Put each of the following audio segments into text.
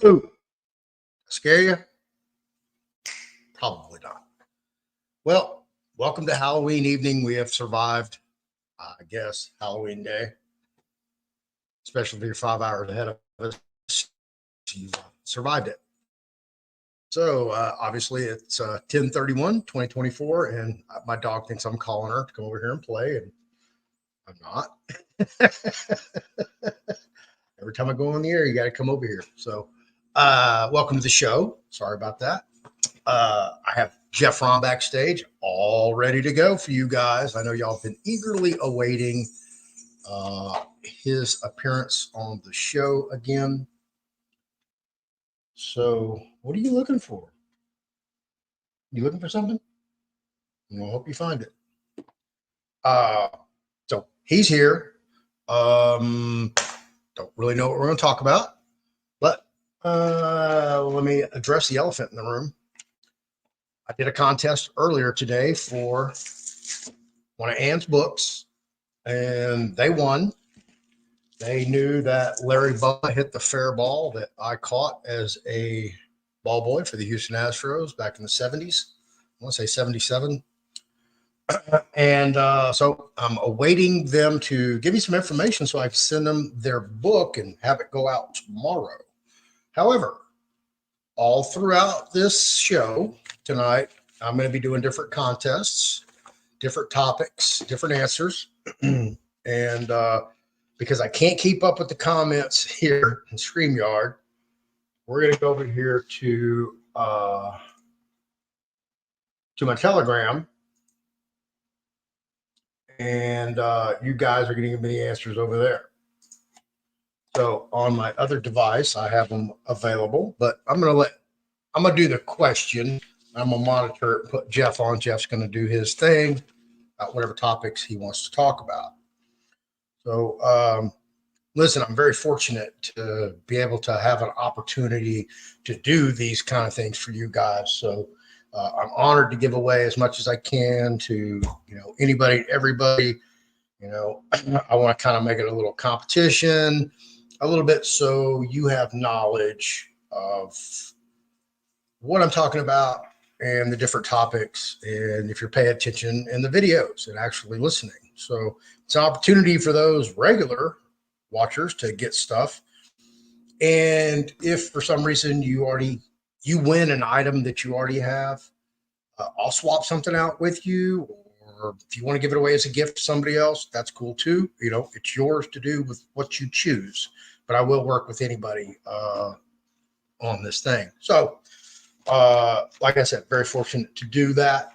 Ooh, scare you? Probably not. Well, welcome to Halloween evening. We have survived, I guess, Halloween day, especially if you're 5 hours ahead of us. You survived it. So obviously it's 10/31/2024, and my dog thinks I'm calling her to come over here and play, and I'm not. Every time I go on the air, you got to come over here. So welcome to the show. Sorry about that. I have Jeff Rahm backstage, all ready to go for you guys. I know y'all have been eagerly awaiting his appearance on the show again. So, what are you looking for? You looking for something? I hope you find it. So he's here. Don't really know what we're going to talk about, but let me address the elephant in the room. I did a contest earlier today for one of Ann's books, and they won. They knew that Larry Bubba hit the fair ball that I caught as a ball boy for the Houston Astros back in the 70s. I want to say 77. And so I'm awaiting them to give me some information so I can send them their book and have it go out tomorrow. However, all throughout this show tonight, I'm going to be doing different contests, different topics, different answers. And because I can't keep up with the comments here in StreamYard, we're going to go over here to my Telegram. And you guys are going to give me the answers over there. So on my other device, I have them available, but I'm going to do the question. I'm going to monitor it and put Jeff on. Jeff's going to do his thing about whatever topics he wants to talk about. So, listen, I'm very fortunate to be able to have an opportunity to do these kind of things for you guys. So I'm honored to give away as much as I can to, anybody, everybody. I want to kind of make it a little competition, a little bit, so you have knowledge of what I'm talking about and the different topics, and if you're paying attention in the videos and actually listening. So it's an opportunity for those regular watchers to get stuff. And if for some reason you win an item that you already have, I'll swap something out with you. Or if you want to give it away as a gift to somebody else, that's cool too. It's yours to do with what you choose. But I will work with anybody on this thing. So, like I said, very fortunate to do that.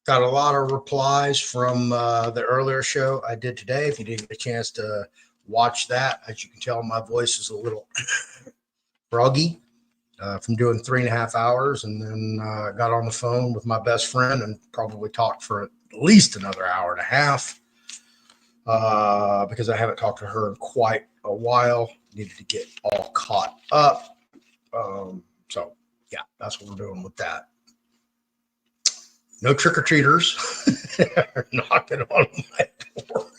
Got a lot of replies from the earlier show I did today. If you didn't get a chance to watch that, as you can tell, my voice is a little froggy from doing 3.5 hours, and then got on the phone with my best friend and probably talked for at least another hour and a half because I haven't talked to her in quite a while. Needed to get all caught up. So, yeah, that's what we're doing with that. No trick-or-treaters are knocking on my door.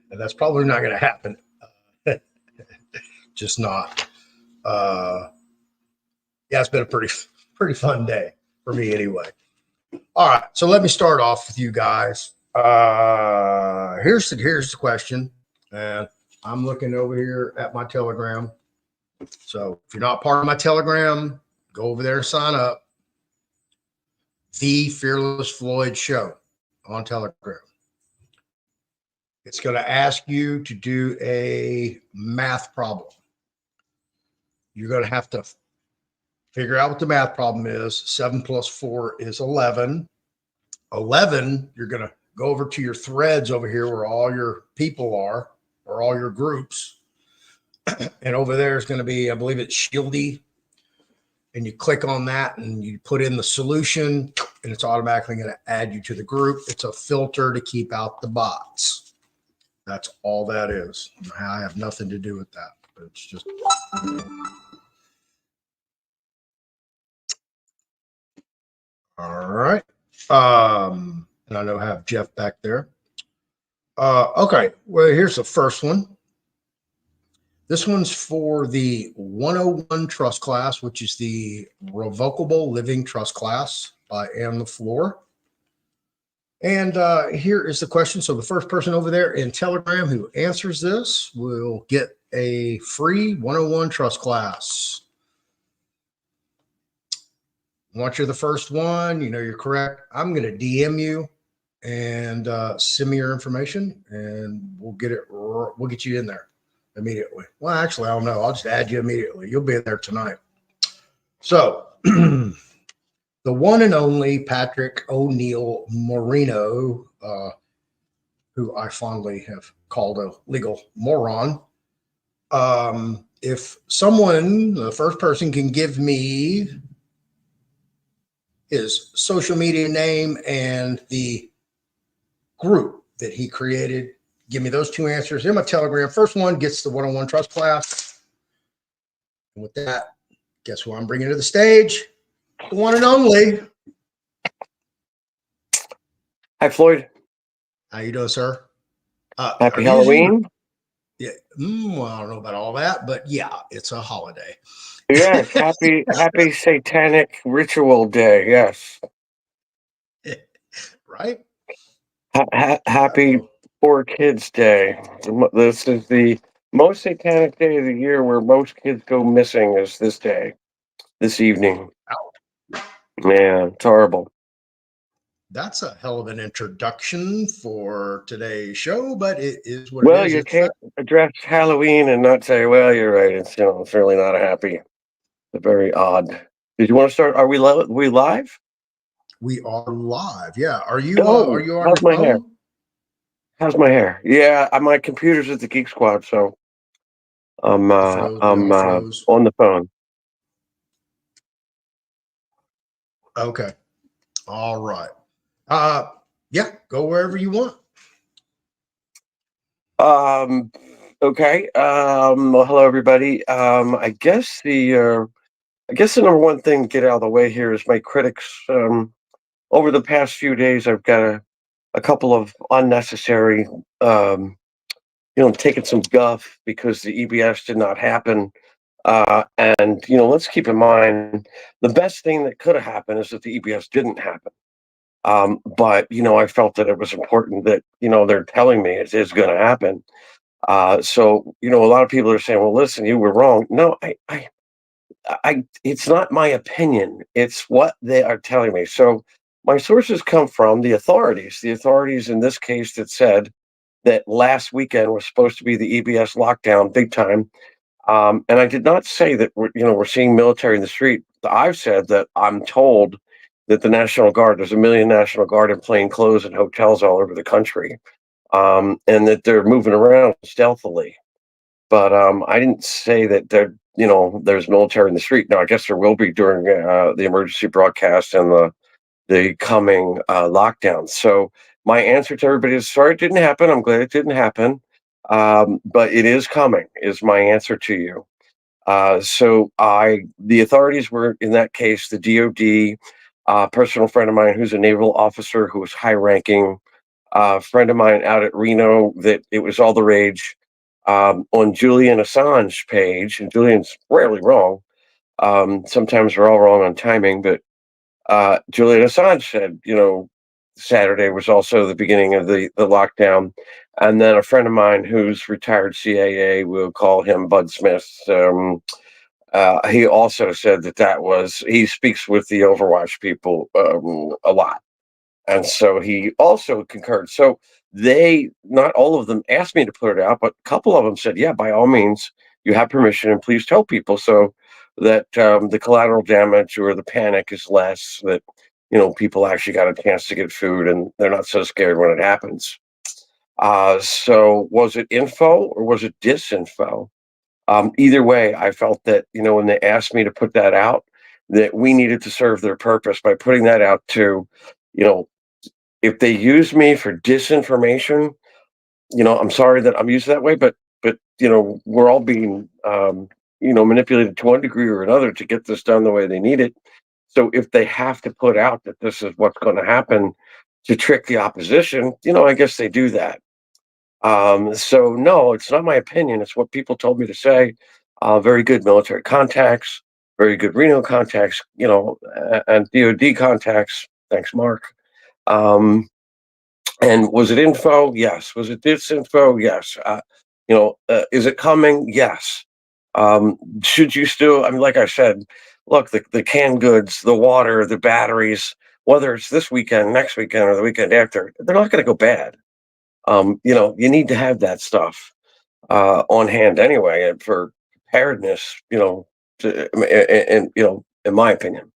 And that's probably not going to happen. Just not. Yeah, it's been a pretty fun day for me anyway. All right, so let me start off with you guys. Here's the question, and I'm looking over here at my Telegram. So if you're not part of my Telegram, go over there and sign up. The Fearless Floyd Show on Telegram. It's going to ask you to do a math problem. You're going to have to figure out what the math problem is. 7 plus 4 is 11. 11, you're going to go over to your threads over here where all your people are, or all your groups. And over there is going to be, I believe it's Shieldy. And you click on that and you put in the solution, and it's automatically going to add you to the group. It's a filter to keep out the bots. That's all that is. I have nothing to do with that. But it's just. All right. And I know I have Jeff back there. Okay. Well, here's the first one. This one's for the 101 trust class, which is the Revocable Living Trust class by LeFlore. And here is the question. So the first person over there in Telegram who answers this will get a free 101 trust class. Once you're the first one, you know you're correct. I'm going to DM you and send me your information, and we'll get you in there immediately. Well, actually, I don't know. I'll just add you immediately. You'll be in there tonight. So the one and only Patrick O'Neill Moreno, who I fondly have called a legal moron. If someone, the first person, can give me his social media name and the group that he created, give me those two answers in my Telegram. First one gets the 101 trust class. And with that, guess who I'm bringing to the stage? The one and only. Hi, Floyd. How you doing, sir? Happy Halloween. Yeah. Well, I don't know about all that, but yeah, it's a holiday. Yes. Happy Satanic Ritual Day. Yes. Right. Happy Poor Kids Day. This is the most satanic day of the year where most kids go missing is this day, this evening. Man, it's horrible. That's a hell of an introduction for today's show, but it is what Well, it is. you can't address Halloween and not say, well, you're right. It's really not a happy. It's very odd. Did you want to start? Are we live? We are live. Yeah. Are you Oh, on how's your my phone? hair? How's my hair? Yeah, my computer's at the Geek Squad, so I'm on the phone. Okay. All right. Yeah, go wherever you want. Okay. Well, hello everybody. I guess the number one thing to get out of the way here is my critics. Over the past few days, I've got a couple of unnecessary, taking some guff because the EBS did not happen. And let's keep in mind the best thing that could have happened is that the EBS didn't happen. But I felt that it was important that they're telling me it is going to happen. So a lot of people are saying, "Well, listen, you were wrong." No, it's not my opinion. It's what they are telling me. So my sources come from the authorities. The authorities in this case that said that last weekend was supposed to be the EBS lockdown, big time. And I did not say that we're seeing military in the street. I've said that I'm told that the National Guard, there's 1 million National Guard in plain clothes in hotels all over the country, and that they're moving around stealthily. But I didn't say that there's military in the street. Now I guess there will be during the emergency broadcast and the coming lockdown. So my answer to everybody is sorry it didn't happen. I'm glad it didn't happen. But it is coming, is my answer to you. The authorities were, in that case, the DOD, personal friend of mine who's a naval officer who was high ranking, friend of mine out at Reno, that it was all the rage. On Julian Assange page, and Julian's rarely wrong. Sometimes we're all wrong on timing, but Julian Assange said, Saturday was also the beginning of the lockdown. And then a friend of mine who's retired CIA, we'll call him Bud Smith, he also said he speaks with the Overwatch people a lot. And so he also concurred. So not all of them asked me to put it out, but a couple of them said, yeah, by all means, you have permission and please tell people so that the collateral damage or the panic is less, that, people actually got a chance to get food and they're not so scared when it happens. So was it info or was it disinfo? Either way, I felt that, when they asked me to put that out, that we needed to serve their purpose by putting that out to, if they use me for disinformation, I'm sorry that I'm used that way, but we're all being manipulated to one degree or another to get this done the way they need it. So if they have to put out that this is what's going to happen to trick the opposition, I guess they do that. So no, it's not my opinion. It's what people told me to say. Very good military contacts, very good Reno contacts, and DoD contacts. Thanks, Mark. Um, and was it info? Yes. Was it disinfo? Yes. Is it coming? Yes. Should you still? I mean, like I said, look, the canned goods, the water, the batteries, whether it's this weekend, next weekend, or the weekend after, they're not going to go bad. You need to have that stuff on hand anyway, and for preparedness, in my opinion.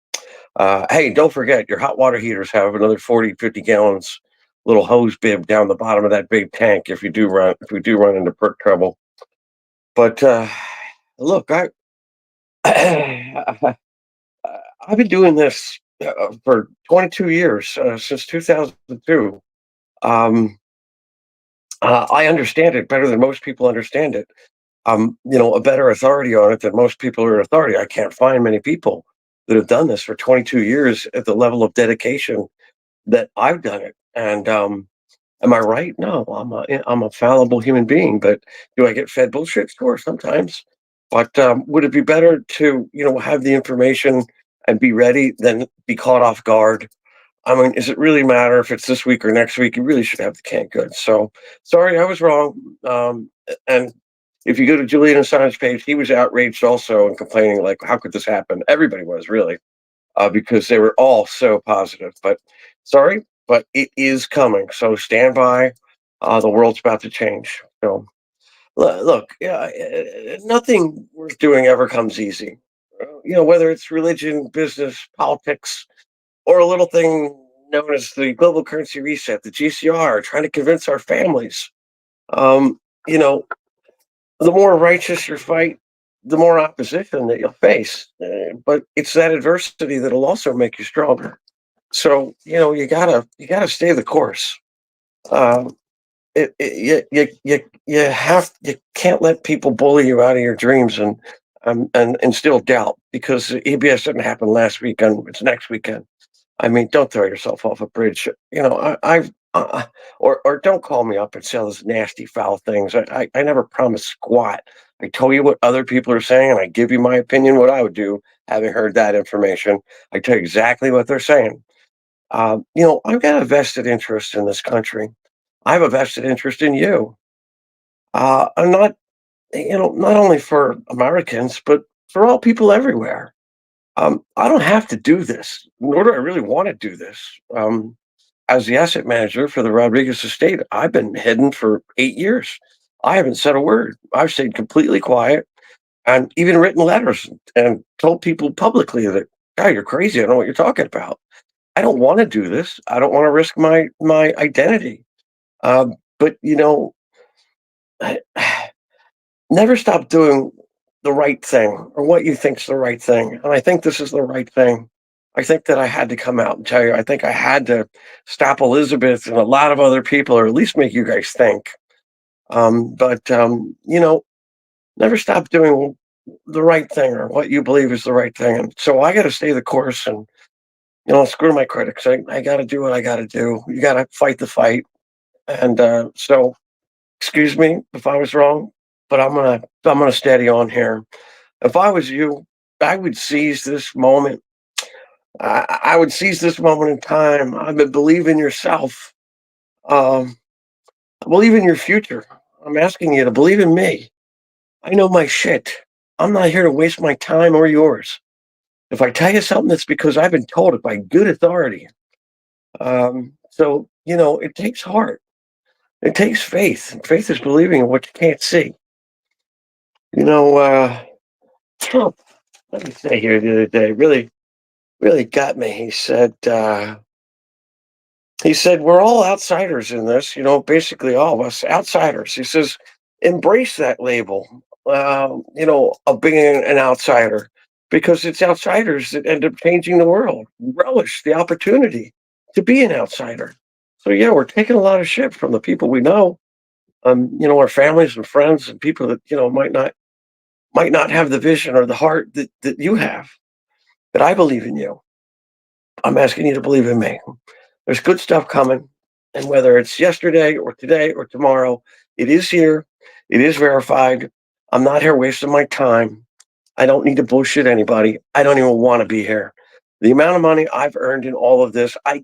Hey, don't forget your hot water heaters have another 40, 50 gallons little hose bib down the bottom of that big tank if we do run into perk trouble. But look, I've been doing this for 22 years, since 2002. Um, I understand it better than most people understand it. A better authority on it than most people are authority. I can't find many people that have done this for 22 years at the level of dedication that I've done it. And am I right? No, I'm a fallible human being. But do I get fed bullshit? Sure, sometimes. But would it be better to have the information and be ready than be caught off guard? I mean, does it really matter if it's this week or next week? You really should have the canned goods. So sorry, I was wrong. And if you go to Julian Assange's page, he was outraged also and complaining, like, how could this happen? Everybody was really, because they were all so positive. But sorry, but it is coming. So stand by. The world's about to change. So look, yeah, nothing worth doing ever comes easy. Whether it's religion, business, politics, or a little thing known as the global currency reset, the GCR, trying to convince our families. Um, you know, the more righteous your fight, the more opposition that you'll face. But it's that adversity that'll also make you stronger. So you gotta stay the course. Um, you can't let people bully you out of your dreams and instill doubt because EBS didn't happen last weekend. It's next weekend. I mean, don't throw yourself off a bridge. Or don't call me up and say all those nasty, foul things. I never promised squat. I tell you what other people are saying, and I give you my opinion, what I would do, having heard that information. I tell you exactly what they're saying. I've got a vested interest in this country. I have a vested interest in you. I'm not, not only for Americans, but for all people everywhere. I don't have to do this, nor do I really want to do this. As the asset manager for the Rodriguez estate, I've been hidden for 8 years. I haven't said a word. I've stayed completely quiet and even written letters and told people publicly that, God, you're crazy. I don't know what you're talking about. I don't want to do this. I don't want to risk my identity. But never stop doing the right thing or what you think's the right thing. And I think this is the right thing. I think that I had to come out and tell you, I think I had to stop Elizabeth and a lot of other people, or at least make you guys think. But never stop doing the right thing or what you believe is the right thing. And so I got to stay the course and, screw my critics. I got to do what I got to do. You got to fight the fight. And so, excuse me if I was wrong, but I'm gonna steady on here. If I was you, I would seize this moment. I would seize this moment in time. I would believe in yourself. Um, believe in your future. I'm asking you to believe in me. I know my shit. I'm not here to waste my time or yours. If I tell you something, that's because I've been told it by good authority. So it takes heart. It takes faith. And faith is believing in what you can't see. You know, Trump, let me say here the other day, really, really got me. He said, we're all outsiders in this, basically all of us outsiders. He says, embrace that label, of being an outsider because it's outsiders that end up changing the world. Relish the opportunity to be an outsider. So yeah, we're taking a lot of shit from the people we know, our families and friends and people that, might not have the vision or the heart that you have. But I believe in you. I'm asking you to believe in me. There's good stuff coming. And whether it's yesterday or today or tomorrow, It is here. It is verified. I'm not here wasting my time. I don't need to bullshit anybody. I don't even want to be here. The amount of money I've earned in all of this, I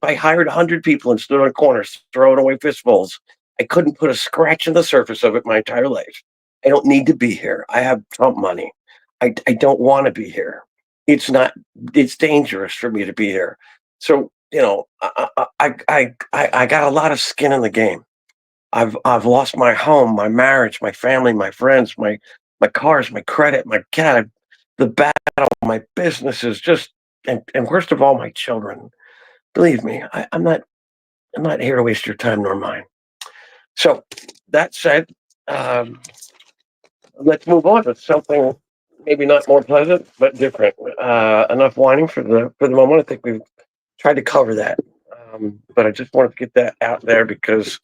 hired 100 people and stood on corners throwing away fistfuls. I couldn't put a scratch on the surface of it my entire life. I don't need to be here. I have Trump money. I don't want to be here. It's not, it's dangerous for me to be here. So, I got a lot of skin in the game. I've lost my home, my marriage, my family, my friends, my cars, my credit, my cat, the battle, my businesses, just and worst of all, my children. Believe me, I'm not here to waste your time nor mine. So that said, um, let's move on to something maybe not more pleasant but different. Enough whining for the moment. I think we've tried to cover that, but I just wanted to get that out there because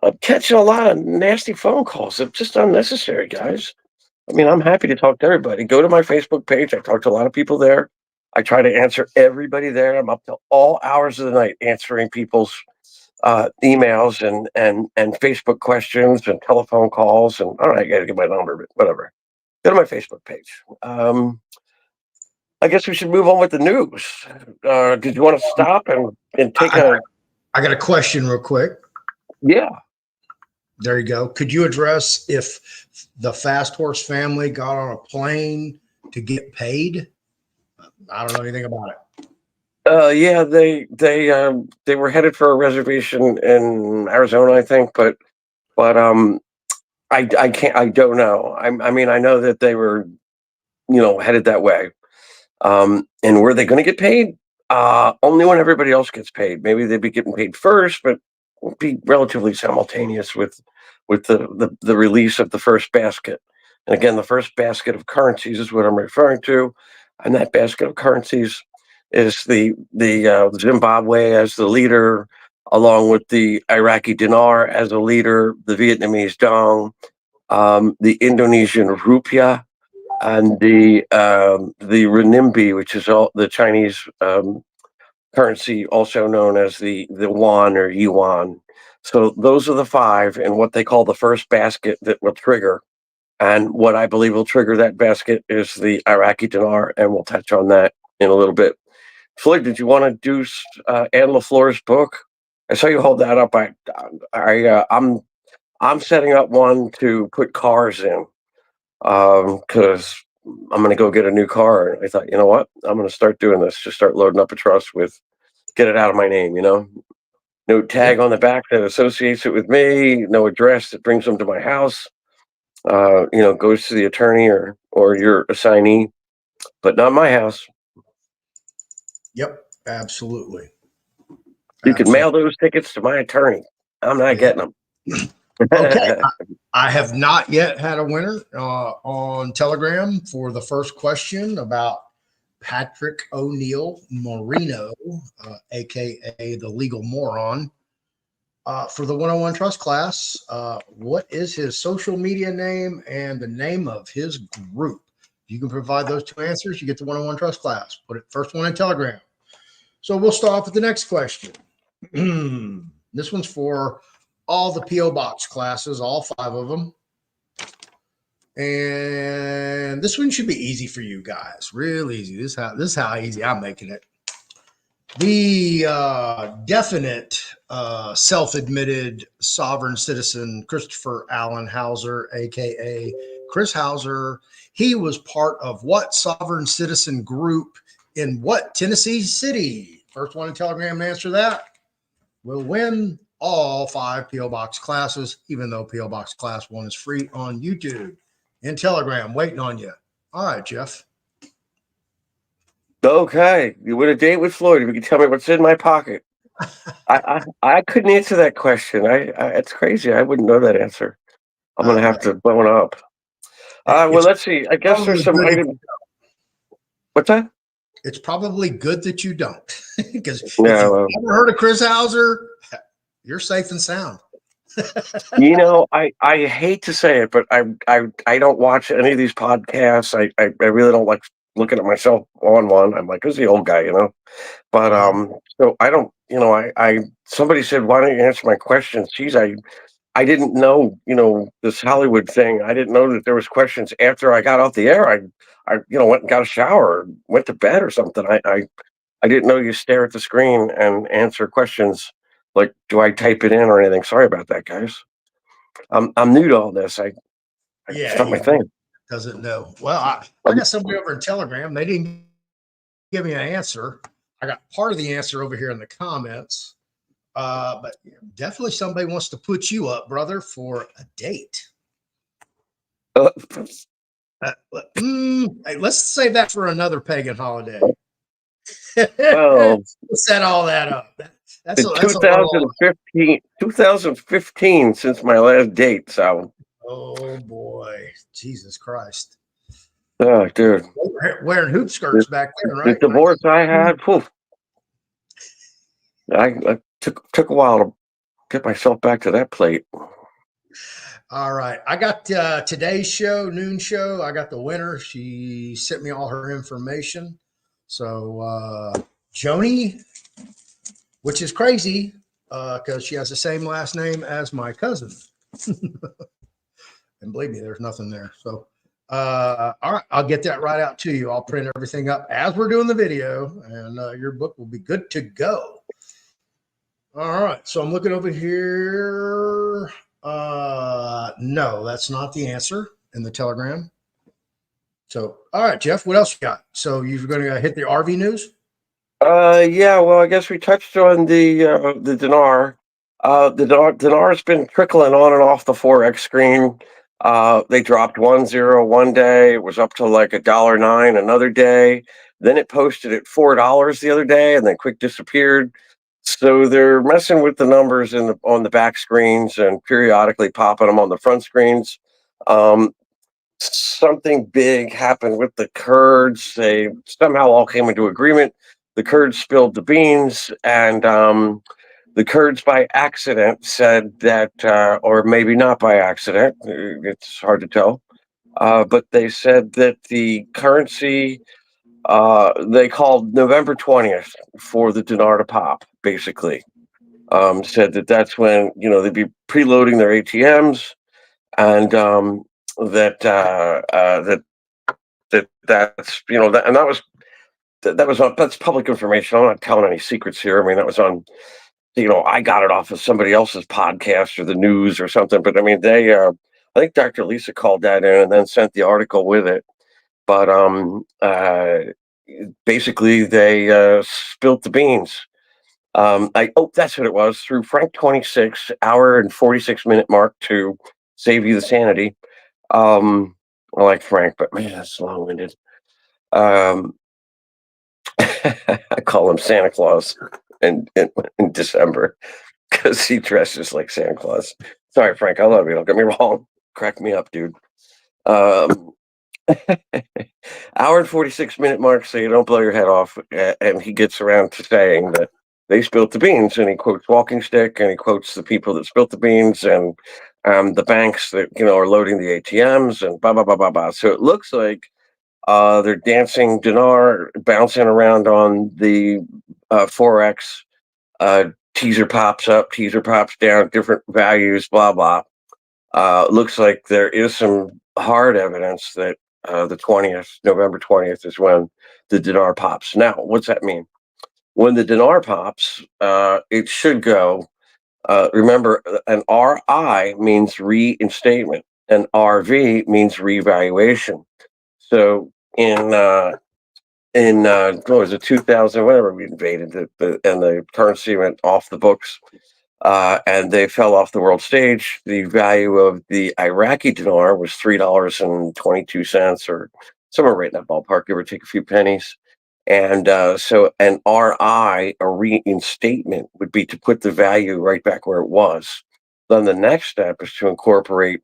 I'm catching a lot of nasty phone calls. It's just unnecessary, guys. I mean, I'm happy to talk to everybody. Go to my Facebook page. I talk to a lot of people there. I try to answer everybody there. I'm up to all hours of the night answering people's emails and Facebook questions and telephone calls. And all right, I got to get my number, but whatever. Go to my Facebook page. I guess we should move on with the news. Did you want to stop and take I got a question real quick. Yeah. There you go. Could you address if the Fast Horse family got on a plane to get paid? I don't know anything about it. Yeah, they were headed for a reservation in Arizona, I think, but I don't know. I mean, I know that they were, headed that way. And were they going to get paid? Only when everybody else gets paid. Maybe they'd be getting paid first, but be relatively simultaneous with the release of the first basket. And again, the first basket of currencies is what I'm referring to, and that basket of currencies is the Zimbabwe as the leader, along with the Iraqi dinar as a leader, the Vietnamese dong, the Indonesian rupiah, and the renminbi, which is all the Chinese currency, also known as the yuan or yuan. So those are the five, and what they call the first basket that will trigger. And what I believe will trigger that basket is the Iraqi dinar, and we'll touch on that in a little bit. Floyd, did you want to do Anne LeFlore's book? I saw you hold that up. I'm setting up one to put cars in because I'm going to go get a new car. And I thought, you know what? I'm going to start doing this. Just start loading up a trust with, get it out of my name. No tag on the back that associates it with me. No address that brings them to my house. Goes to the attorney or your assignee, but not my house. Yep, absolutely. You can mail those tickets to my attorney. I'm not getting them. Okay. I have not yet had a winner on Telegram for the first question about Patrick O'Neill Marino, aka the legal moron, for the 101 Trust class. What is his social media name and the name of his group? You can provide those two answers. You get the 101 Trust class. Put it first one in Telegram. So we'll start off with the next question. This one's for all the P.O. Box classes, all 5 of them. And this one should be easy for you guys. Real easy. This is how easy I'm making it. The definite self-admitted sovereign citizen Christopher Allen Hauser, aka Chris Hauser, he was part of what sovereign citizen group in what Tennessee city? First one in Telegram to answer that will win all 5 P.O. Box classes, even though P.O. Box class 1 is free on YouTube and Telegram, waiting on you. All right, Jeff. Okay, you win a date with Floyd if you can tell me what's in my pocket. I couldn't answer that question. It's crazy. I wouldn't know that answer. I'm gonna have to blow it up. Well, let's see. I guess there's some items. What's that? It's probably good that you don't, because if you've never heard of Chris Hauser, you're safe and sound. I hate to say it, but I don't watch any of these podcasts. I really don't like looking at myself on one. I'm like, who's the old guy, But so I don't, I somebody said, why don't you answer my questions? Geez, I didn't know, this Hollywood thing. I didn't know that there was questions after I got off the air. I went and got a shower, went to bed or something. I didn't know you stare at the screen and answer questions. Like, do I type it in or anything? Sorry about that, guys. I'm new to all this. It's Yeah, not my he thing. doesn't know. Well, I got somebody over in Telegram. They didn't give me an answer. I got part of the answer over here in the comments. But definitely somebody wants to put you up, brother, for a date. Uh, Hey, let's save that for another pagan holiday. well, Set all that up. That's in a little. 2015 since my last date. So, Oh boy, Jesus Christ! oh, dude, Wearing hoop the, skirts back then, the right? divorce I had, poof, I took a while to get myself back to that plate. All right. I got today's show, noon show. I got the winner. She sent me all her information. So, Joni, which is crazy because she has the same last name as my cousin. And believe me, there's nothing there. So, all right. I'll get that right out to you. I'll print everything up as we're doing the video, and your book will be good to go. All right. So, I'm looking over here. No, that's not the answer in the Telegram. So, all right, Jeff, what else you got? So you're going to hit the RV news? Yeah. Well, I guess we touched on the Dinar. Dinar's been trickling on and off the forex screen. They dropped 1 0 one day. It was up to like $1.09 another day. Then it posted at $4 the other day, and then quick disappeared. So they're messing with the numbers on the back screens and periodically popping them on the front screens. Um, Something big happened with the Kurds. They somehow all came into agreement. The Kurds spilled the beans, and the Kurds by accident said that, or maybe not by accident, it's hard to tell, but they said that the currency, they called November 20th for the dinar to pop, basically. Said that that's when, they'd be preloading their ATMs, and that that's and that's public information. I'm not telling any secrets here. I mean, that was on, I got it off of somebody else's podcast or the news or something. But I mean, I think Dr. Lisa called that in and then sent the article with it. But basically, they spilt the beans. That's what it was. Through Frank 26 hour and 46-minute mark to save you the sanity. I like Frank, but man, that's long winded. I call him Santa Claus in December because he dresses like Santa Claus. Sorry, Frank, I love you. Don't get me wrong. Crack me up, dude. Um, Hour and 46-minute mark, so you don't blow your head off. And he gets around to saying that they spilt the beans, and he quotes Walking Stick, and he quotes the people that spilt the beans, and the banks that are loading the ATMs, and blah blah blah blah blah. So it looks like they're dancing dinar, bouncing around on the forex. Teaser pops up, teaser pops down, different values, blah blah. Looks like there is some hard evidence that the 20th, November 20th, is when the dinar pops. Now, what's that mean? When the dinar pops, it should go. Remember, an RI means reinstatement, and RV means revaluation. So in what was it, 2000, whenever we invaded and the currency went off the books, and they fell off the world stage. The value of the Iraqi dinar was $3.22, or somewhere right in that ballpark, give or take a few pennies. And so an RI, a reinstatement, would be to put the value right back where it was. Then the next step is to incorporate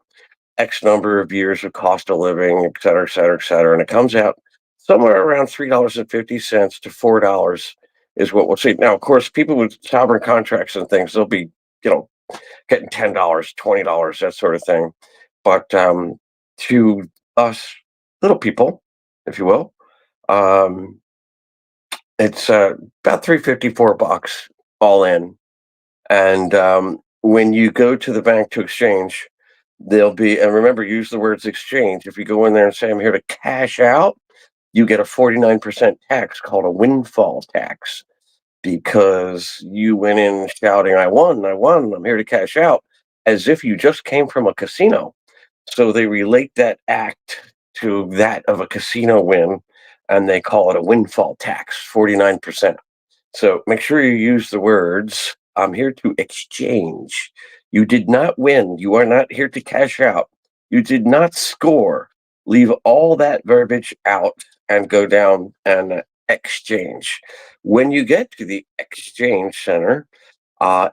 X number of years of cost of living, et cetera, et cetera, et cetera. And it comes out somewhere around $3.50 to $4 is what we'll see. Now, of course, people with sovereign contracts and things, they'll be, getting $10, $20, that sort of thing. But to us little people, if you will, um, it's about $3.54 all in. And when you go to the bank to exchange, there'll be, and remember, use the words exchange. If you go in there and say, I'm here to cash out, you get a 49% tax called a windfall tax because you went in shouting, I won, I'm here to cash out, as if you just came from a casino. So they relate that act to that of a casino win, and they call it a windfall tax, 49%. So make sure you use the words, I'm here to exchange. You did not win. You are not here to cash out. You did not score. Leave all that verbiage out and go down and exchange. When you get to the exchange center,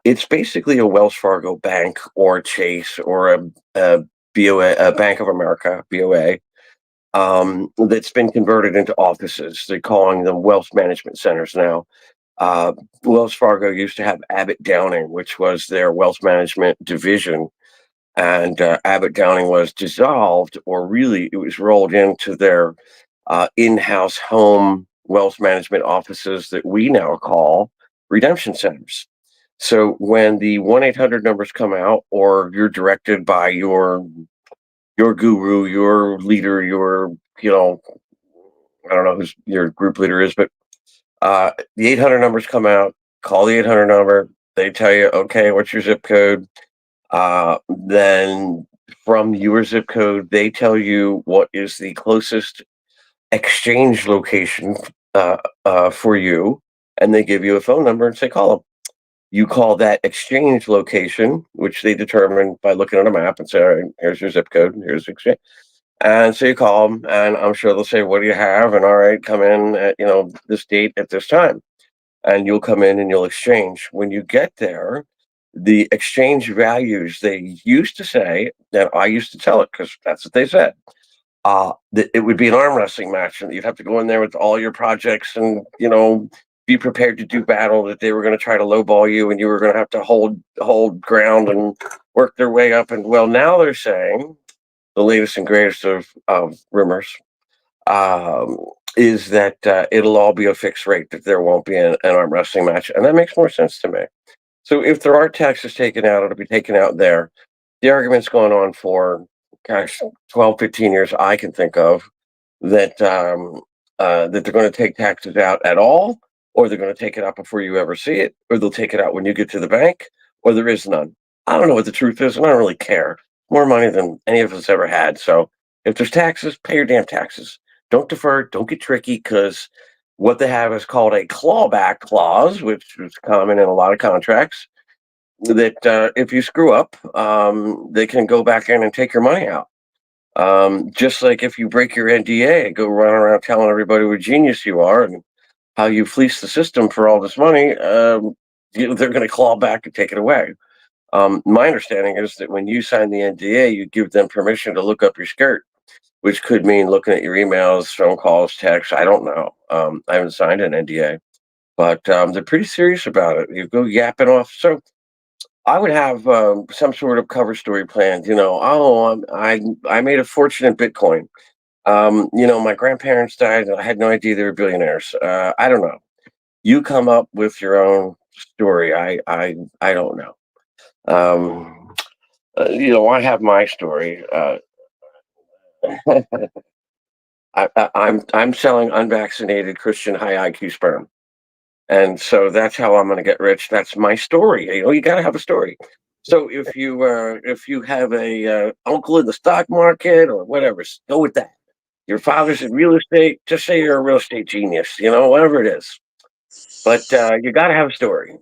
it's basically a Wells Fargo bank or Chase or a BOA, a Bank of America, BOA, that's been converted into offices. They're calling them wealth management centers now. Uh, Wells Fargo used to have Abbott Downing, which was their wealth management division, and Abbott Downing was dissolved, or really, it was rolled into their in-house home wealth management offices that we now call redemption centers. So when the 1-800 numbers come out, or you're directed by your guru, your leader, your I don't know who your group leader is, but the 800 numbers come out. Call the 800 number. They tell you, okay, what's your zip code? Then from your zip code, they tell you what is the closest exchange location for you, and they give you a phone number and say, call them. You call that exchange location, which they determine by looking at a map and say, all right, here's your zip code, here's the exchange. And so you call them, and I'm sure they'll say, what do you have? And all right, come in at this date at this time, and you'll come in and you'll exchange. When you get there, the exchange values, they used to say, and I used to tell it because that's what they said, that it would be an arm wrestling match, and you'd have to go in there with all your projects and be prepared to do battle. That they were going to try to lowball you, and you were going to have to hold ground and work their way up. And well, now they're saying the latest and greatest of rumors um, is that it'll all be a fixed rate. That there won't be an arm wrestling match, and that makes more sense to me. So if there are taxes taken out, it'll be taken out there. The argument's going on for, gosh, 12, 15 years I can think of, that they're going to take taxes out at all, or they're going to take it out before you ever see it, or they'll take it out when you get to the bank, or there is none. I don't know what the truth is, and I don't really care. More money than any of us ever had. So if there's taxes, pay your damn taxes. Don't defer. Don't get tricky, because what they have is called a clawback clause, which is common in a lot of contracts. That if you screw up, they can go back in and take your money out. Just like if you break your NDA and go run around telling everybody what a genius you are and how you fleece the system for all this money, they're going to claw back and take it away. My understanding is that when you sign the NDA, you give them permission to look up your skirt, which could mean looking at your emails, phone calls, texts. I don't know. I haven't signed an NDA, but they're pretty serious about it. You go yapping off. So I would have some sort of cover story planned. I made a fortune in Bitcoin. My grandparents died, and I had no idea they were billionaires. I don't know. You come up with your own story. I don't know. I have my story. I'm selling unvaccinated Christian high IQ sperm, and so that's how I'm going to get rich. That's my story. You got to have a story. So if you have a uncle in the stock market or whatever, go with that. Your father's in real estate. Just say you're a real estate genius. Whatever it is. But you got to have a story.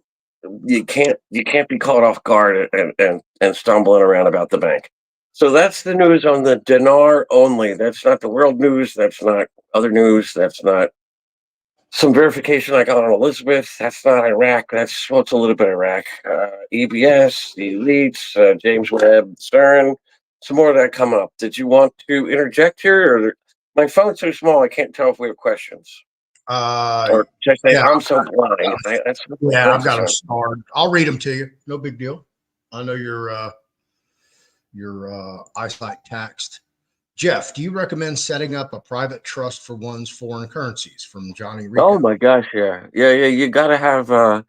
You can't be caught off guard and stumbling around about the bank. So that's the news on the dinar only. That's not the world news. That's not other news. That's not some verification I got on Elizabeth. That's not Iraq. It's a little bit Iraq. EBS, the elites, James Webb, CERN. Some more of that coming up. Did you want to interject here? My phone's so small I can't tell if we have questions. Or just say, Yeah, I'm so blind. That's yeah, I've got them starred. I'll read them to you. No big deal. I know your eyesight taxed. Jeff, do you recommend setting up a private trust for one's foreign currencies? From Johnny Rico. Oh my gosh, yeah. You got to have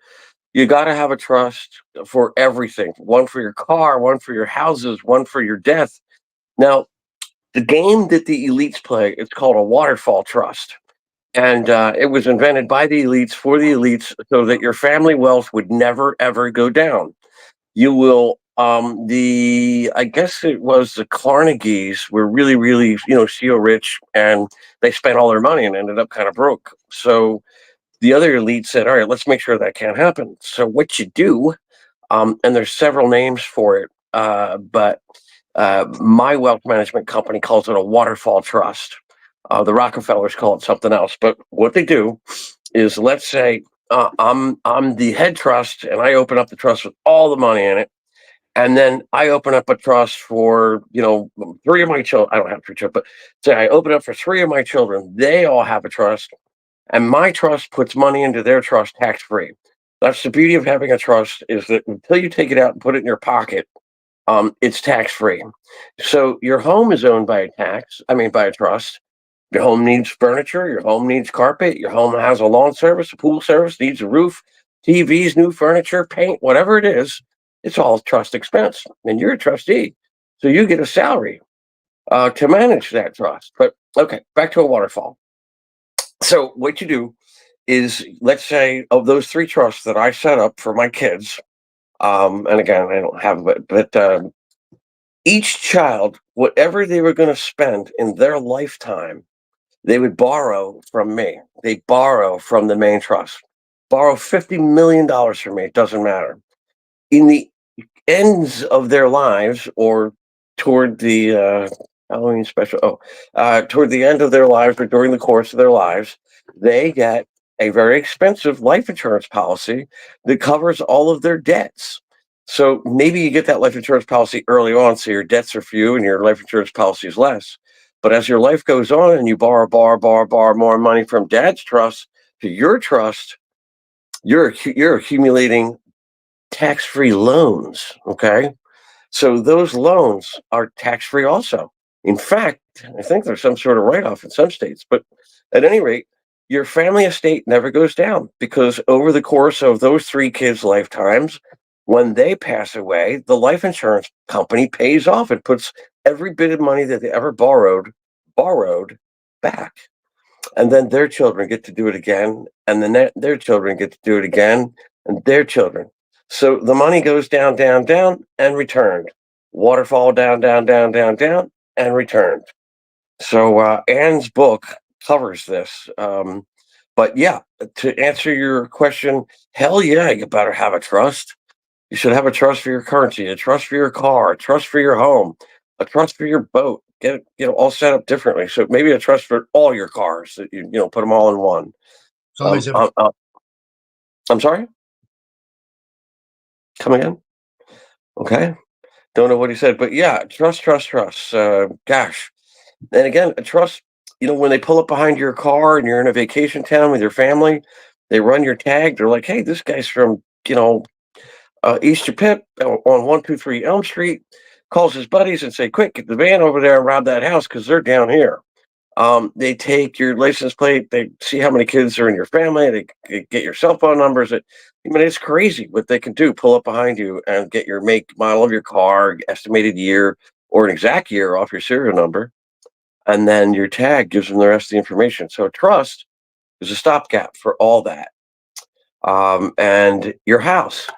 You got to have a trust for everything. One for your car, one for your houses, one for your death. Now, the game that the elites play, it's called a waterfall trust. And it was invented by the elites for the elites so that your family wealth would never, ever go down. You will, I guess it was the Carnegies were really, really, CEO rich, and they spent all their money and ended up kind of broke. So the other elite said, all right, let's make sure that can't happen. So what you do, and there's several names for it, but my wealth management company calls it a waterfall trust. The Rockefellers call it something else. But what they do is, let's say I'm the head trust, and I open up the trust with all the money in it, and then I open up a trust for three of my children. I don't have three children, but say I open up for three of my children. They all have a trust, and my trust puts money into their trust tax free. That's the beauty of having a trust, is that until you take it out and put it in your pocket, it's tax free. So your home is owned by by a trust. Your home needs furniture. Your home needs carpet. Your home has a lawn service, a pool service, needs a roof, TVs, new furniture, paint, whatever it is. It's all trust expense, and you're a trustee, so you get a salary to manage that trust. But okay, back to a waterfall. So what you do is, let's say, of those three trusts that I set up for my kids, and again, I don't have it, but each child, whatever they were going to spend in their lifetime, they would borrow from me. They borrow from the main trust. Borrow $50 million from me. It doesn't matter. In the ends of their lives, or toward the Halloween special, toward the end of their lives, or during the course of their lives, they get a very expensive life insurance policy that covers all of their debts. So maybe you get that life insurance policy early on, so your debts are few and your life insurance policy is less. But as your life goes on and you borrow more money from dad's trust to your trust, you're accumulating tax-free loans. Okay, so those loans are tax-free also. In fact, I think there's some sort of write-off in some states, but at any rate, your family estate never goes down, because over the course of those three kids' lifetimes, when they pass away, the life insurance company pays off and puts every bit of money that they ever borrowed back. And then their children get to do it again, and then their children get to do it again, and their children. So the money goes down, down, down, and returned. Waterfall, down, down, down, down, down, and returned. So Anne's book covers this. But yeah, to answer your question, hell yeah, you better have a trust. You should have a trust for your currency, a trust for your car, a trust for your home, a trust for your boat. Get it, all set up differently. So maybe a trust for all your cars, that put them all in one. Somebody said, I'm sorry. Come again? Okay. Don't know what he said, but yeah, trust, trust, trust. Gosh, and again, a trust. When they pull up behind your car and you're in a vacation town with your family, they run your tag. They're like, "Hey, this guy's from Easter Pip on 123 Elm Street." Calls his buddies and say, "Quick, get the van over there and rob that house because they're down here." They take your license plate. They see how many kids are in your family. They get your cell phone numbers. It's crazy what they can do. Pull up behind you and get your make, model of your car, estimated year, or an exact year off your serial number, and then your tag gives them the rest of the information. So trust is a stopgap for all that. And your house.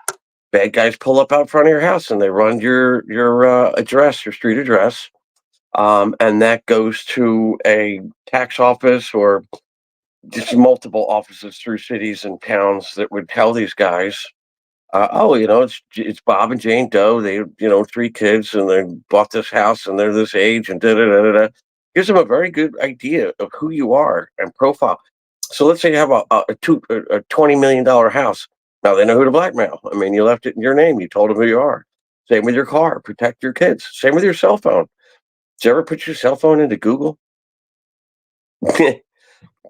Bad guys pull up out front of your house and they run your address, your street address, and that goes to a tax office, or just multiple offices through cities and towns that would tell these guys, "Oh, it's Bob and Jane Doe. They, three kids, and they bought this house, and they're this age, and da da da da da." Gives them a very good idea of who you are and profile. So let's say you have a $20 million house. Now they know who to blackmail. You left it in your name. You told them who you are. Same with your car. Protect your kids. Same with your cell phone. Did you ever put your cell phone into Google?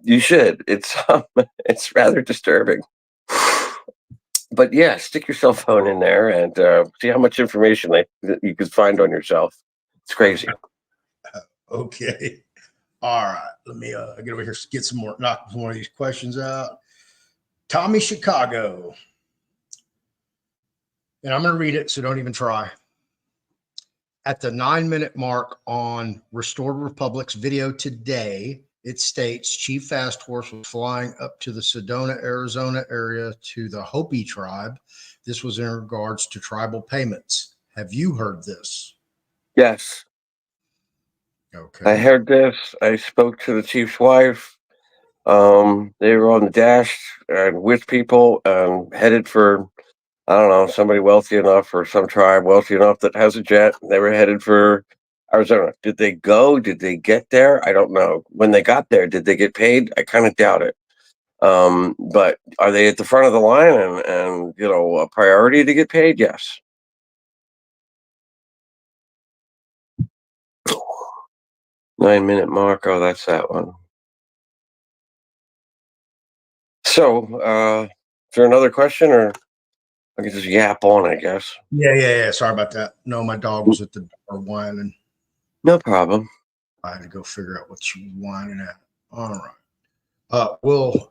You should. It's rather disturbing. But yeah, stick your cell phone in there and see how much information that you could find on yourself. It's crazy. okay. All right. Let me get over here, get some more, knock one of these questions out. Tommy Chicago. And I'm going to read it, so don't even try. At the 9-minute mark on Restored Republic's video today, it states Chief Fast Horse was flying up to the Sedona, Arizona area to the Hopi tribe. This was in regards to tribal payments. Have you heard this? Yes. Okay. I heard this. I spoke to the chief's wife. They were on the dash and with people and headed for, I don't know, somebody wealthy enough or some tribe wealthy enough that has a jet. They were headed for Arizona. Did they go? Did they get there? I don't know. When they got there, did they get paid? I kind of doubt it. But are they at the front of the line and a priority to get paid? Yes. 9-minute mark. Oh, that's that one. So, is there another question, or I can just yap on, I guess? Yeah. Sorry about that. No, my dog was at the door whining. No problem. I had to go figure out what she was whining at. All right. Will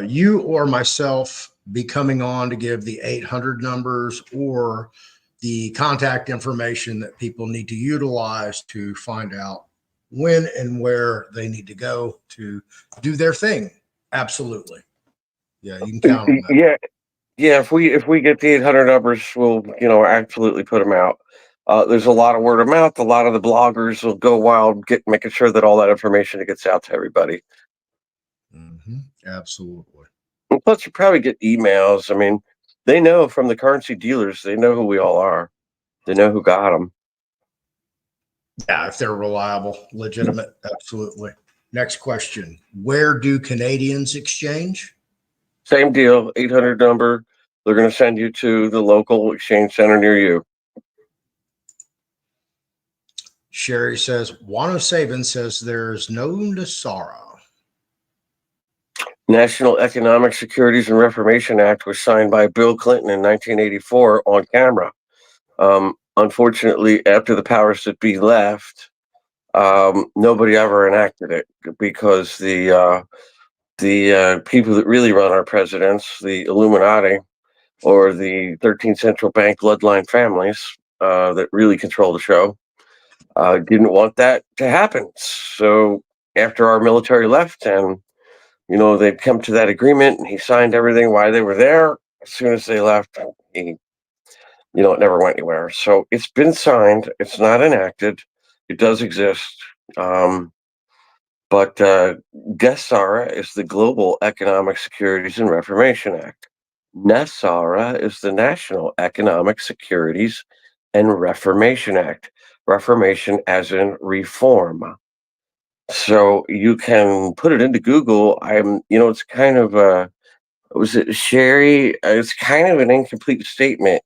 you or myself be coming on to give the 800 numbers or the contact information that people need to utilize to find out when and where they need to go to do their thing? Absolutely. Yeah, you can count on that. Yeah. If we get the 800 numbers, we'll absolutely put them out. There's a lot of word of mouth. A lot of the bloggers will go wild, making sure that all that information gets out to everybody. Absolutely. And plus, you probably get emails. I mean, they know from the currency dealers. They know who we all are. They know who got them. Yeah, if they're reliable, legitimate, absolutely. Next question. Where do Canadians exchange? Same deal. 800 number. They're going to send you to the local exchange center near you. Sherry says, Wano Sabin says there's no Nesara. National Economic Securities and Reformation Act was signed by Bill Clinton in 1984 on camera. Unfortunately, after the powers that be left, nobody ever enacted it because the people that really run our presidents, the Illuminati or the 13 central bank bloodline families that really control the show, didn't want that to happen. So after our military left and they'd come to that agreement and he signed everything while they were there. As soon as they left, it never went anywhere. So it's been signed. It's not enacted. It does exist. But GESARA is the Global Economic Securities and Reformation Act. NESARA is the National Economic Securities and Reformation Act. Reformation as in reform. So you can put it into Google. It's kind of was it Sherry? It's kind of an incomplete statement.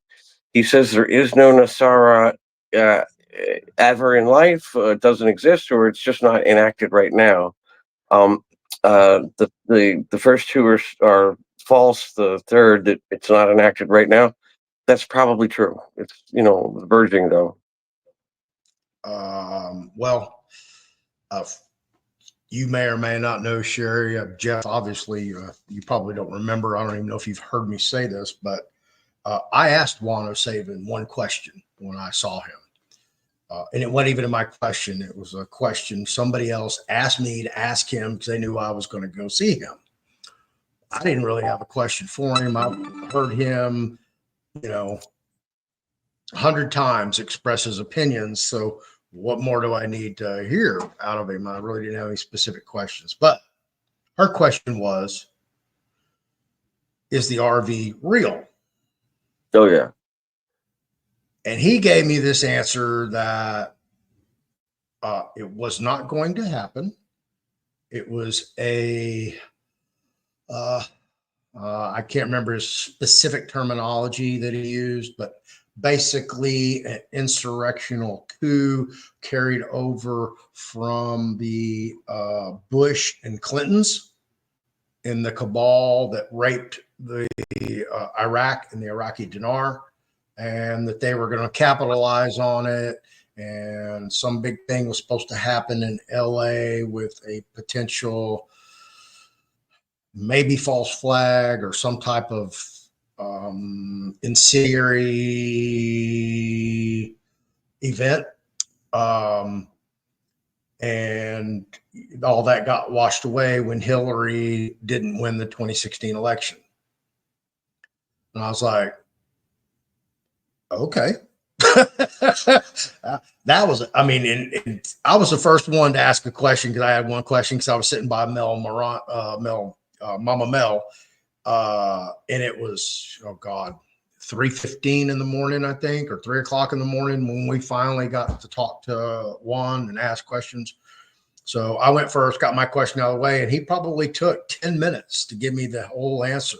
He says there is no Nesara ever in life. It doesn't exist, or it's just not enacted right now. The first two are false. The third, that it's not enacted right now, that's probably true. It's verging though. Well, you may or may not know Sherry. Jeff, obviously, you probably don't remember. I don't even know if you've heard me say this, but I asked Wano Sabin one question when I saw him. And it wasn't even my question. It was a question somebody else asked me to ask him because they knew I was going to go see him. I didn't really have a question for him. I heard him, 100 times express his opinions. So what more do I need to hear out of him? I really didn't have any specific questions. But her question was, is the RV real? Oh, yeah. And he gave me this answer that it was not going to happen. It was I can't remember his specific terminology that he used, but basically an insurrectional coup carried over from the Bush and Clintons in the cabal that raped the Iraq and the Iraqi dinar, and that they were going to capitalize on it. And some big thing was supposed to happen in LA with a potential maybe false flag or some type of incendiary event. And all that got washed away when Hillary didn't win the 2016 election. And I was like, okay. That was, I mean, and I was the first one to ask a question because I had one question because I was sitting by Mama Mel, and it was, oh God, 3:15 in the morning, I think, or 3 o'clock in the morning when we finally got to talk to Juan and ask questions. So I went first, got my question out of the way, and he probably took 10 minutes to give me the whole answer.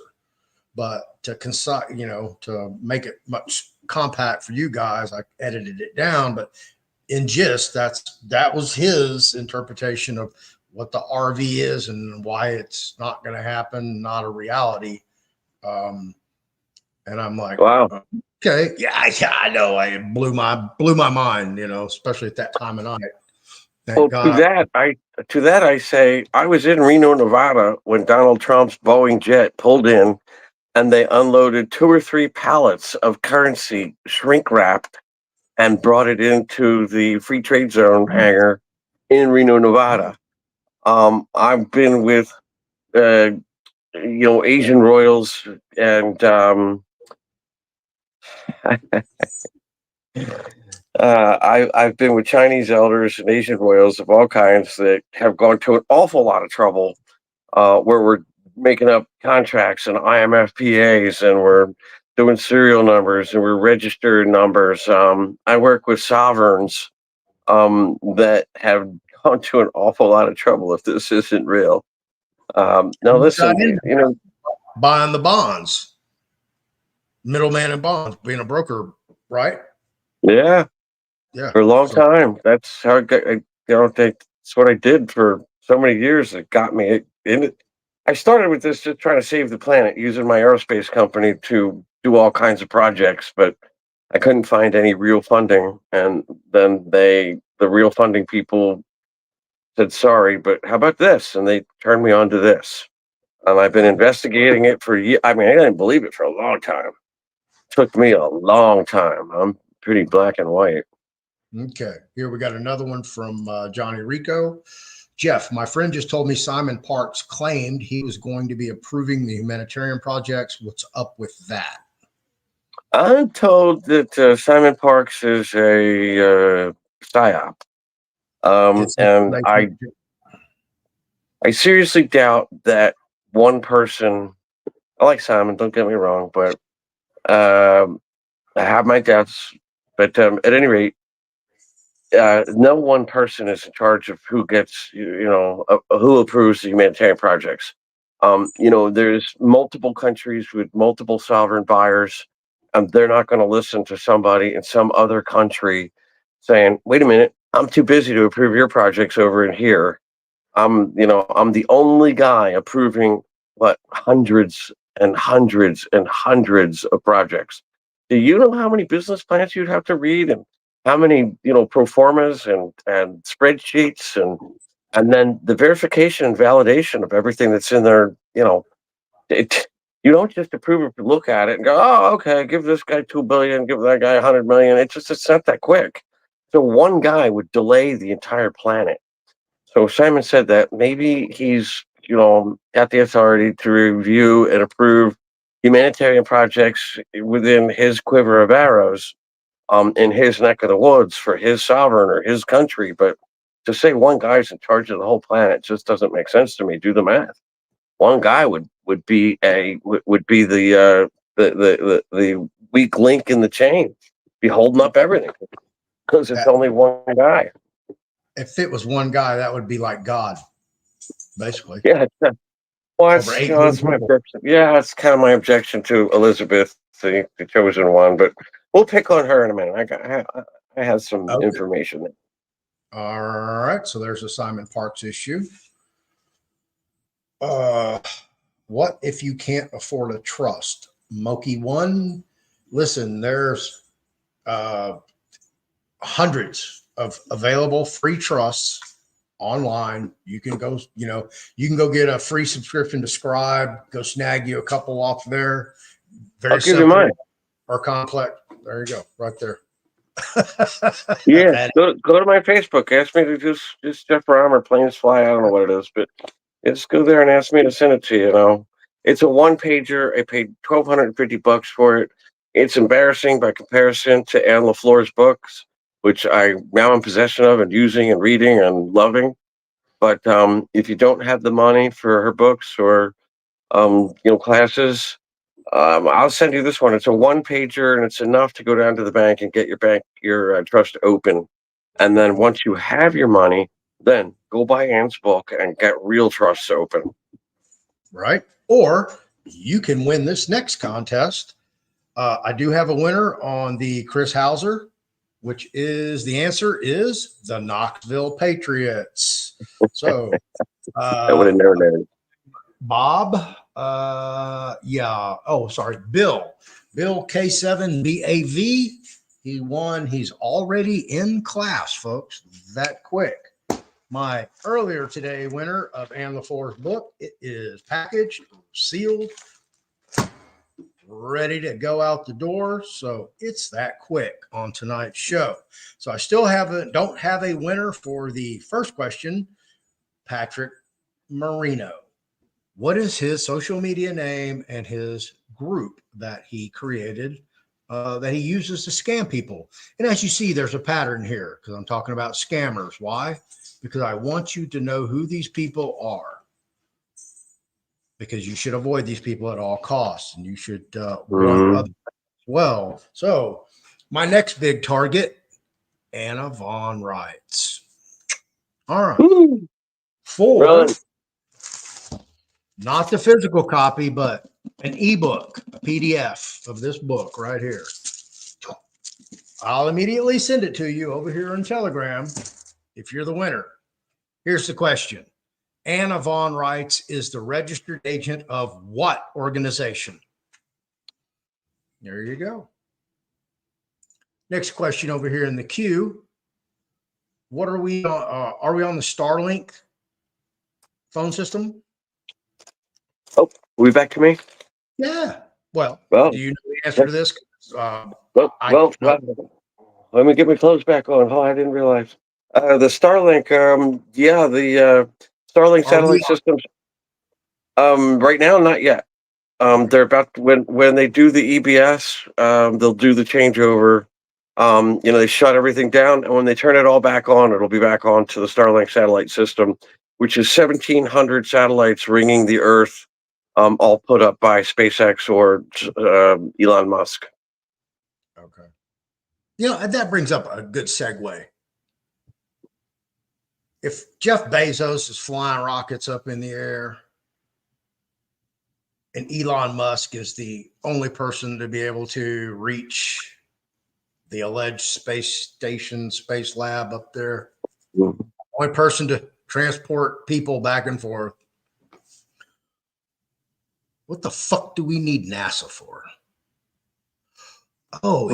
But to to make it much compact for you guys, I edited it down. But in gist, that was his interpretation of what the RV is and why it's not going to happen, not a reality. And I'm like, Wow. okay, yeah, I know. It blew my mind, especially at that time of night. Thank Well, God. to that I say I was in Reno, Nevada when Donald Trump's Boeing jet pulled in and they unloaded 2 or 3 pallets of currency shrink wrapped and brought it into the free trade zone hangar in Reno, Nevada. I've been with Asian royals and I've been with Chinese elders and Asian royals of all kinds that have gone to an awful lot of trouble where we're making up contracts and IMFPAs and we're doing serial numbers and we're registered numbers. I work with sovereigns that have gone to an awful lot of trouble if this isn't real. Now, You got listen, in buying the bonds, middleman in bonds, being a broker, right? yeah, Yeah. for a long So time. That's how that's what I did for so many years. It got me in it. I started with this just trying to save the planet using my aerospace company to do all kinds of projects, but I couldn't find any real funding. And then the real funding people said, sorry, but how about this? And they turned me on to this. And I've been investigating it for years. I mean, I didn't believe it for a long time. It took me a long time. I'm pretty black and white. okay, here we got another one from Johnny Rico. Jeff, my friend just told me Simon Parks claimed he was going to be approving the humanitarian projects. What's up with that? I'm told that Simon Parks is a psyop. It's And I seriously doubt that one person. I like Simon, don't get me wrong, but I have my doubts. But at any rate, no one person is in charge of who gets, who approves the humanitarian projects. There's multiple countries with multiple sovereign buyers, and they're not going to listen to somebody in some other country saying, "Wait a minute, I'm too busy to approve your projects over in here. I'm the only guy approving hundreds and hundreds and hundreds of projects. Do you know how many business plans you'd have to read and how many, pro formas and spreadsheets and then the verification and validation of everything that's in there, it, you don't just approve it, look at it and go, oh, okay, give this guy 2 billion, give that guy 100 million. It's not that quick. So one guy would delay the entire planet. So Simon said that maybe he's, got the authority to review and approve humanitarian projects within his quiver of arrows, in his neck of the woods for his sovereign or his country. But to say one guy's in charge of the whole planet just doesn't make sense to me. Do the math. One guy would be the weak link in the chain, be holding up everything because it's That only one guy. if it was one guy, that would be like God, basically. Yeah. Well, Over 8 billion that's my people. objection. Yeah, that's kind of my objection to Elizabeth, the chosen one. But we'll pick on her in a minute. I have some Okay. information there. All right. So there's a Simon Parks issue. What if you can't afford a trust? Moki one. Listen, there's hundreds of available free trusts online. You can go, you can go get a free subscription to Scribe, go snag you a couple off there. Very I'll give you mine. simple or complex. There you go, right there. Yeah, That- go to my Facebook. Ask me to just Jeff Rahm or Planes Fly. I don't know what it is, but just go there and ask me to send it to you. You know, it's a one pager. I paid $1,250 for it. It's embarrassing by comparison to Anne LeFlore's books, which I now in possession of and using and reading and loving. But if you don't have the money for her books or classes, I'll send you this one. It's a one pager, and it's enough to go down to the bank and get your trust open. And then once you have your money, then go buy Ann's book and get real trusts open. right. Or you can win this next contest. I do have a winner on the Chris Hauser, which is the answer is the Knoxville Patriots. So That would have never known. Bob, yeah. Oh, sorry, Bill K7BAV. He won. He's already in class, folks. That quick. My earlier today winner of Anne LeFlore's book, it is packaged, sealed, ready to go out the door. So it's that quick on tonight's show. So I still don't have a winner for the first question, Patrick Marino. What is his social media name and his group that he created that he uses to scam people? And as you see, there's a pattern here because I'm talking about scammers. Why? Because I want you to know who these people are. Because you should avoid these people at all costs, and you should warn others as well. So my next big target, Anna Von Wrights. All right. For not the physical copy, but an ebook, a PDF of this book right here. I'll immediately send it to you over here on Telegram if you're the winner. Here's the question. Anna Von Wrights is the registered agent of what organization? There you go. Next question over here in the queue. What are we on? Are we on the Starlink phone system? Oh, are we back to me? Yeah. Well, do you know the answer to this? Let me get my clothes back on. Oh, I didn't realize. The Starlink, the Starlink satellite systems. Right now, not yet. They're about when they do the EBS, they'll do the changeover. They shut everything down, and when they turn it all back on, it'll be back on to the Starlink satellite system, which is 1,700 satellites ringing the Earth, all put up by SpaceX or Elon Musk. Okay. That brings up a good segue. If Jeff Bezos is flying rockets up in the air and Elon Musk is the only person to be able to reach the alleged space station, space lab up there, only person to transport people back and forth, what the fuck do we need NASA for? Oh,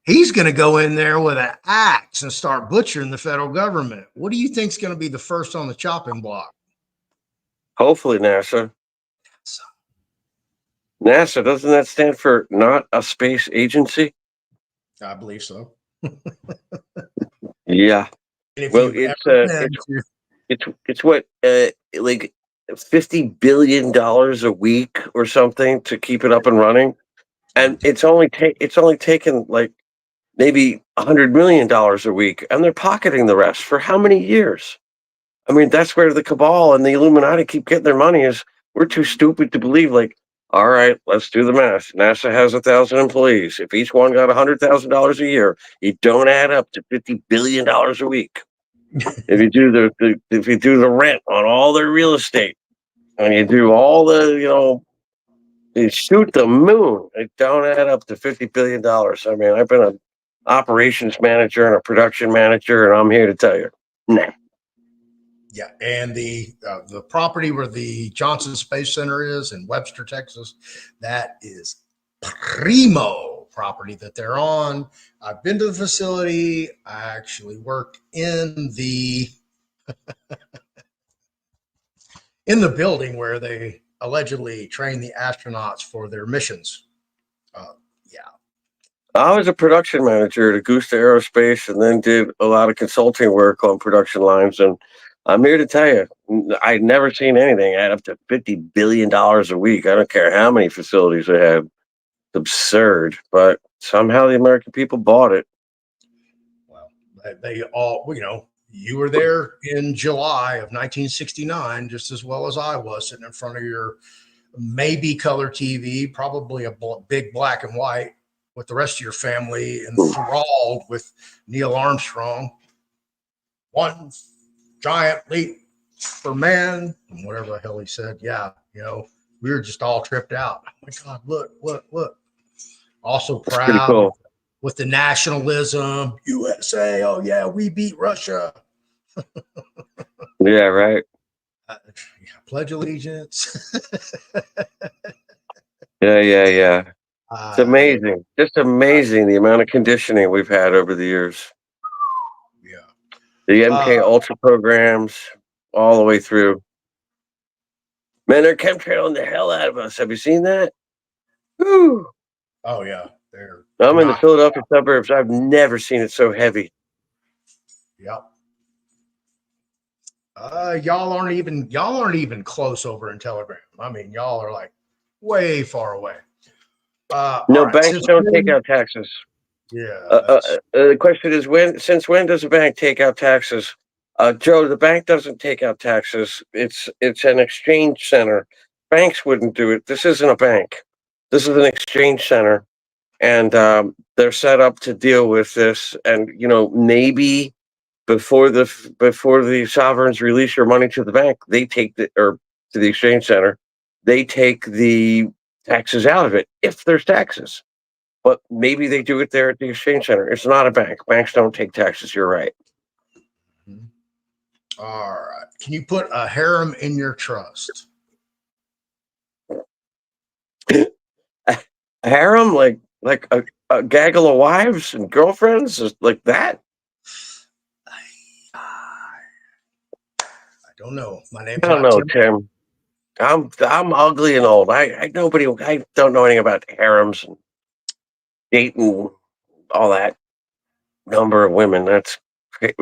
he's going to go in there with an axe and start butchering the federal government. What do you think is going to be the first on the chopping block? Hopefully NASA. NASA, doesn't that stand for not a space agency? I believe so. Yeah. Well, it's what like $50 billion a week or something to keep it up and running, and it's only taken like maybe $100 million a week, and they're pocketing the rest for how many years? I mean, that's where the cabal and the Illuminati keep getting their money. Is we're too stupid to believe like, all right, let's do the math. NASA has 1,000 employees. If each one got $100,000 a year, it don't add up to $50 billion a week. If you do the rent on all their real estate, and you do all the you shoot the moon, it don't add up to $50 billion. I mean, I've been an operations manager and a production manager, and I'm here to tell you, nah. Yeah, and the property where the Johnson Space Center is in Webster, Texas, that is primo property that they're on. I've been to the facility. I actually worked in the in the building where they allegedly train the astronauts for their missions. Yeah. I was a production manager at Augusta Aerospace and then did a lot of consulting work on production lines. And I'm here to tell you, I'd never seen anything add up to $50 billion a week. I don't care how many facilities they had. It's absurd. But somehow the American people bought it. Well, they all, you were there in July of 1969, just as well as I was, sitting in front of your maybe color TV, probably a big black and white, with the rest of your family enthralled with Neil Armstrong. One giant leap for man, whatever the hell he said. Yeah, we were just all tripped out. Oh my God, look. Also Pretty proud cool. with the nationalism, USA. Oh yeah, we beat Russia. Yeah, right. Pledge allegiance. Yeah. It's amazing. Just amazing the amount of conditioning we've had over the years. Yeah. The MK Ultra programs, all the way through. Man, they're chemtrailing the hell out of us. Have you seen that? Whew. Oh yeah. I'm in the Philadelphia suburbs. I've never seen it so heavy. Yep. Y'all aren't even close over in Telegram. I mean, y'all are like way far away. No, banks don't take out taxes. Yeah. The question is since when does a bank take out taxes? Joe, the bank doesn't take out taxes. It's an exchange center. Banks wouldn't do it. This isn't a bank. This is an exchange center, and they're set up to deal with this. And maybe before the sovereigns release your money to the bank, they take or to the exchange center, they take the taxes out of it if there's taxes. But maybe they do it there at the exchange center. It's not a bank. Banks don't take taxes. You're right. All right. Can you put a harem in your trust? A harem, like a gaggle of wives and girlfriends, like that. I don't know. My name's I don't know, Tim. I'm ugly and old. I don't know anything about harems and dating all that number of women. That's great.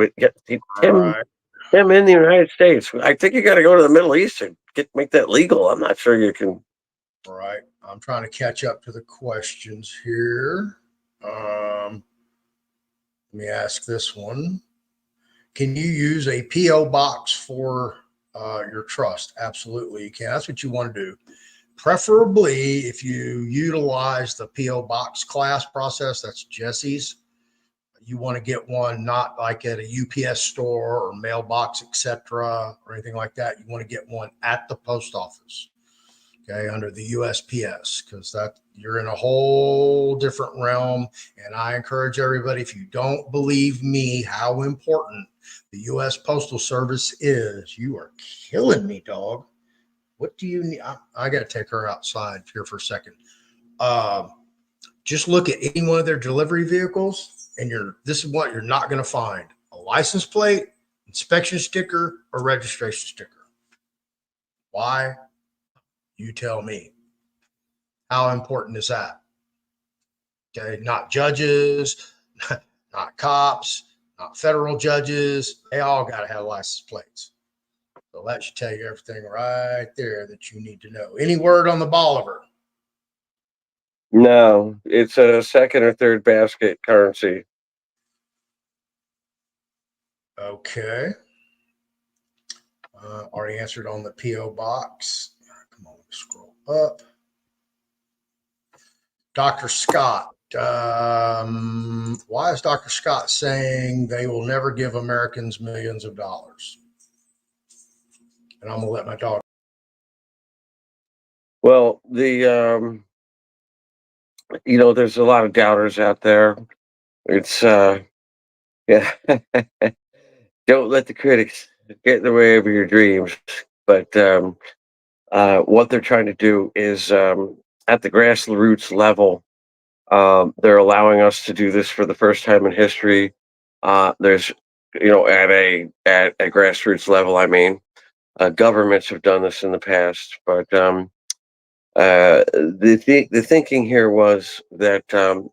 Tim, Tim in the United States. I think you got to go to the Middle East and make that legal. I'm not sure you can. Right. I'm trying to catch up to the questions here. Let me ask this one. Can you use a P.O. box for your trust? Absolutely, you can. That's what you want to do. Preferably, if you utilize the P.O. box class process, that's Jesse's. You want to get one not like at a UPS store or mailbox, etc., or anything like that. You want to get one at the post office, okay, under the USPS, because that you're in a whole different realm. And I encourage everybody, if you don't believe me, how important the U.S. Postal Service is, you are killing me, dog. What do you need? I got to take her outside here for a second. Just look at any one of their delivery vehicles, and this is what you're not going to find: a license plate, inspection sticker, or registration sticker. Why? You tell me. How important is that? Okay, not judges, not cops, not federal judges. They all got to have license plates. So that should tell you everything right there that you need to know. Any word on the Bolivar? No, it's a second or third basket currency. Okay. Already answered on the P.O. box. Come on, scroll up. Dr. Scott. Why is Dr. Scott saying they will never give Americans millions of dollars? And I'm going to let my dog. Well, there's a lot of doubters out there. It's yeah. Don't let the critics get in the way of your dreams. But what they're trying to do is at the grassroots level, they're allowing us to do this for the first time in history. There's, at a grassroots level, I mean, Governments have done this in the past, but the thinking here was that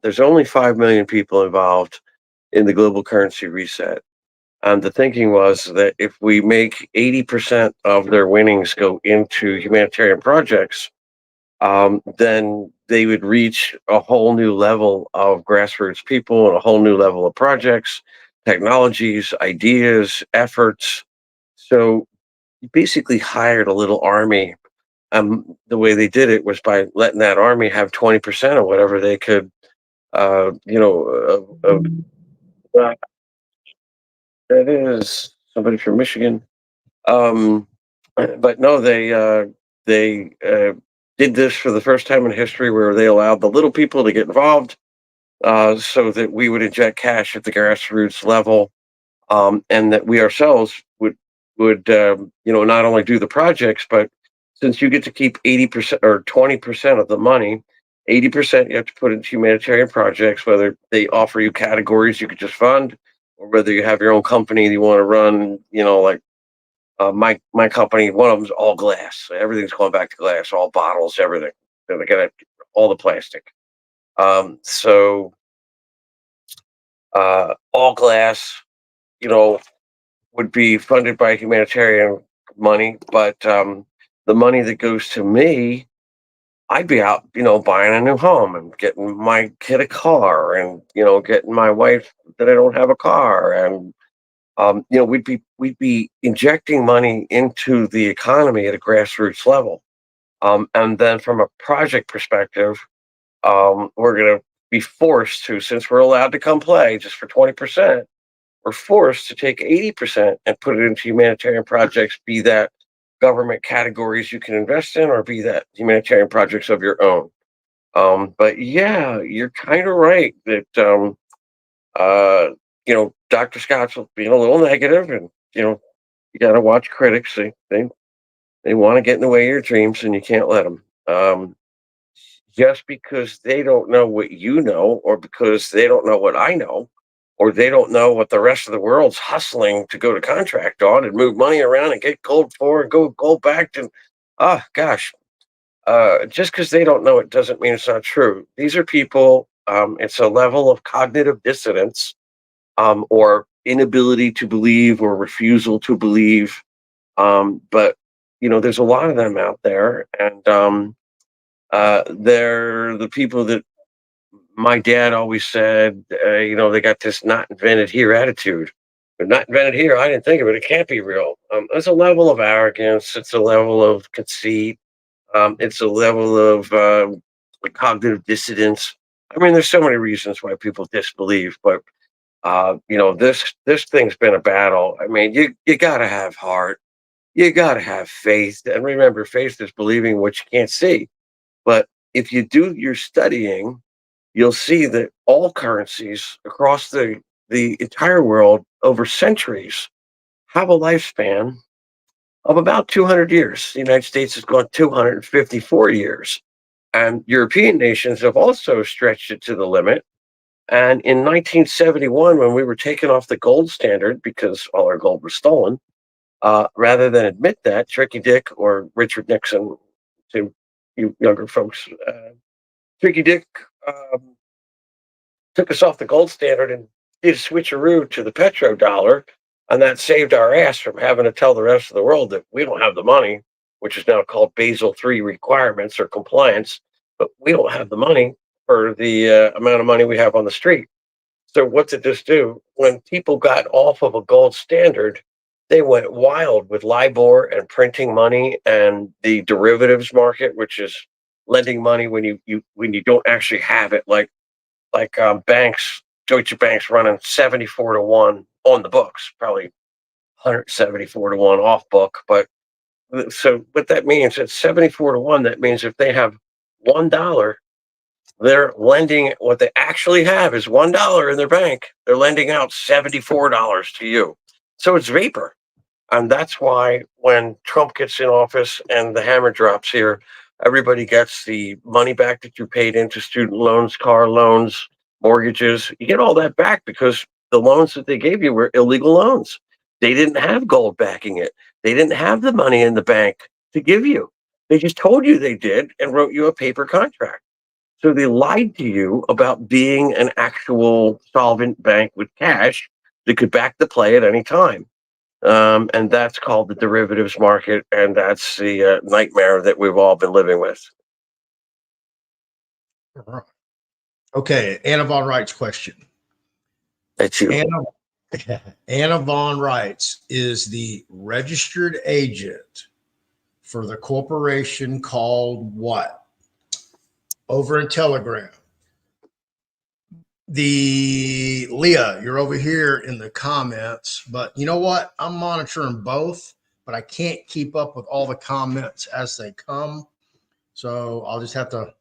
there's only 5 million people involved in the global currency reset. And the thinking was that if we make 80% of their winnings go into humanitarian projects, then they would reach a whole new level of grassroots people and a whole new level of projects, technologies, ideas, efforts. So you basically hired a little army. The way they did it was by letting that army have 20% of whatever they could, you know, uh, that is somebody from Michigan. Um, but no, they did this for the first time in history, where they allowed the little people to get involved, so that we would inject cash at the grassroots level, and that we ourselves would not only do the projects, but since you get to keep 80% or 20% of the money, 80% you have to put into humanitarian projects, whether they offer you categories you could just fund, or whether you have your own company you want to run, like my company, one of them's all glass. So everything's going back to glass, all bottles, everything. So they got all the plastic. So all glass, you know, would be funded by humanitarian money, but the money that goes to me, I'd be out, buying a new home and getting my kid a car, and getting my wife that I don't have a car, and we'd be injecting money into the economy at a grassroots level. And then from a project perspective, we're going to be forced to, since we're allowed to come play just for 20%, we're forced to take 80% and put it into humanitarian projects, be that government categories you can invest in, or be that humanitarian projects of your own. But yeah, you're kind of right that uh, Dr. Scott's being a little negative, and you got to watch critics. They want to get in the way of your dreams, and you can't let them. Just because they don't know what you know, or because they don't know what I know, or they don't know what the rest of the world's hustling to go to contract on and move money around and get gold for and go gold backed, and gosh, just because they don't know it doesn't mean it's not true. These are people. It's a level of cognitive dissonance, or inability to believe or refusal to believe. But there's a lot of them out there, and they're the people that my dad always said. They got this "not invented here" attitude. But not invented here. I didn't think of it. It can't be real. There's a level of arrogance. It's a level of conceit. It's a level of cognitive dissonance. I mean, there's so many reasons why people disbelieve, but this thing's been a battle. I mean, you gotta have heart, you gotta have faith, and remember, faith is believing what you can't see. But if you do your studying, you'll see that all currencies across the entire world over centuries have a lifespan of about 200 years. The United States has gone 254 years, and European nations have also stretched it to the limit. And in 1971, when we were taken off the gold standard because all our gold was stolen, rather than admit that, Tricky Dick, or Richard Nixon, to you younger folks, Tricky Dick um, took us off the gold standard and did a switcheroo to the petrodollar, and that saved our ass from having to tell the rest of the world that we don't have the money, which is now called Basel III requirements or compliance, but we don't have the money for the amount of money we have on the street. So what did this do? When people got off of a gold standard, they went wild with LIBOR and printing money and the derivatives market, which is lending money when you don't actually have it, like banks. Deutsche Bank's running 74-1 on the books, probably 174-1 off book. But so what that means, it's 74-1. That means if they have $1, they're lending, what they actually have is $1 in their bank. They're lending out $74 to you. So it's vapor. And that's why when Trump gets in office and the hammer drops here, everybody gets the money back that you paid into student loans, car loans, mortgages. You get all that back because the loans that they gave you were illegal loans. They didn't have gold backing it. They didn't have the money in the bank to give you. They just told you they did and wrote you a paper contract. So they lied to you about being an actual solvent bank with cash that could back the play at any time. And that's called the derivatives market. And that's the nightmare that we've all been living with. Okay, Anna Von Wright's question. That's you. Anna Von Wrights is the registered agent for the corporation called what? Over in Telegram. The Leah, you're over here in the comments, but you know what? I'm monitoring both, but I can't keep up with all the comments as they come. So I'll just have to,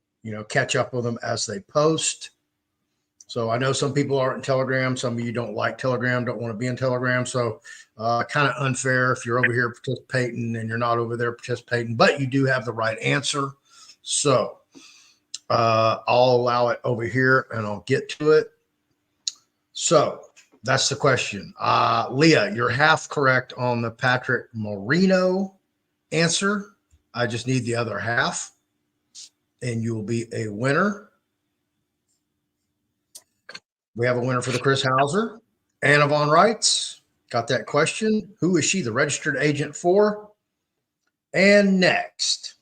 catch up with them as they post. So I know some people aren't in Telegram. Some of you don't like Telegram, don't want to be in Telegram. So kind of unfair if you're over here participating and you're not over there participating, but you do have the right answer. So I'll allow it over here and I'll get to it. So that's the question. Leah, you're half correct on the Patrick Moreno answer. I just need the other half and you will be a winner. We have a winner for the Chris Hauser. Anna Von Wrights got that question. Who is she the registered agent for? And next,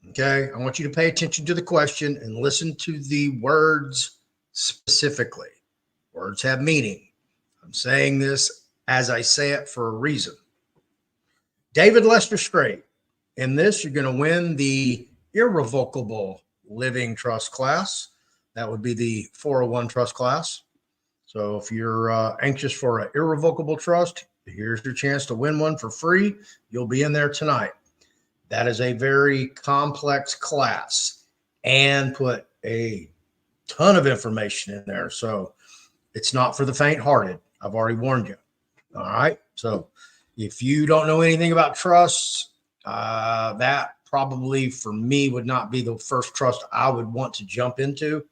okay, I want you to pay attention to the question and listen to the words specifically. Words have meaning. I'm saying this as I say it for a reason. David Lester Straight. In this, you're going to win the Irrevocable Living Trust class. That would be the 401 trust class. So if you're anxious for an irrevocable trust, here's your chance to win one for free. You'll be in there tonight. That is a very complex class and put a ton of information in there. So it's not for the faint-hearted. I've already warned you. All right. So if you don't know anything about trusts, that probably for me would not be the first trust I would want to jump into.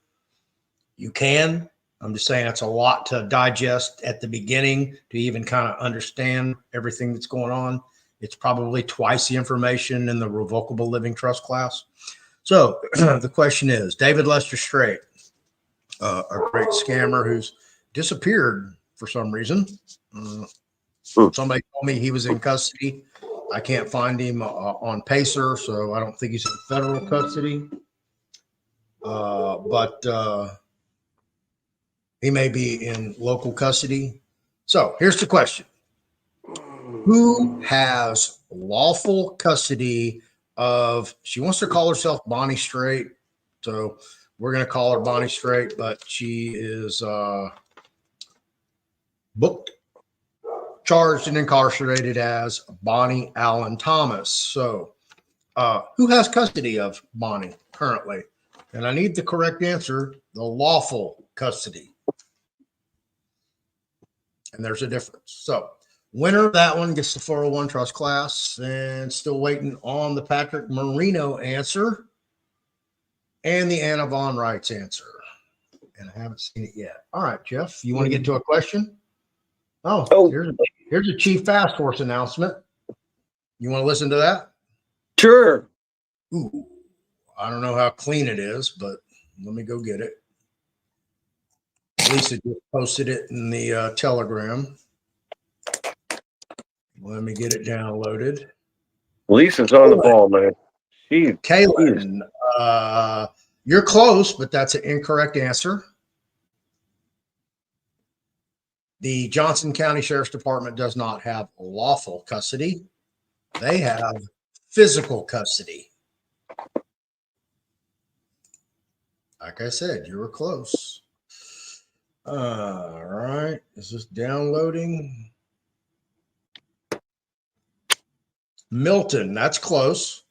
You can. I'm just saying it's a lot to digest at the beginning to even kind of understand everything that's going on. It's probably twice the information in the Revocable Living Trust class. So the question is, David Lester Straight, a great scammer who's disappeared for some reason. Somebody told me he was in custody. I can't find him on Pacer, so I don't think he's in federal custody. But he may be in local custody. So here's the question. Who has lawful custody of, she wants to call herself Bonnie Straight. So we're going to call her Bonnie Straight, but she is booked, charged, and incarcerated as Bonnie Allen Thomas. So who has custody of Bonnie currently? And I need the correct answer, the lawful custody. And there's a difference. So winner of that one gets the 401 trust class, and still waiting on the Patrick Moreno answer and the Anna Von Wright's answer. And I haven't seen it yet. All right, Jeff, you want to get to a question? Oh. Here's a Chief Fast Horse announcement. You want to listen to that? Sure. Ooh, I don't know how clean it is, but let me go get it. Lisa just posted it in the Telegram. Let me get it downloaded. Lisa's on the ball, man. Kaylin, you're close, but that's an incorrect answer. The Johnson County Sheriff's Department does not have lawful custody. They have physical custody. Like I said, you were close. All right. Is this downloading? Milton, that's close.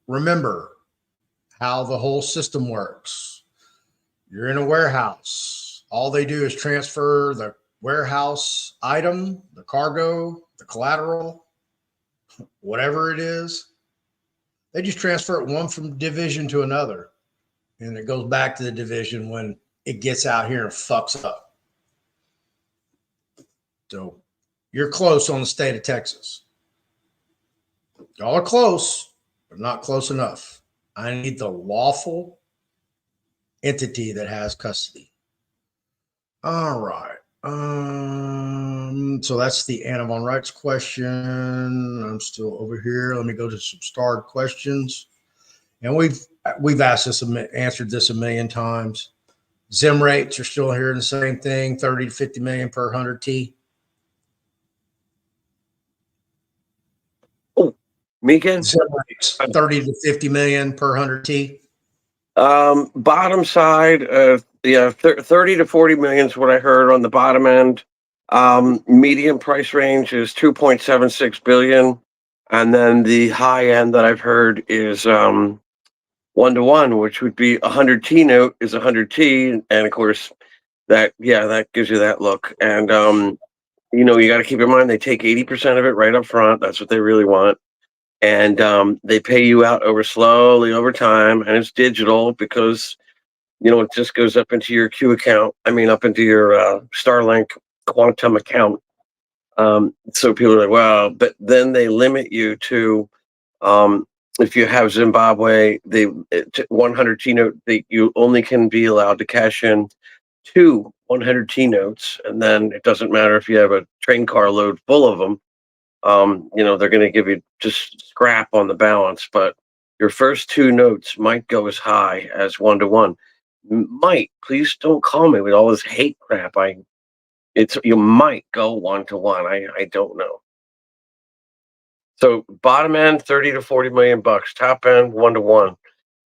Remember how the whole system works. You're in a warehouse. All they do is transfer the warehouse item, the cargo, the collateral, whatever it is. They just transfer it one from division to another. And it goes back to the division when it gets out here and fucks up. So you're close on the state of Texas. Y'all are close, but not close enough. I need the lawful entity that has custody. All right. So that's the Anna rights question. I'm still over here. Let me go to some starred questions. And we've asked this, answered this a million times. Zim rates are still here in the same thing, 30 to 50 million per 100 T. Oh, me again? Zim rates, 30 to 50 million per 100 T. Bottom side, 30 to 40 million is what I heard on the bottom end. Medium price range is 2.76 billion. And then the high end that I've heard is 1-to-1, which would be 100 T note is 100 T. And of course, that gives you that look. And, you got to keep in mind, they take 80% of it right up front. That's what they really want. And they pay you out slowly over time. And it's digital because it just goes up into your Q account. I mean, up into your Starlink Quantum account. So people are like, wow. But then they limit you to, if you have Zimbabwe, 100 T note, you only can be allowed to cash in 2 100 T notes. And then it doesn't matter if you have a train car load full of them. They're going to give you just scrap on the balance. But your first 2 notes might go as high as 1-to-1. Might, please don't call me with all this hate crap. You might go 1-to-1. I don't know. So bottom end 30 to 40 million bucks. Top end 1-to-1.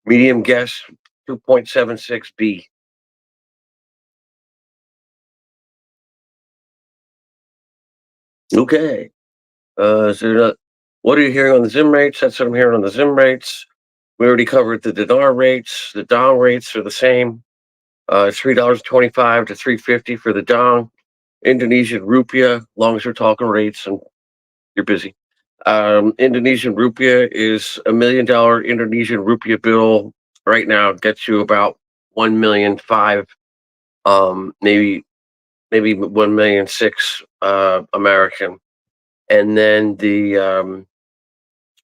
Medium guess 2.76 B. Okay. What are you hearing on the Zim rates? That's what I'm hearing on the Zim rates. We already covered the Dinar rates. The Dong rates are the same. It's $3.25 to $3.50 for the Dong. Indonesian rupiah, long as we're talking rates and you're busy. Indonesian rupiah is $1 million Indonesian rupiah bill right now gets you about 1,000,005, maybe 1,000,006 American. And then the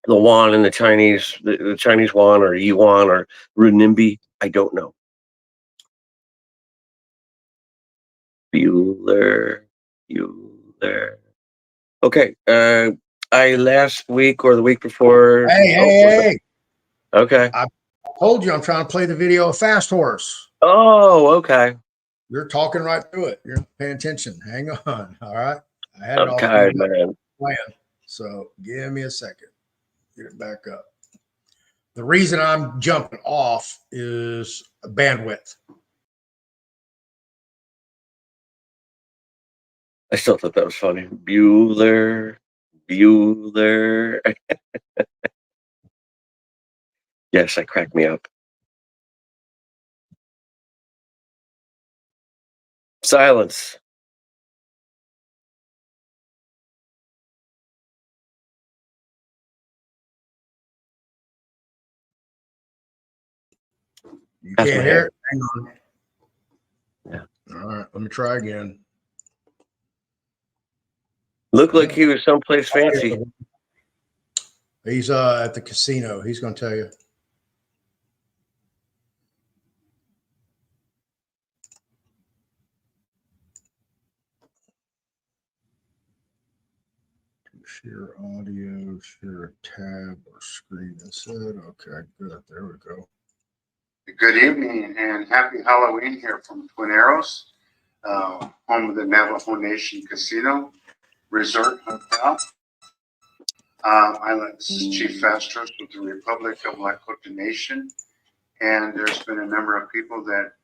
yuan and the Chinese yuan or yuan or renminbi, I don't know. Bueller. Okay. I last week or the week before. Hey. Okay. I told you I'm trying to play the video of Fast Horse. Oh, okay. You're talking right through it. You're paying attention. Hang on. All right. I had it all Man. planned. So give me a second. Get it back up. The reason I'm jumping off is bandwidth. I still thought that was funny. Bueller. Yes, that cracked me up. Silence. You That's can't my hear hand. it? Hang on. Yeah. All right. Let me try again. Looked like he was someplace fancy. He's at the casino. He's going to tell you. Share audio, share a tab or screen instead. Okay, good. There we go. Good evening and happy Halloween here from Twin Arrows, home of the Navajo Nation Casino Resort Hotel. This is Chief Fastros with the Republic of Lakota Nation, and there's been a number of people that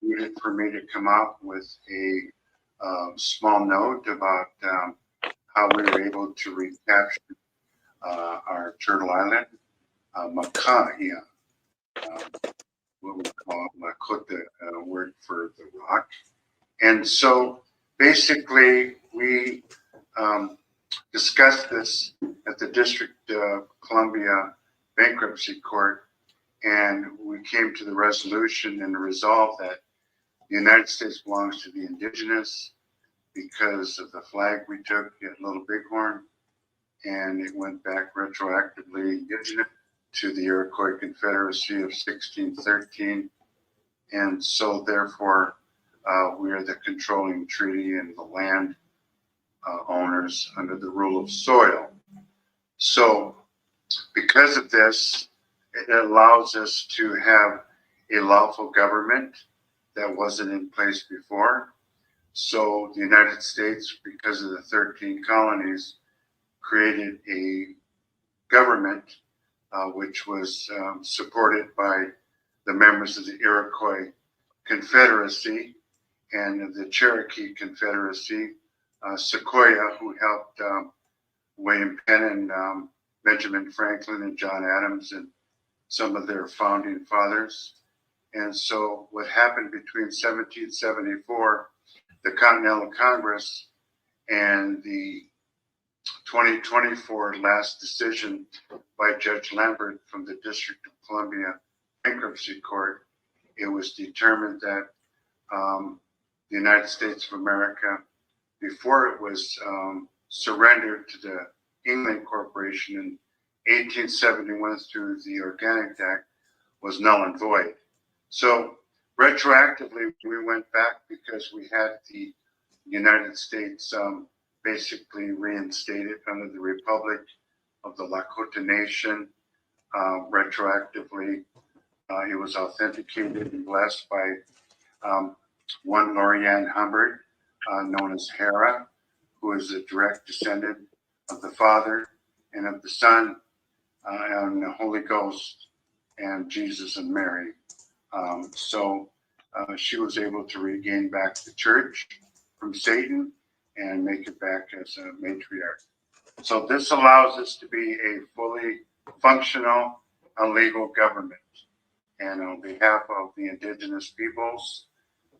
needed for me to come out with a small note about how we were able to recapture our Turtle Island, Makahia. What we call Lakota word for the rock. And so basically we discussed this at the District of Columbia Bankruptcy Court, and we came to the resolution and the resolve that the United States belongs to the indigenous, because of the flag we took at Little Bighorn, and it went back retroactively to the Iroquois Confederacy of 1613. And so therefore, we are the controlling treaty and the land owners under the rule of soil. So because of this, it allows us to have a lawful government that wasn't in place before. So the United States, because of the 13 colonies, created a government which was supported by the members of the Iroquois Confederacy and the Cherokee Confederacy, Sequoia, who helped William Penn and Benjamin Franklin and John Adams and some of their founding fathers. And so what happened between 1774, the Continental Congress, and the 2024 last decision by Judge Lambert from the District of Columbia Bankruptcy Court, it was determined that the United States of America, before it was surrendered to the England Corporation in 1871 through the Organic Act, was null and void. So retroactively, we went back because we had the United States basically reinstated under the Republic of the Lakota Nation. Retroactively, it was authenticated and blessed by one Lorianne Hubbard, known as Hera, who is a direct descendant of the Father and of the Son and the Holy Ghost and Jesus and Mary. So she was able to regain back the church from Satan and make it back as a matriarch. So this allows us to be a fully functional, legal government. And on behalf of the indigenous peoples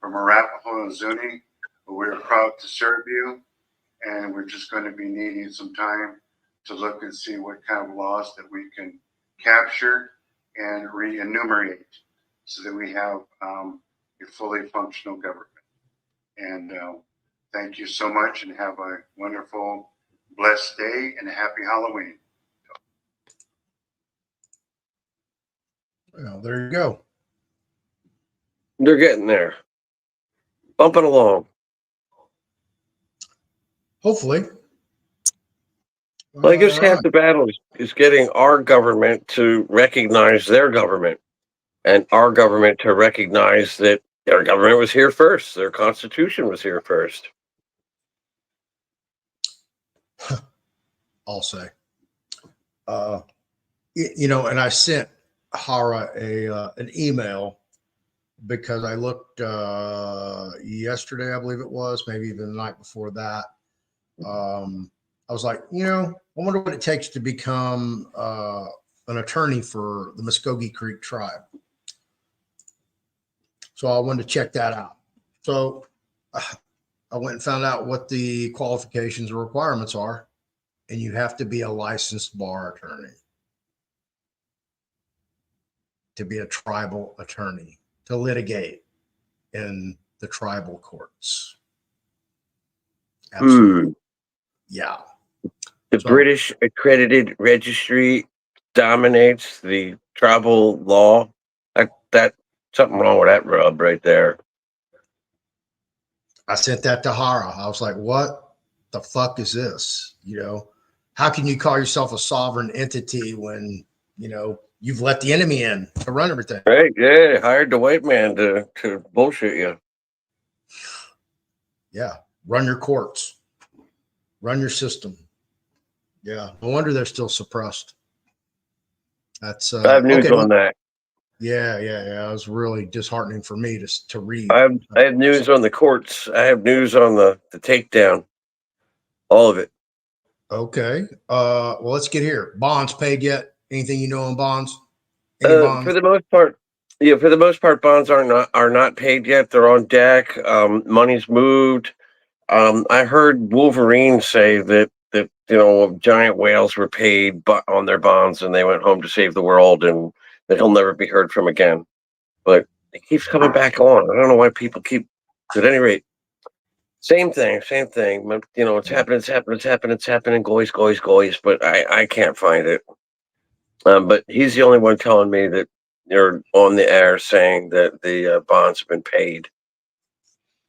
from Arapaho and Zuni, we're proud to serve you. And we're just going to be needing some time to look and see what kind of laws that we can capture and re-enumerate so that we have a fully functional government. And thank you so much and have a wonderful, blessed day and a happy Halloween. Well, there you go. They're getting there. Bumping along. Hopefully. Well, I guess All half right. the battle is getting our government to recognize their government and our government to recognize that their government was here first. Their constitution was here first. I'll say. And I sent Hara an email because I looked yesterday, I believe it was, maybe even the night before that. I was like, I wonder what it takes to become an attorney for the Muskogee Creek tribe. So I wanted to check that out. So I went and found out what the qualifications and requirements are. And you have to be a licensed bar attorney to be a tribal attorney, to litigate in the tribal courts. Absolutely. Yeah. The British accredited registry dominates the tribal law. That something wrong with that rub right there. I sent that to Hara. I was like, what the fuck is this? How can you call yourself a sovereign entity when, you've let the enemy in to run everything? Right. Yeah. Hired the white man to bullshit you. Yeah. Run your courts. Run your system. Yeah. No wonder they're still suppressed. That's I have news on that. Yeah. It was really disheartening for me to read. I have news on the courts. I have news on the takedown. All of it. Okay. Well, let's get here. Bonds paid yet? Anything you know on bonds? Any bonds? For the most part, bonds are not paid yet. They're on deck. Money's moved. I heard Wolverine say that giant whales were paid on their bonds and they went home to save the world and that he'll never be heard from again. But it keeps coming back on. I don't know why people keep. At any rate, Same thing, same thing. But, it's happening, it's happening, goys, but I can't find it. But he's the only one telling me that you're on the air saying that the bonds have been paid,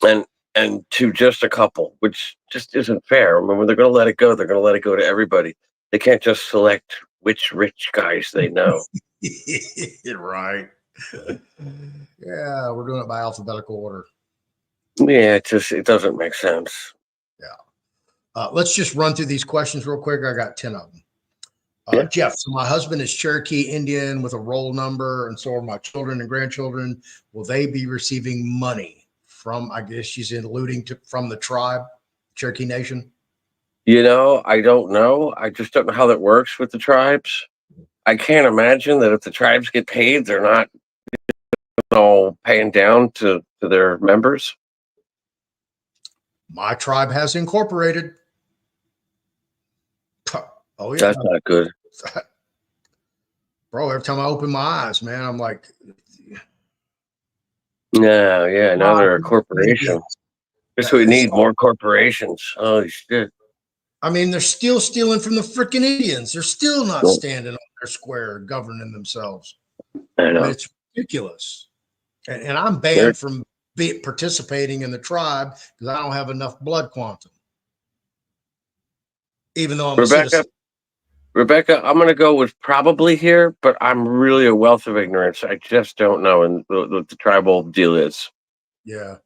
and to just a couple, which just isn't fair. I mean, when they're going to let it go, they're going to let it go to everybody. They can't just select which rich guys they know. Right. Yeah, we're doing it by alphabetical order. Yeah, it doesn't make sense. Yeah. Let's just run through these questions real quick. I got 10 of them. Yeah. Jeff, so my husband is Cherokee Indian with a roll number, and so are my children and grandchildren. Will they be receiving money from, I guess she's alluding to, from the tribe, Cherokee Nation? I don't know. I just don't know how that works with the tribes. I can't imagine that if the tribes get paid, they're not all paying down to their members. My tribe has incorporated. Oh, yeah. That's not good. Bro, every time I open my eyes, man, I'm like, No, yeah, now they're a corporation. Guess we need more corporations. Holy shit. I mean, they're still stealing from the freaking Indians. They're still not standing on their square, governing themselves. I know. I mean, it's ridiculous. And I'm banned from participating in the tribe because I don't have enough blood quantum. Even though I'm a citizen. Rebecca, I'm going to go with probably here, but I'm really a wealth of ignorance. I just don't know what the tribal deal is. Yeah.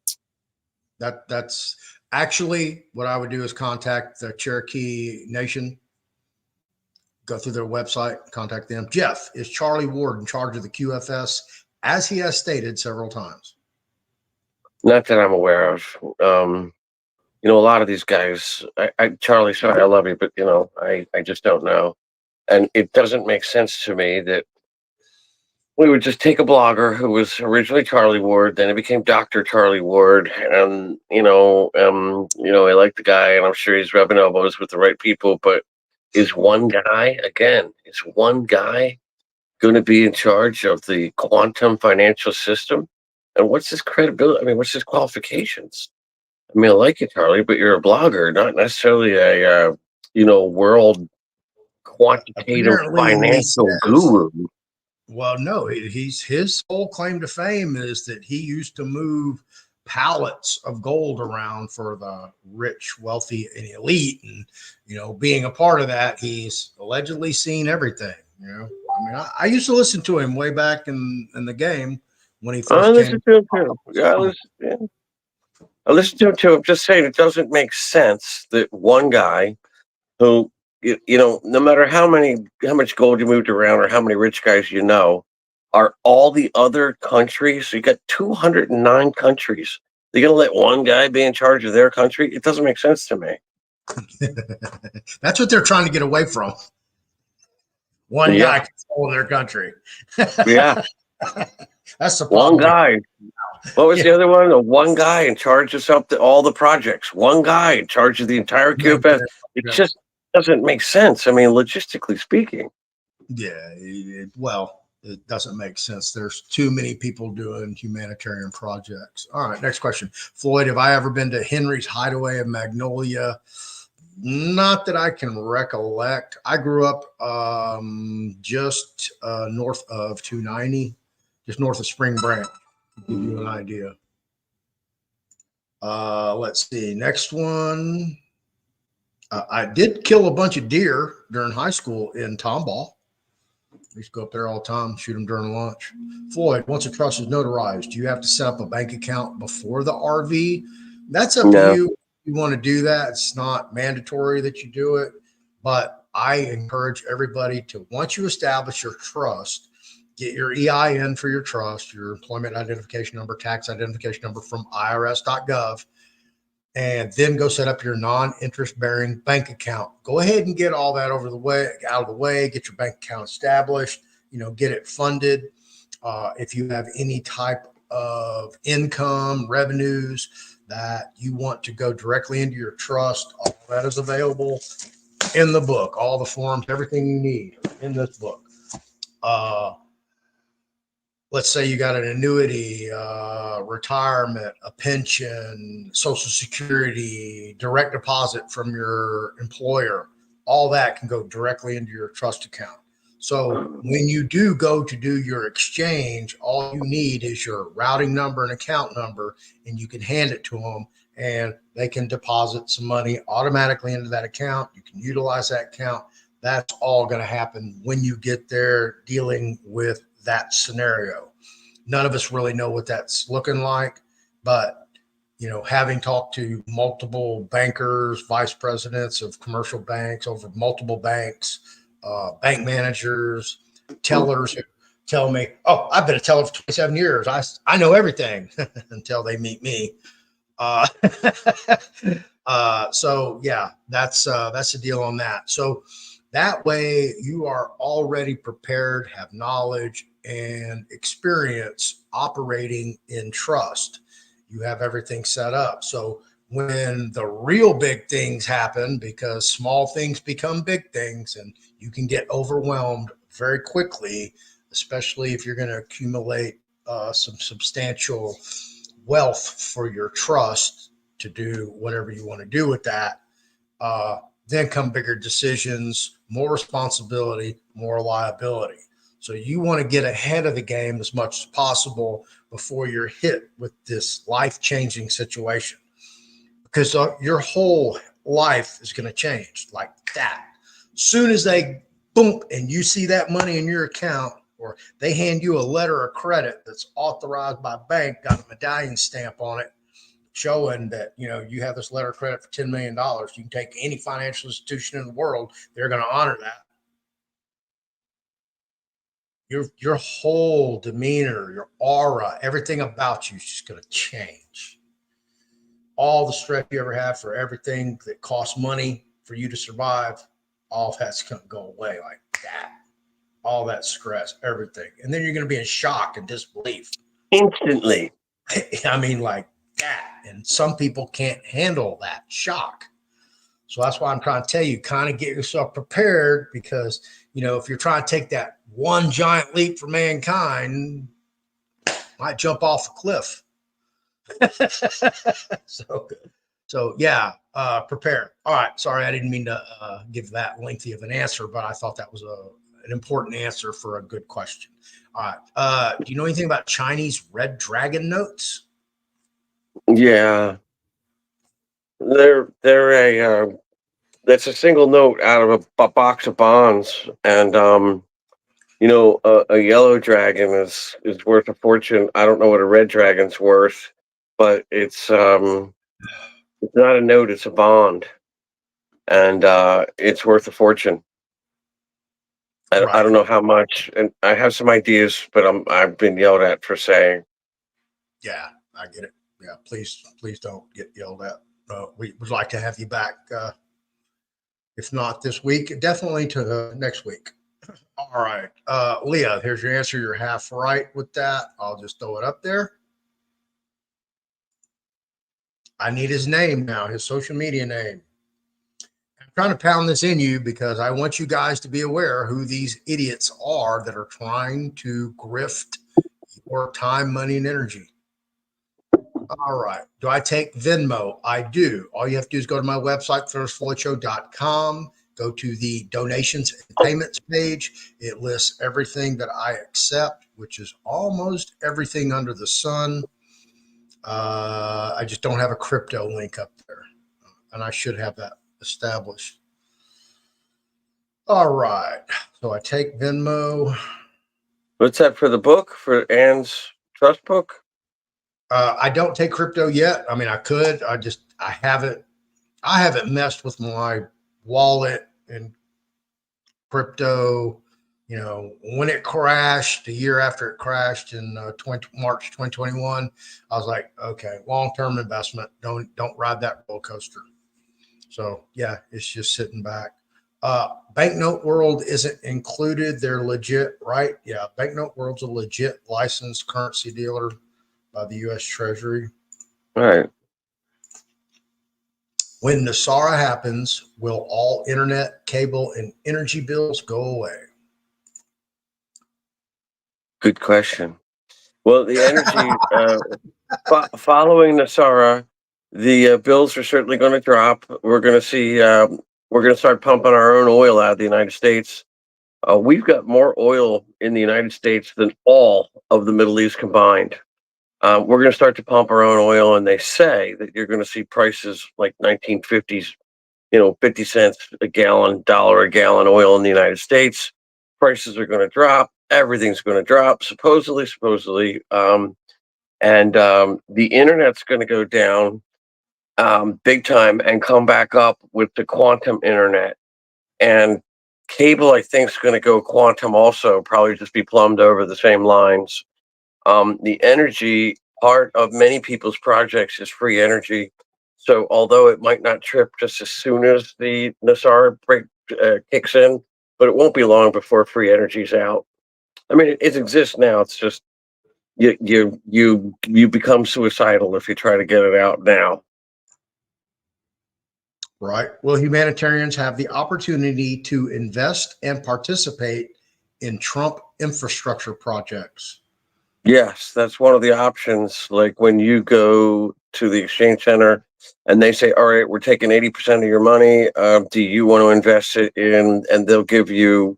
That's actually what I would do is contact the Cherokee Nation, go through their website, contact them. Jeff, is Charlie Ward in charge of the QFS, as he has stated several times? Not that I'm aware of. A lot of these guys, Charlie, sorry, I love you, but, I just don't know. And it doesn't make sense to me that we would just take a blogger who was originally Charlie Ward, then it became Dr. Charlie Ward, and I like the guy, and I'm sure he's rubbing elbows with the right people. But is one guy going to be in charge of the quantum financial system? And what's his credibility? I mean, what's his qualifications? I mean, I like you, Charlie, but you're a blogger, not necessarily a world quantitative financial guru. Well, no, his whole claim to fame is that he used to move pallets of gold around for the rich, wealthy, and elite. And, being a part of that, he's allegedly seen everything. I mean, I used to listen to him way back in the game when he first came. I listened to him too. I'm just saying it doesn't make sense that one guy who, no matter how much gold you moved around or how many rich guys are all the other countries. So you got 209 countries. They're going to let one guy be in charge of their country? It doesn't make sense to me. That's what they're trying to get away from. One guy controlling their country. Yeah. That's the problem. One guy. What was the other one? One guy in charge of all the projects. One guy in charge of the entire QFS. It just doesn't make sense. I mean, logistically speaking. Yeah. It doesn't make sense. There's too many people doing humanitarian projects. All right. Next question. Floyd, have I ever been to Henry's Hideaway of Magnolia? Not that I can recollect. I grew up just north of 290, just north of Spring Branch, to give you an idea. Let's see. Next one. I did kill a bunch of deer during high school in Tomball. I used to go up there all the time, shoot them during lunch. Floyd, once a trust is notarized, do you have to set up a bank account before the RV? That's up to you. You want to do that. It's not mandatory that you do it, but I encourage everybody to, once you establish your trust, get your EIN for your trust, your employment identification number, tax identification number from irs.gov, and then go set up your non-interest bearing bank account. Go ahead and get all that out of the way, get your bank account established, get it funded. If you have any type of income, revenues that you want to go directly into your trust, all that is available in the book, all the forms, everything you need in this book. let's say you got an annuity, retirement, a pension, social security, direct deposit from your employer, all that can go directly into your trust account. So when you do go to do your exchange, all you need is your routing number and account number, and you can hand it to them, and they can deposit some money automatically into that account. You can utilize that account. That's all going to happen when you get there dealing with that scenario. None of us really know what that's looking like, but having talked to multiple bankers, vice presidents of commercial banks over multiple banks, bank managers, tellers who tell me, "Oh, I've been a teller for 27 years. I know everything," until they meet me. Uh, so yeah, that's the deal on that. So that way you are already prepared, have knowledge and experience operating in trust. You have everything set up. So when the real big things happen, because small things become big things and you can get overwhelmed very quickly, especially if you're going to accumulate some substantial wealth for your trust to do whatever you want to do with that. Then come bigger decisions, more responsibility, more liability. So you want to get ahead of the game as much as possible before you're hit with this life-changing situation, because your whole life is going to change like that. Soon as they boom and you see that money in your account, or they hand you a letter of credit that's authorized by a bank, got a medallion stamp on it, showing that you have this letter of credit for $10 million. You can take any financial institution in the world; they're going to honor that. Your whole demeanor, your aura, everything about you is just going to change. All the stress you ever have for everything that costs money for you to survive, all that's going to go away like that. All that stress, everything, and then you're going to be in shock and disbelief Instantly. I mean, like that. And some people can't handle that shock. So that's why I'm trying to tell you, kind of get yourself prepared, because, if you're trying to take that one giant leap for mankind, might jump off a cliff. so yeah, prepare. All right. Sorry, I didn't mean to give that lengthy of an answer, but I thought that was an important answer for a good question. All right. Do you know anything about Chinese red dragon notes? Yeah. They're a that's a single note out of a box of bonds, and a yellow dragon is worth a fortune. I don't know what a red dragon's worth, but it's not a note; it's a bond, and it's worth a fortune. I Right. don't know how much, and I have some ideas, but I've been yelled at for saying. Yeah, I get it. Yeah, please don't get yelled at. We would like to have you back. If not this week, definitely to next week. All right. Leah, here's your answer. You're half right with that. I'll just throw it up there. I need his name now, his social media name. I'm trying to pound this in you because I want you guys to be aware who these idiots are that are trying to grift your time, money, and energy. All right. Do I take Venmo? I do. All you have to do is go to my website, FearlessFloydShow.com. Go to the donations and payments page. It lists everything that I accept, which is almost everything under the sun. I just don't have a crypto link up there, and I should have that established. All right. So I take Venmo. What's that for the book, for Ann's trust book? I don't take crypto yet. I mean, I could. I haven't messed with my wallet and crypto. When it crashed, the year after it crashed in March 2021, I was like, okay, long-term investment. Don't ride that roller coaster. So yeah, it's just sitting back. Banknote World isn't included. They're legit, right? Yeah, Banknote World's a legit licensed currency dealer by the U.S. Treasury. All right. When Nesara happens, will all internet, cable, and energy bills go away? Good question. Well, the energy following Nesara, the bills are certainly going to drop. We're going to see. We're going to start pumping our own oil out of the United States. We've got more oil in the United States than all of the Middle East combined. We're going to start to pump our own oil, and they say that you're going to see prices like 1950s, 50 cents a gallon, dollar a gallon oil in the United States. Prices are going to drop. Everything's going to drop, supposedly. And the internet's going to go down big time and come back up with the quantum internet. And cable, I think, is going to go quantum also, probably just be plumbed over the same lines. The energy part of many people's projects is free energy. So although it might not trip just as soon as the Nesara break kicks in, but it won't be long before free energy's out. I mean, it exists now. It's just you become suicidal if you try to get it out now. Right. Well, humanitarians have the opportunity to invest and participate in Trump infrastructure projects. Yes, that's one of the options. Like when you go to the exchange center and they say, all right, we're taking 80% of your money. Do you want to invest it in? And they'll give you,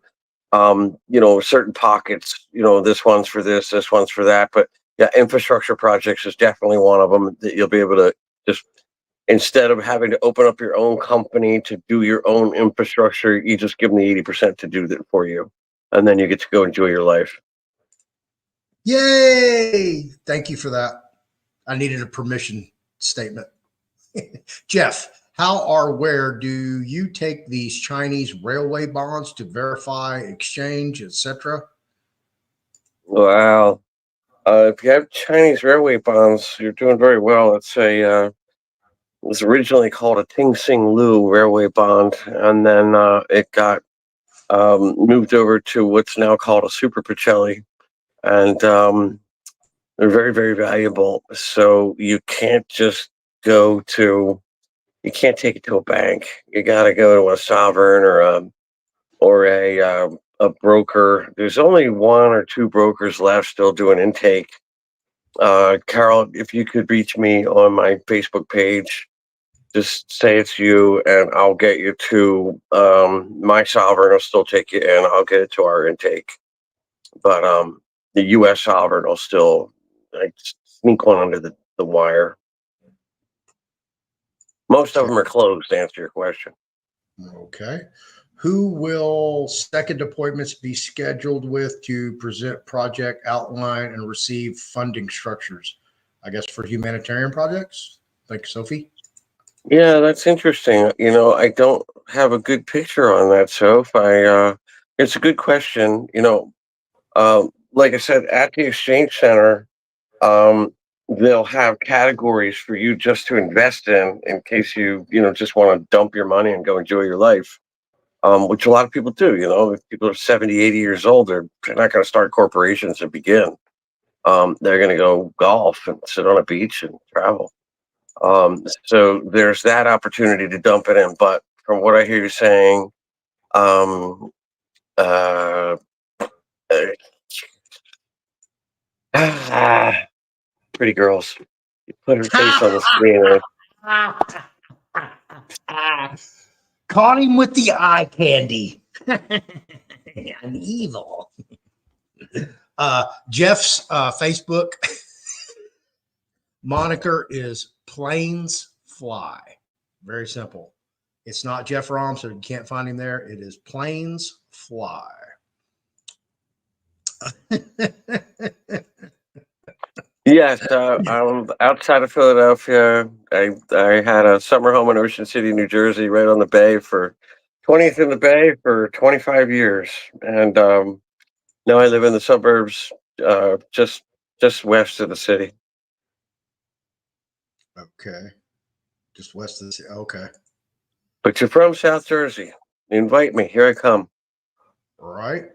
certain pockets, this one's for this one's for that. But yeah, infrastructure projects is definitely one of them that you'll be able to just, instead of having to open up your own company to do your own infrastructure, you just give them the 80% to do that for you. And then you get to go enjoy your life. Yay! Thank you for that. I needed a permission statement. Jeff, how or where do you take these Chinese railway bonds to verify exchange, etc.? Wow. If you have Chinese railway bonds, you're doing very well. It was originally called a Ting Sing Lu railway bond, and then it got moved over to what's now called a Super Pacelli, and they're very, very valuable. So you can't just you can't take it to a bank. You got to go to a sovereign or a broker. There's only one or two brokers left still doing intake. Carol, if you could reach me on my Facebook page, just say it's you and I'll get you to my sovereign will still take you in. I'll get it to our intake. But the US sovereign will still like sneak one under the wire. Most of them are closed, to answer your question. Okay. Who will second appointments be scheduled with to present project outline and receive funding structures? I guess for humanitarian projects. Thank you, Sophie. Yeah, that's interesting. I don't have a good picture on that, Soph. It's a good question. Like I said, at the Exchange Center, they'll have categories for you just to invest in case you just want to dump your money and go enjoy your life, which a lot of people do. If people are 70, 80 years old, they're not going to start corporations and begin. They're going to go golf and sit on a beach and travel. So there's that opportunity to dump it in. But from what I hear you saying, um, uh, pretty girls. You put her face on the screen. Caught him with the eye candy. I'm evil. Jeff's Facebook moniker is Planes Fly. Very simple. It's not Jeff Rahm, so you can't find him there. It is Planes Fly. Yes, I'm outside of Philadelphia. I had a summer home in Ocean City, New Jersey, right on the bay for 20th in the Bay for 25 years, and now I live in the suburbs, just west of the city. Okay. Just west of the city. Okay. But you're from South Jersey. Invite me. Here I come. Right.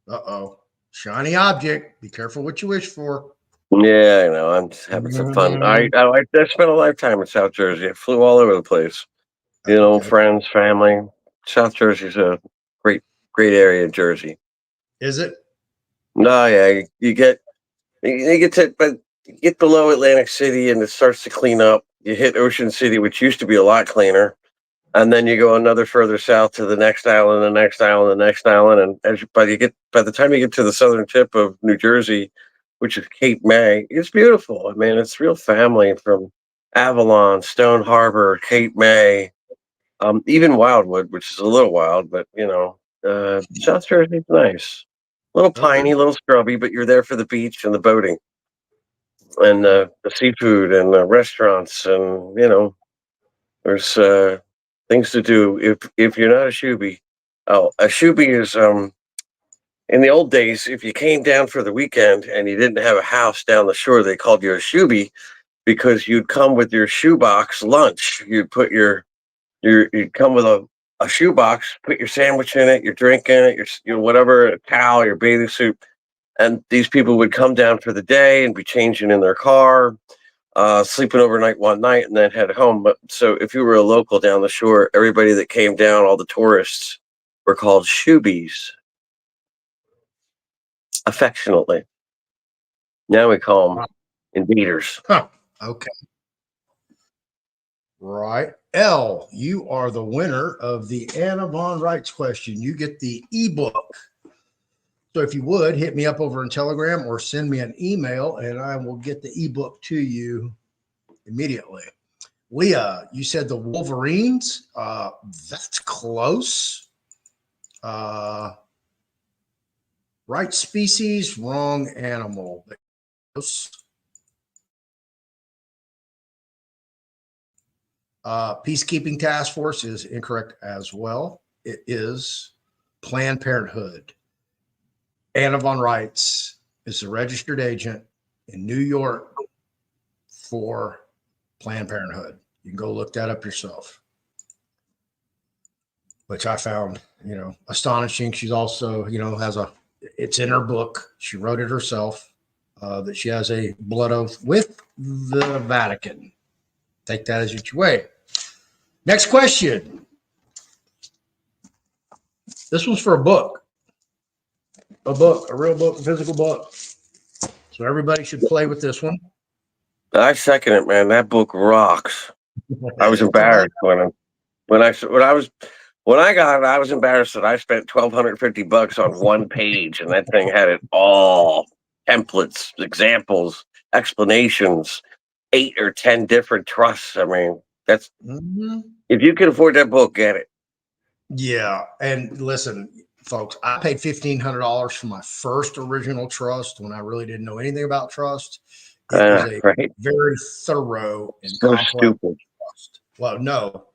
Uh-oh. Shiny object. Be careful what you wish for. Yeah, I know. I'm just having some fun. I spent a lifetime in South Jersey. I flew all over the place. Okay. Friends, family. South Jersey's a great, great area of Jersey. Is it? No, yeah, you get You get to, but you get below Atlantic City and it starts to clean up. You hit Ocean City, which used to be a lot cleaner. And then you go another further south to the next island, the next island, the next island. And by the time you get to the southern tip of New Jersey, which is Cape May, it's beautiful. I mean, it's real family from Avalon, Stone Harbor, Cape May, even Wildwood, which is a little wild, but South Jersey's nice. A little piney, a little scrubby, but you're there for the beach and the boating and the seafood and the restaurants, and there's things to do if you're not a shooby. Oh, a shooby is in the old days, if you came down for the weekend and you didn't have a house down the shore, they called you a shooby because you'd come with your shoebox lunch. You'd put you'd come with a shoebox, put your sandwich in it, your drink in it, your whatever, a towel, your bathing suit. And these people would come down for the day and be changing in their car, sleeping overnight one night, and then head home. But so if you were a local down the shore, everybody that came down, all the tourists, were called shoobies, affectionately. Now we call them invaders. Huh. Okay. Right. L, you are the winner of the Anna Von Wright's question. You get the ebook. So if you would, hit me up over in Telegram or send me an email and I will get the ebook to you immediately. Leah, you said the Wolverines. That's close. Right species, wrong animal. Close. Peacekeeping Task Force is incorrect as well. It is Planned Parenthood. Anna Von Wright's is a registered agent in New York for Planned Parenthood. You can go look that up yourself, which I found, astonishing. She's also, it's in her book. She wrote it herself, that she has a blood oath with the Vatican. Take that as your way. Next question. This one's for a book. A real book, a physical book. So everybody should play with this one. I second it, man. That book rocks. I was embarrassed when I got it. I was embarrassed that I spent $1,250 on one page, and that thing had it all: templates, examples, explanations, 8 or 10 different trusts. I mean, that's if you can afford that book, get it. Yeah, and listen, folks, I paid $1,500 for my first original trust when I really didn't know anything about trust. It was a very thorough and complex stupid trust. Well, no,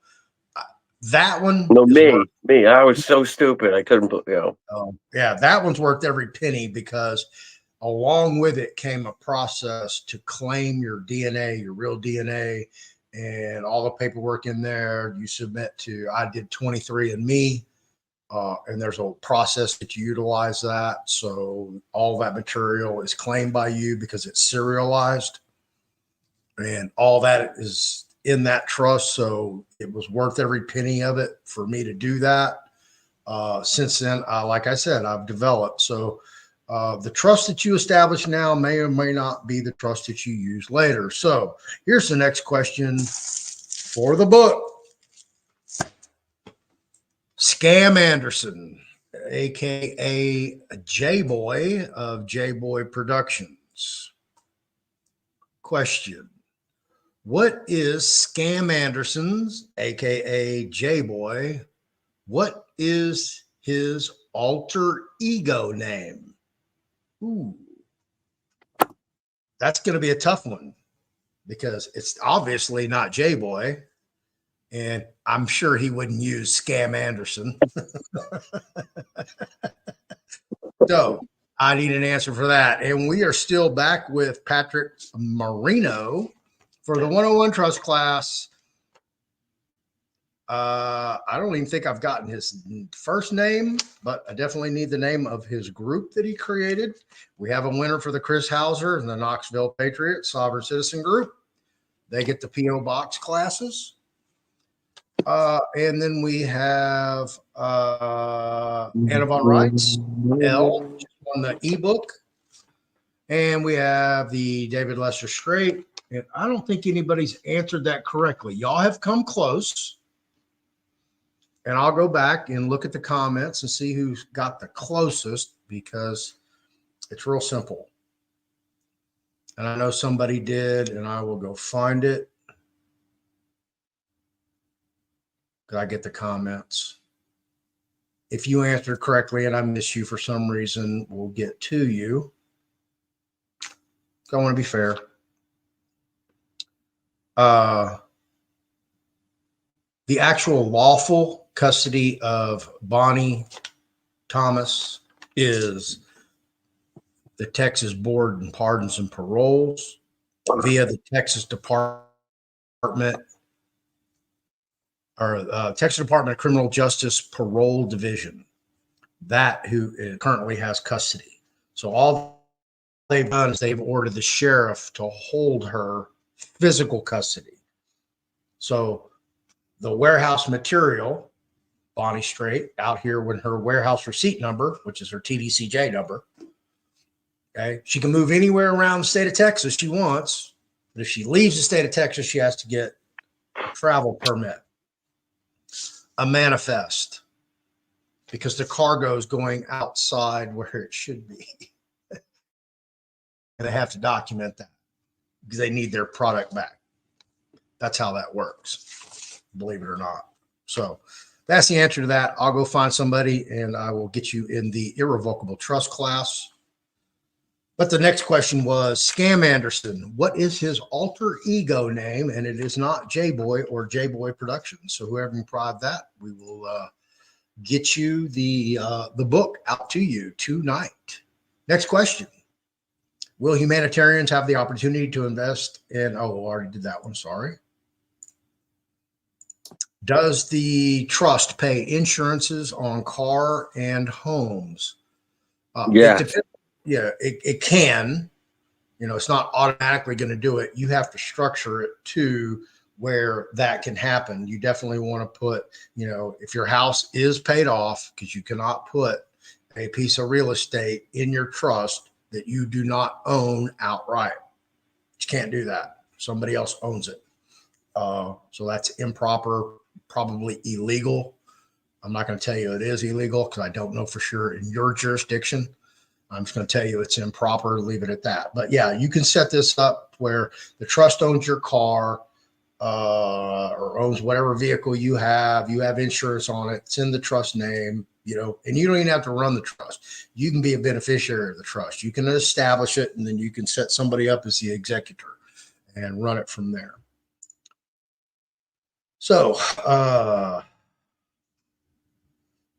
that one. No, me. I was so stupid. I couldn't put, yeah, that one's worth every penny because along with it came a process to claim your DNA, your real DNA, and all the paperwork in there. You submit to. I did 23andMe. And there's a process that you utilize that. So all that material is claimed by you because it's serialized and all that is in that trust. So it was worth every penny of it for me to do that. Since then, like I said, I've developed. So the trust that you establish now may or may not be the trust that you use later. So here's the next question for the book. Scam Anderson, aka J-Boy of J-Boy Productions. Question: what is Scam Anderson's, aka J-Boy? What is his alter ego name? Ooh, that's going to be a tough one because it's obviously not J-Boy. And I'm sure he wouldn't use Scam Anderson. So I need an answer for that. And we are still back with Patrick Marino for the 101 Trust class. I don't even think I've gotten his first name, but I definitely need the name of his group that he created. We have a winner for the Chris Hauser and the Knoxville Patriots Sovereign Citizen Group. They get the P.O. Box classes. And then we have Anna Von Wright's L, just on the ebook. And we have the David Lester Straight. And I don't think anybody's answered that correctly. Y'all have come close. And I'll go back and look at the comments and see who's got the closest, because it's real simple. And I know somebody did, and I will go find it. I get the comments. If you answered correctly and I miss you for some reason, we'll get to you. I want to be fair. The actual lawful custody of Bonnie Thomas is the Texas Board of Pardons and Paroles via the Texas Department Texas Department of Criminal Justice Parole Division. That who currently has custody. So all they've done is they've ordered the sheriff to hold her physical custody. So the warehouse material, Bonnie Straight, out here with her warehouse receipt number, which is her TDCJ number. Okay. She can move anywhere around the state of Texas she wants. But if she leaves the state of Texas, she has to get a travel permit, a manifest, because the cargo is going outside where it should be. And they have to document that because they need their product back. That's how that works, believe it or not. So that's the answer to that. I'll go find somebody and I will get you in the irrevocable trust class. But the next question was Scam Anderson. What is his alter ego name? And it is not J-Boy or J-Boy Productions. So whoever can provide that, we will get you the book out to you tonight. Next question. Will humanitarians have the opportunity to invest in, I already did that one, sorry. Does the trust pay insurances on car and homes? Yeah. It can. You know, it's not automatically going to do it. You have to structure it to where that can happen. You definitely want to put, you know, if your house is paid off, because you cannot put a piece of real estate in your trust that you do not own outright. You can't do that. Somebody else owns it. So that's improper, probably illegal. I'm not going to tell you it is illegal because I don't know for sure in your jurisdiction. I'm just going to tell you it's improper. Leave it at that. But yeah, you can set this up where the trust owns your car or owns whatever vehicle you have. You have insurance on it. It's in the trust name, you know, and you don't even have to run the trust. You can be a beneficiary of the trust. You can establish it, and then you can set somebody up as the executor and run it from there. So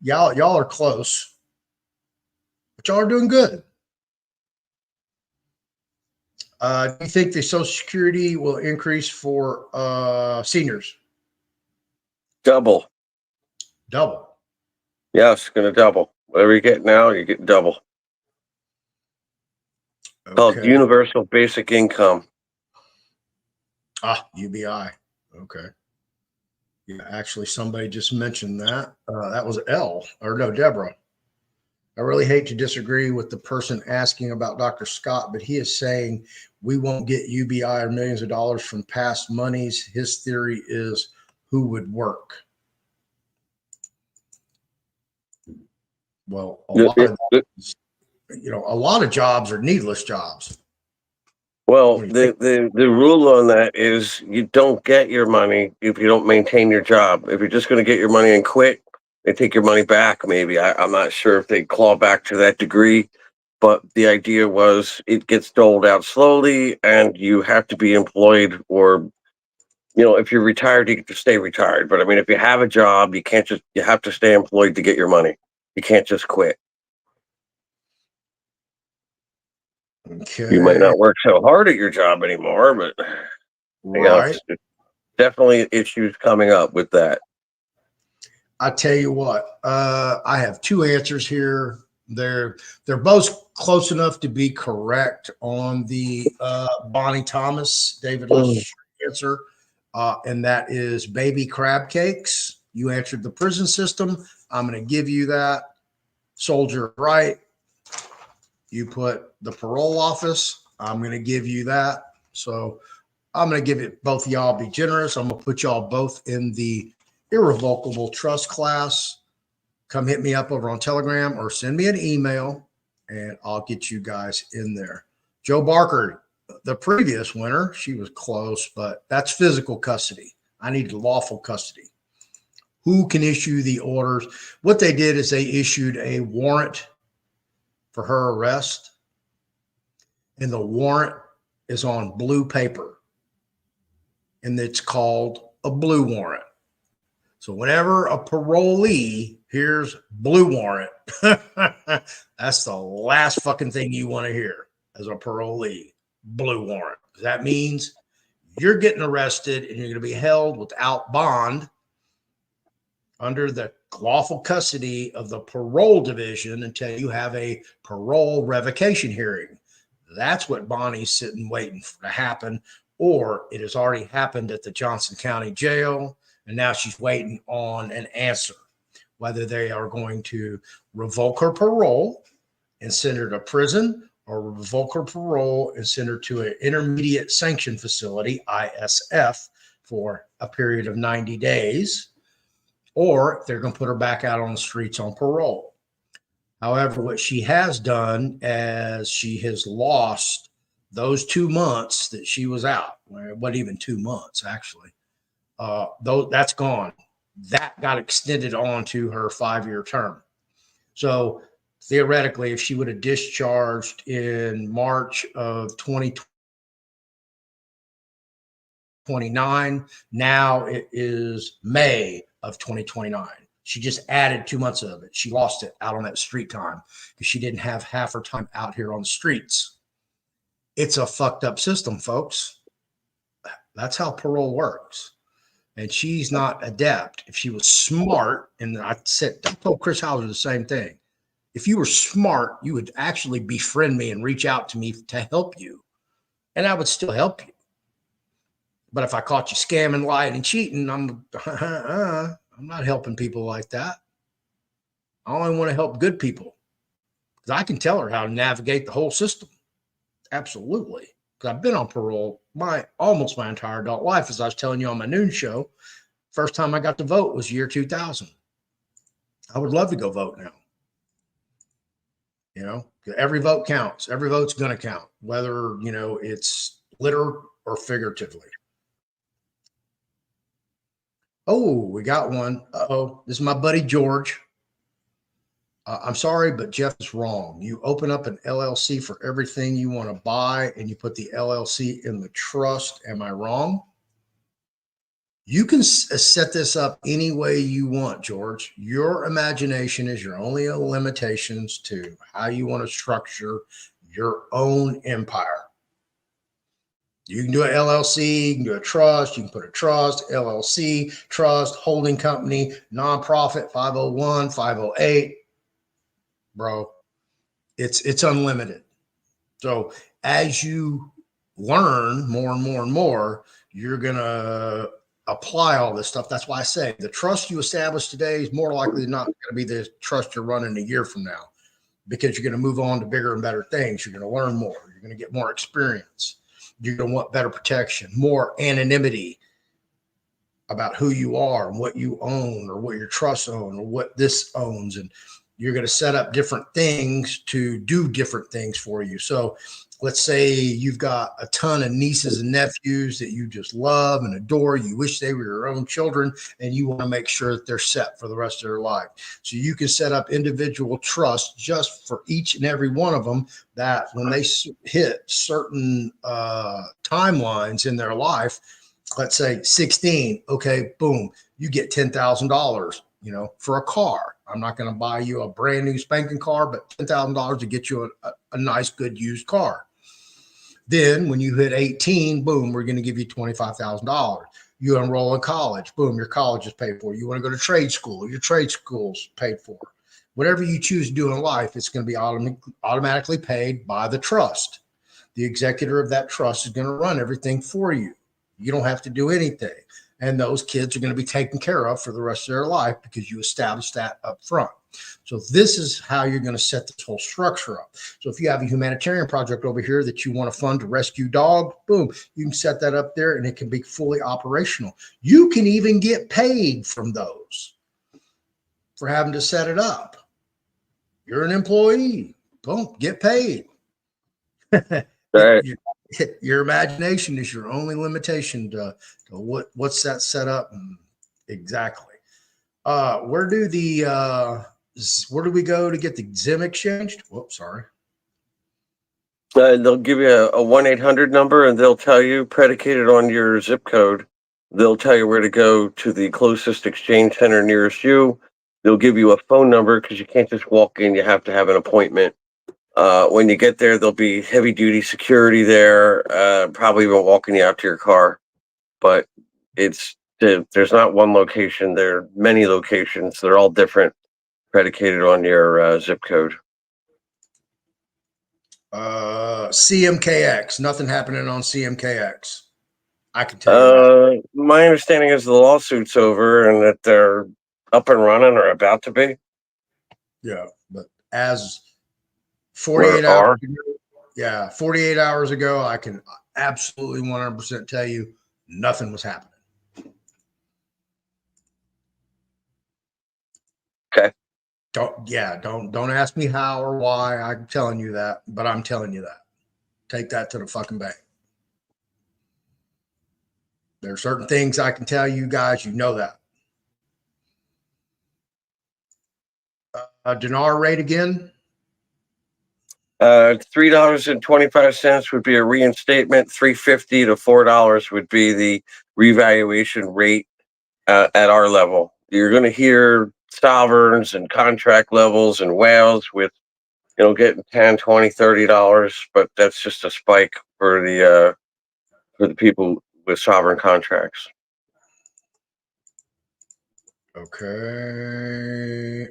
y'all are close, but y'all are doing good. Do you think the Social Security will increase for seniors? Double. Double. Yes, going to double. Whatever you get now, you get double. Okay. Called Universal Basic Income. UBI. Okay. Yeah, actually, somebody just mentioned that. That was Deborah. I really hate to disagree with the person asking about Dr. Scott, but he is saying we won't get UBI or millions of dollars from past monies. His theory is who would work. Well, a lot of jobs are needless jobs. Well, the rule on that is you don't get your money if you don't maintain your job. If you're just going to get your money and quit, they take your money back. Maybe I'm not sure if they claw back to that degree, but the idea was it gets doled out slowly, and you have to be employed, or if you're retired, you get to stay retired. But I mean, if you have a job, you have to stay employed to get your money. You can't just quit. Okay. You might not work so hard at your job anymore, but right. Definitely issues coming up with that. I tell you what, I have two answers here. They're both close enough to be correct on the Bonnie Thomas, David answer, and that is baby crab cakes. You answered the prison system. I'm going to give you that. Soldier, right? You put the parole office, I'm going to give you that. So I'm going to give it both of y'all, be generous. I'm going to put y'all both in the irrevocable trust class. Come hit me up over on Telegram or send me an email and I'll get you guys in there. Joe Barker, the previous winner, she was close, but that's physical custody. I need lawful custody. Who can issue the orders? What they did is they issued a warrant for her arrest, and the warrant is on blue paper, and it's called a blue warrant. So whenever a parolee hears blue warrant, that's the last fucking thing you want to hear as a parolee, blue warrant. That means you're getting arrested and you're going to be held without bond under the lawful custody of the parole division until you have a parole revocation hearing. That's what Bonnie's sitting waiting for to happen, or it has already happened at the Johnson County Jail, and now she's waiting on an answer, whether they are going to revoke her parole and send her to prison or revoke her parole and send her to an intermediate sanction facility, ISF, for a period of 90 days, or they're going to put her back out on the streets on parole. However, what she has done as she has lost those 2 months that she was out, well, it wasn't even 2 months, actually. Though that's gone. That got extended on to her 5-year term. So theoretically, if she would have discharged in March of 2029, now it is May of 2029. She just added 2 months of it. She lost it out on that street time because she didn't have half her time out here on the streets. It's a fucked up system, folks. That's how parole works. And she's not adept. If she was smart, and I told Chris Hauser the same thing. If you were smart, you would actually befriend me and reach out to me to help you. And I would still help you. But if I caught you scamming, lying, and cheating, I'm not helping people like that. I only want to help good people. Because I can tell her how to navigate the whole system. Absolutely. Because I've been on parole almost my entire adult life, as I was telling you on my noon show. First time I got to vote was year 2000. I would love to go vote now. You know, every vote counts. Every vote's going to count, whether, you know, it's literal or figuratively. Oh, we got one. Uh-oh. This is my buddy George. I'm sorry, but Jeff is wrong. You open up an LLC for everything you want to buy, and you put the LLC in the trust. Am I wrong? You can set this up any way you want, George. Your imagination is your only limitations to how you want to structure your own empire. You can do an LLC, you can do a trust, you can put a trust, LLC, trust, holding company, nonprofit, 501, 508. Bro, it's unlimited. So as you learn more and more and more, you're going to apply all this stuff. That's why I say the trust you establish today is more likely not going to be the trust you're running a year from now, because you're going to move on to bigger and better things. You're going to learn more. You're going to get more experience. You're going to want better protection, more anonymity about who you are and what you own or what your trust own or what this owns. And you're going to set up different things to do different things for you. So let's say you've got a ton of nieces and nephews that you just love and adore. You wish they were your own children, and you want to make sure that they're set for the rest of their life. So you can set up individual trusts just for each and every one of them, that when they hit certain timelines in their life, let's say 16, okay, boom, you get $10,000, you know, for a car. I'm not going to buy you a brand new spanking car, but $10,000 to get you a nice, good used car. Then when you hit 18, boom, we're going to give you $25,000. You enroll in college, boom, your college is paid for. You want to go to trade school, your trade school's paid for. Whatever you choose to do in life, it's going to be automatically paid by the trust. The executor of that trust is going to run everything for you. You don't have to do anything. and those kids are going to be taken care of for the rest of their life because you established that up front. So this is how you're going to set this whole structure up. So if you have a humanitarian project over here that you want to fund to rescue dogs, boom, you can set that up there and it can be fully operational. You can even get paid from those for having to set it up. You're an employee, boom, get paid. Right. Your imagination is your only limitation to what's that set up exactly. Where do we go to get the Zim exchanged? Whoops, sorry. They'll give you a 1-800 number, and they'll tell you, predicated on your zip code, they'll tell you where to go to the closest exchange center nearest you. They'll give you a phone number because you can't just walk in. You have to have an appointment. When you get there, there'll be heavy duty security there, probably even walking you out to your car. But there's not one location. There are many locations. They're all different, predicated on your zip code. CMKX, nothing happening on CMKX. I can tell you that. My understanding is the lawsuit's over and that they're up and running or about to be. Yeah, but as 48 hours ago, 48 hours ago, I can absolutely 100% tell you nothing was happening. Okay. Don't ask me how or why. I'm telling you that, but I'm telling you that. Take that to the fucking bank. There are certain things I can tell you guys, you know that. Dinar rate again? $3.25 would be a reinstatement. $3.50 to $4 would be the revaluation rate at our level. You're going to hear sovereigns and contract levels and whales with, getting $10, $20, $30, but that's just a spike for the people with sovereign contracts. Okay.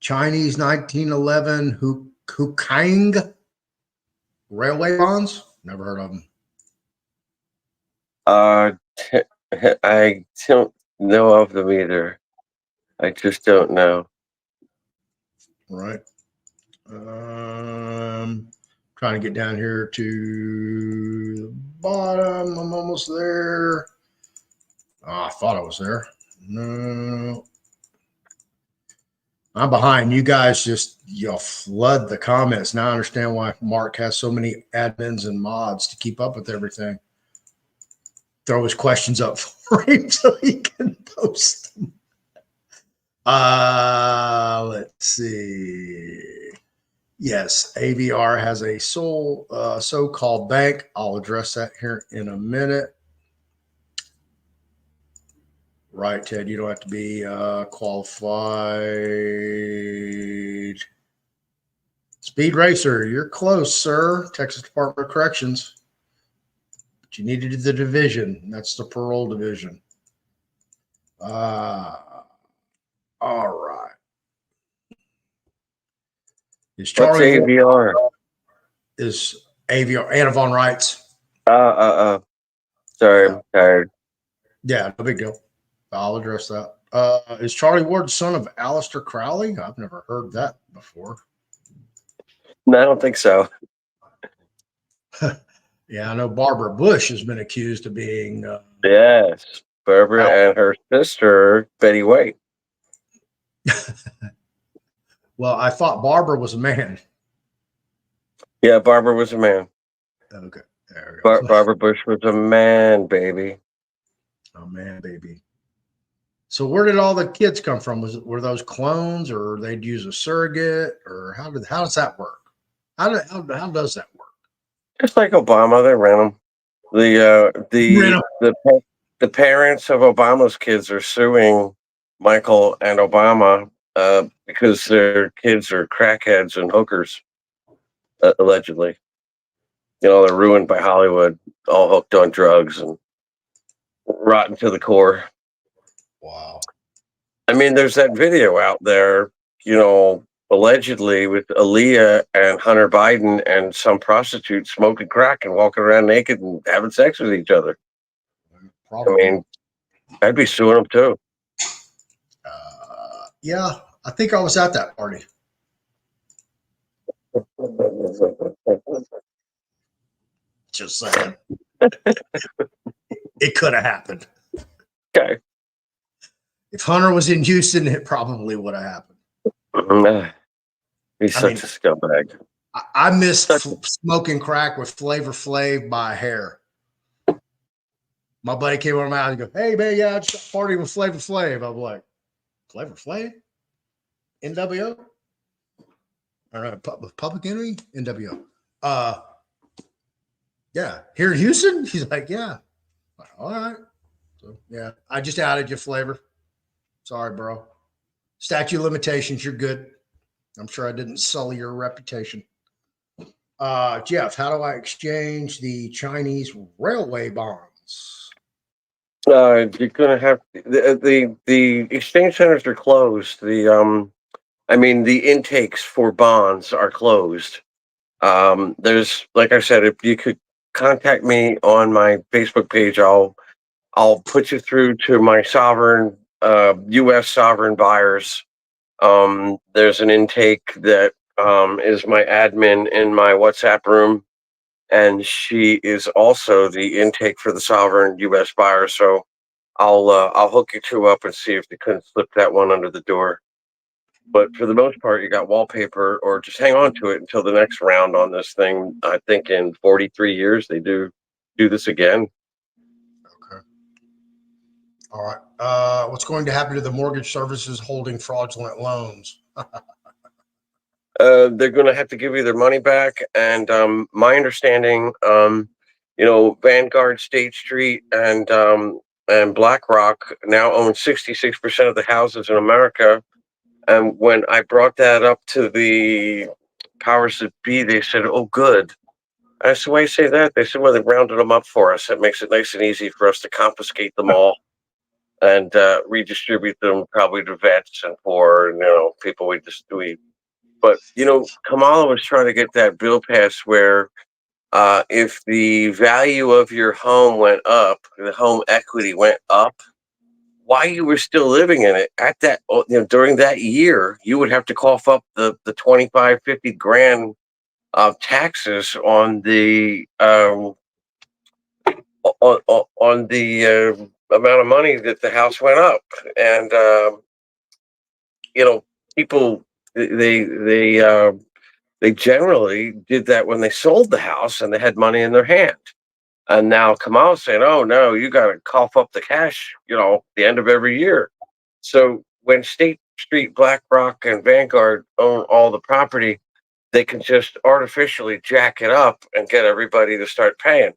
Chinese 1911 Hukang railway bonds. Never heard of them. I don't know of them either. I just don't know. Right. Trying to get down here to the bottom. I'm almost there. Oh, I thought I was there. No. I'm behind. You guys just flood the comments. Now I understand why Mark has so many admins and mods to keep up with everything. Throw his questions up for him so he can post them. Let's see. Yes, AVR has a so-called bank. I'll address that here in a minute. Right, Ted, you don't have to be qualified. Speed Racer, you're close, sir. Texas Department of Corrections. But you need to do the division. That's the parole division. All right. Is Charlie What's AVR? Is AVR Anna Von Wright's? Sorry, Yeah. I'm tired. Yeah, no big deal. I'll address that. Is Charlie Ward the son of Aleister Crowley? I've never heard that before. No, I don't think so. Yeah, I know Barbara Bush has been accused of being. Yes, Barbara and her sister, Betty White. Well, I thought Barbara was a man. Yeah, Barbara was a man. Okay, there we go. Barbara Bush was a man, baby. Oh man, baby. So where did all the kids come from? Were those clones, or they'd use a surrogate, or how does that work? How does that work? Just like Obama, they ran them. The parents of Obama's kids are suing Michael and Obama because their kids are crackheads and hookers, allegedly. They're ruined by Hollywood, all hooked on drugs and rotten to the core. Wow. I mean, there's that video out there, allegedly with Aaliyah and Hunter Biden and some prostitute smoking crack and walking around naked and having sex with each other. Probably. I mean, I'd be suing them too. Yeah, I think I was at that party. Just saying. It could have happened. Okay. If Hunter was in Houston, it probably would have happened. He's I such mean, a scumbag. I missed smoking crack with Flavor Flav by a hair. My buddy came over my house and goes, "Hey man, yeah, I just partying with Flavor Flav." I'm like, "Flavor Flav? NWO? All right, Public Enemy? NWO? Yeah, here in Houston." He's like, "Yeah." I'm like, all right. So yeah, I just outed you, Flavor. Sorry, bro. Statute of limitations, you're good. I'm sure I didn't sully your reputation. Jeff, how do I exchange the Chinese railway bonds? You're gonna have the exchange centers are closed. The intakes for bonds are closed. There's, like I said, if you could contact me on my Facebook page, I'll put you through to my sovereign U.S. sovereign buyers. There's an intake that is my admin in my WhatsApp room, and she is also the intake for the sovereign U.S. buyer. So I'll hook you two up and see if they couldn't slip that one under the door. But for the most part, you got wallpaper, or just hang on to it until the next round on this thing. I think in 43 years they do this again. Okay. All right. What's going to happen to the mortgage services holding fraudulent loans? They're going to have to give you their money back. And my understanding, Vanguard, State Street, and BlackRock now own 66% of the houses in America. And when I brought that up to the powers that be, they said, "Oh, good." I said, "Why you say that?" They said, "Well, they rounded them up for us. It makes it nice and easy for us to confiscate them all and redistribute them probably to vets and poor, people we." But Kamala was trying to get that bill passed where if the value of your home went up, the home equity went up, while you were still living in it at that, during that year, you would have to cough up the 25, 50 grand of taxes on the amount of money that the house went up. And people, they generally did that when they sold the house and they had money in their hand. And now Kamala's saying, "Oh no, you got to cough up the cash, the end of every year." So when State Street, BlackRock, and Vanguard own all the property, they can just artificially jack it up and get everybody to start paying.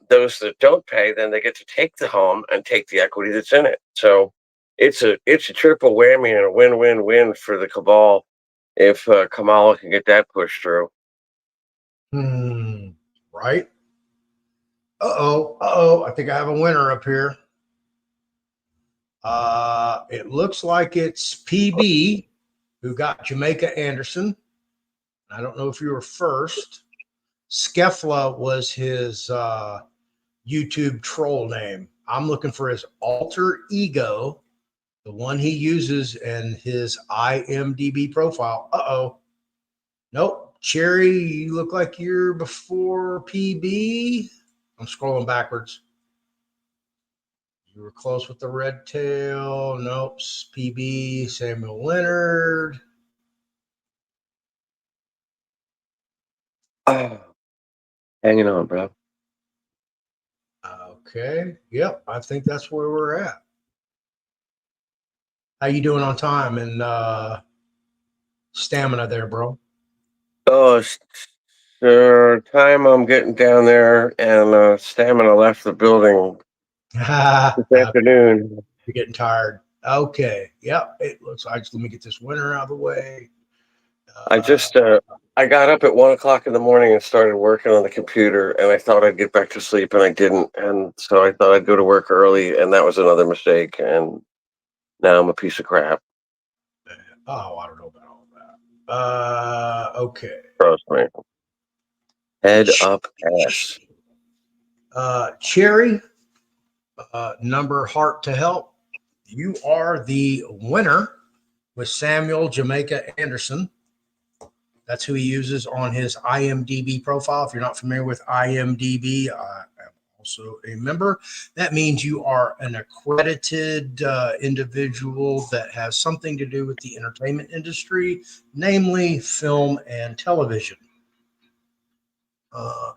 Those that don't pay, then they get to take the home and take the equity that's in it. So it's a triple whammy and a win-win-win for the cabal if Kamala can get that pushed through. Right. Uh-oh. I think I have a winner up here. It looks like it's PB who got Jamaica Anderson. I don't know if you were first. Skefla was his YouTube troll name. I'm looking for his alter ego, the one he uses in his IMDb profile. Uh-oh. Nope. Cherry, you look like you're before PB. I'm scrolling backwards. You were close with the red tail. Nope. PB, Samuel Leonard. Hanging on, bro. Okay. Yep. I think that's where we're at. How you doing on time and stamina there, bro? Oh, sure. Time I'm getting down there, and stamina left the building this afternoon. You're getting tired. Okay. Yep. It looks like, let me get this winner out of the way. I got up at 1 o'clock in the morning and started working on the computer, and I thought I'd get back to sleep, and I didn't. And so I thought I'd go to work early, and that was another mistake. And now I'm a piece of crap. Oh, I don't know about all that. Okay. Trust me. Head up ass. Cherry, number Heart to Help. You are the winner with Samuel Jamaica Anderson. That's who he uses on his IMDb profile. If you're not familiar with IMDb, I am also a member. That means you are an accredited individual that has something to do with the entertainment industry, namely film and television.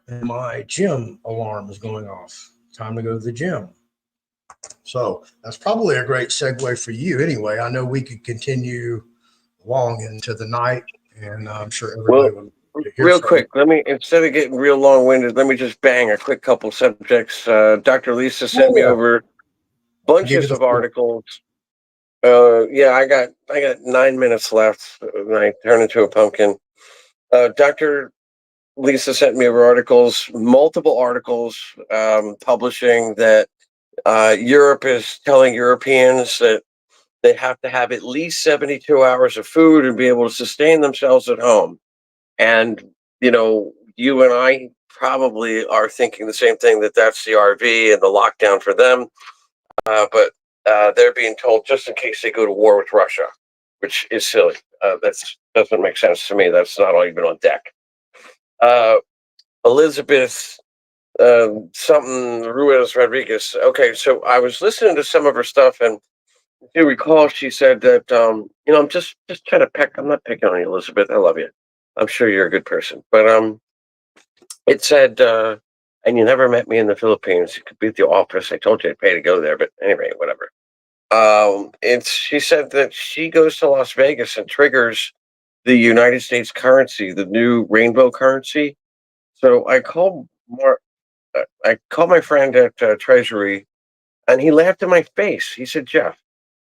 And my gym alarm is going off. Time to go to the gym. So that's probably a great segue for you anyway. I know we could continue long into the night, and I'm sure Well, everybody would like to hear real from you. quick, let me, instead of getting real long-winded, let me just bang a quick couple subjects. Dr. Lisa sent me Yeah. over Give bunches it of a articles. Yeah, I got 9 minutes left, and I turn into a pumpkin. Dr. Lisa sent me over articles, multiple articles, publishing that Europe is telling Europeans that they have to have at least 72 hours of food and be able to sustain themselves at home. And, you and I probably are thinking the same thing, that that's the RV and the lockdown for them. But they're being told just in case they go to war with Russia, which is silly. That doesn't make sense to me. That's not all even on deck. Uh, Elizabeth something Ruiz Rodriguez. Okay, so I was listening to some of her stuff, and if you recall, she said that I'm just trying to peck. I'm not picking on you, Elizabeth. I love you. I'm sure you're a good person, but it said, and you never met me in the Philippines. You could be at the office. I told you I'd pay to go there, but anyway, whatever. She said that she goes to Las Vegas and triggers the United States currency, the new rainbow currency. So I called my friend at Treasury, and he laughed in my face. He said, "Jeff,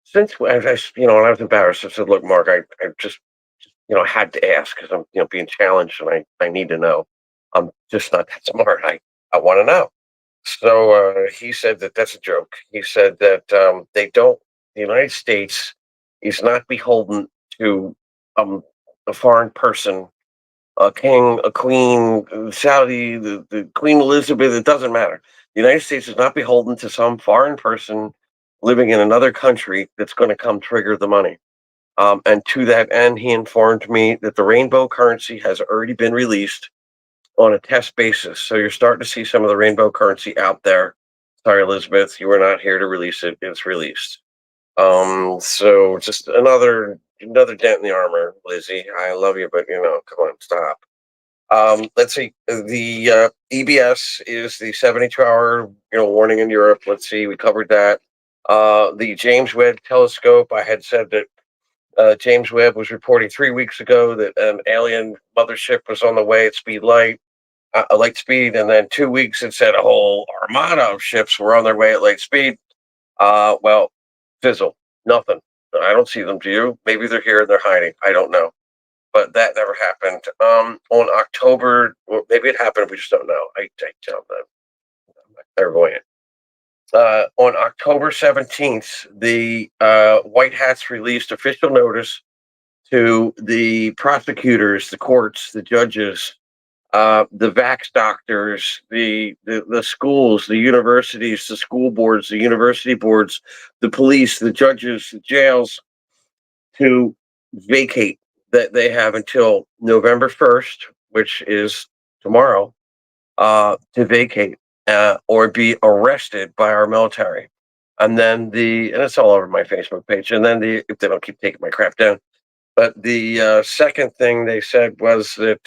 since and I was embarrassed. I said, look, Mark, I just had to ask because I'm being challenged, and I need to know. I'm just not that smart. I want to know." So he said that that's a joke. He said that they don't. The United States is not beholden to a foreign person, a king, a queen, Saudi, the Queen Elizabeth. It doesn't matter. The United States is not beholden to some foreign person living in another country that's going to come trigger the money. And to that end, he informed me that the rainbow currency has already been released on a test basis. So you're starting to see some of the rainbow currency out there. Sorry, Elizabeth, you were not here to release it. It's released. So just another dent in the armor, Lizzie. I love you, but come on, stop. Let's see. The EBS is the 72-hour warning in Europe. Let's see. We covered that. The James Webb Telescope. I had said that James Webb was reporting 3 weeks ago that an alien mothership was on the way at light speed, and then 2 weeks it said a whole armada of ships were on their way at light speed. Well, fizzle, nothing. I don't see them. Do you? Maybe they're here and they're hiding. I don't know, but that never happened. On October, well, maybe it happened. We just don't know. I tell them. I'm clairvoyant. On October 17th, the White Hats released official notice to the prosecutors, the courts, the judges, the vax doctors, the schools, the universities, the school boards, the university boards, the police, the judges, the jails, to vacate. That they have until November 1st, which is tomorrow, to vacate or be arrested by our military. And then and it's all over my Facebook page. And then if they don't keep taking my crap down. But the second thing they said was that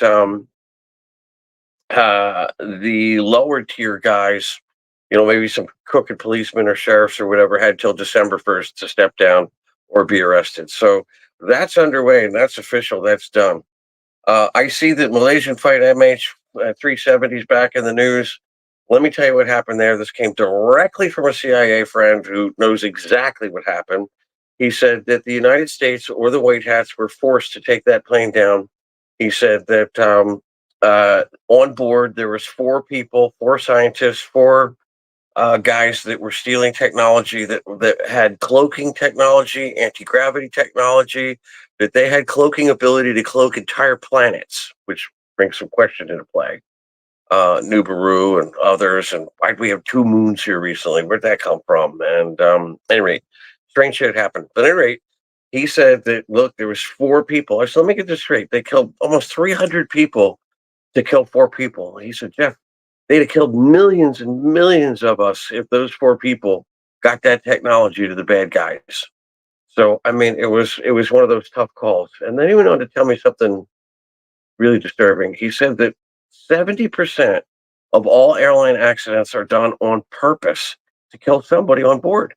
the lower tier guys, maybe some crooked policemen or sheriffs or whatever, had till December 1st to step down or be arrested. So that's underway, and that's official. That's done. I see that Malaysian fight MH370 is back in the news. Let me tell you what happened there. This came directly from a CIA friend who knows exactly what happened. He said that the United States or the White Hats were forced to take that plane down. He said that on board there was 4 people, 4 scientists, 4 guys that were stealing technology that had cloaking technology, anti-gravity technology, that they had cloaking ability to cloak entire planets, which brings some question into play. Nubaru and others. And why'd we have 2 moons here recently? Where'd that come from? And anyway, strange shit happened. But at any rate, he said that, look, there was 4 people. I said, let me get this straight. They killed almost 300 people to kill 4 people. He said, Jeff, they'd have killed millions and millions of us if those 4 people got that technology to the bad guys. So I mean, it was one of those tough calls. And then he went on to tell me something really disturbing. He said that 70% of all airline accidents are done on purpose to kill somebody on board.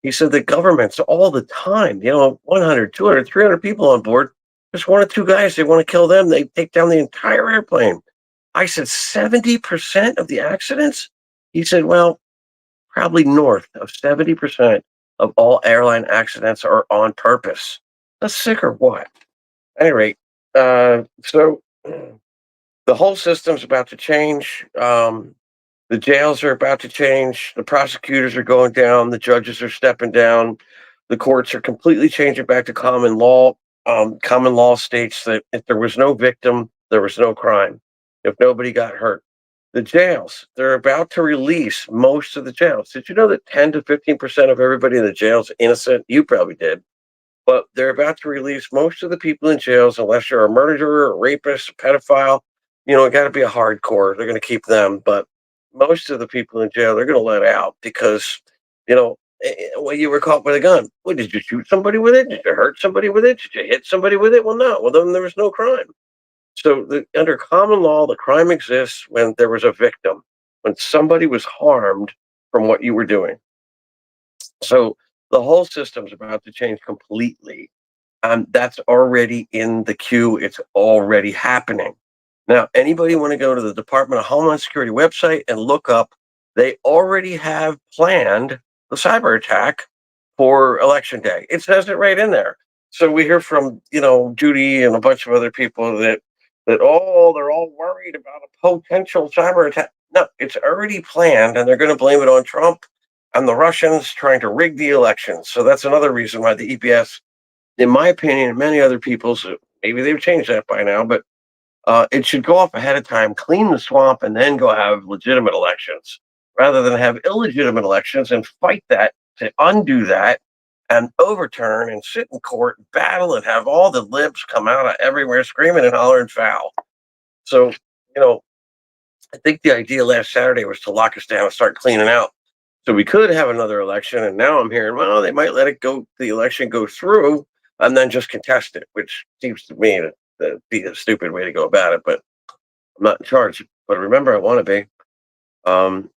He said that governments all the time, 100, 200, 300 people on board, just 1 or 2 guys, they want to kill them. They take down the entire airplane. I said, 70% of the accidents? He said, well, probably north of 70% of all airline accidents are on purpose. That's sick or what? At any rate, so the whole system's about to change. The jails are about to change. The prosecutors are going down. The judges are stepping down. The courts are completely changing back to common law. Common law states that if there was no victim, there was no crime. If nobody got hurt. The jails, they're about to release most of the jails. Did you know that 10 to 15% of everybody in the jails is innocent? You probably did. But they're about to release most of the people in jails, unless you're a murderer, a rapist, a pedophile. It got to be a hardcore. They're going to keep them. But most of the people in jail, they're going to let out because, well, you were caught with a gun. Well, did you shoot somebody with it? Did you hurt somebody with it? Did you hit somebody with it? Well, no. Well, then there was no crime. So under common law, the crime exists when there was a victim, when somebody was harmed from what you were doing. So the whole system's about to change completely. That's already in the queue. It's already happening. Now, anybody want to go to the Department of Homeland Security website and look up, they already have planned the cyber attack for Election Day. It says it right in there. So we hear from, Judy and a bunch of other people that they're all worried about a potential cyber attack. No, it's already planned, and they're going to blame it on Trump and the Russians trying to rig the elections. So that's another reason why the EPS, in my opinion, and many other people's, maybe they've changed that by now, but it should go off ahead of time, clean the swamp, and then go have legitimate elections rather than have illegitimate elections and fight that to undo that and overturn and sit in court, battle, and have all the libs come out of everywhere screaming and hollering foul. So, I think the idea last Saturday was to lock us down and start cleaning out. So we could have another election. And now I'm hearing, well, they might let the election go through and then just contest it, which seems to me to be a stupid way to go about it. But I'm not in charge. But remember, I want to be.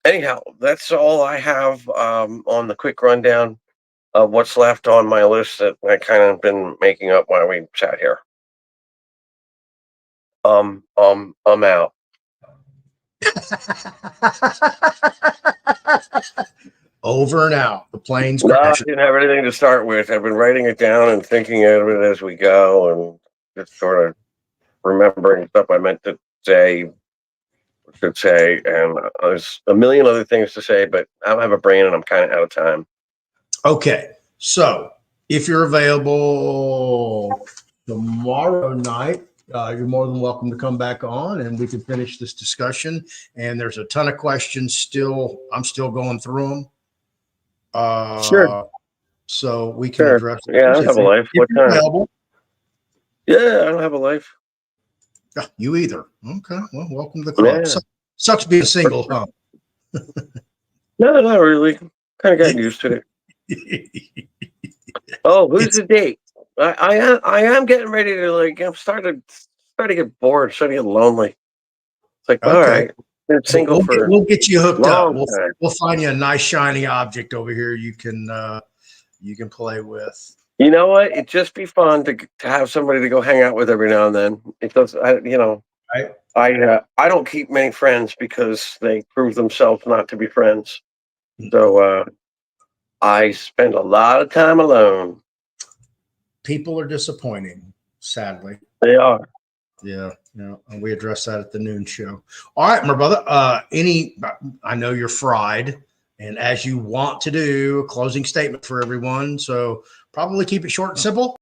Anyhow, that's all I have on the quick rundown of what's left on my list that I kind of been making up while we sat here. I'm out. Over and out. The plane's No, I crashing. didn't have anything to start with. I've been writing it down and thinking of it as we go, and just sort of remembering stuff I meant to say, should say, and there's a million other things to say, but I don't have a brain, and I'm kind of out of time. Okay, so if you're available tomorrow night, you're more than welcome to come back on and we can finish this discussion. And there's a ton of questions still. I'm still going through them. Sure. So we can Sure. address. Yeah, I don't have a life. What time? Available. Yeah, I don't have a life. You either. Okay. Well, welcome to the club. Yeah. Sucks being single, huh? No, not really. Kind of gotten used to it. Oh, who's the date? I am getting ready to I'm starting to get bored, starting to get lonely. It's like, Okay. all right, been single we'll get you hooked up. long time. We'll find you a nice shiny object over here you can play with. You know what? It'd just be fun to have somebody to go hang out with every now and then. It does, I don't keep many friends because they prove themselves not to be friends. So I spend a lot of time alone. People are disappointing, sadly. They are. Yeah, and we address that at the noon show. All right, my brother. I know you're fried, and as you want to do, a closing statement for everyone. So probably keep it short and simple.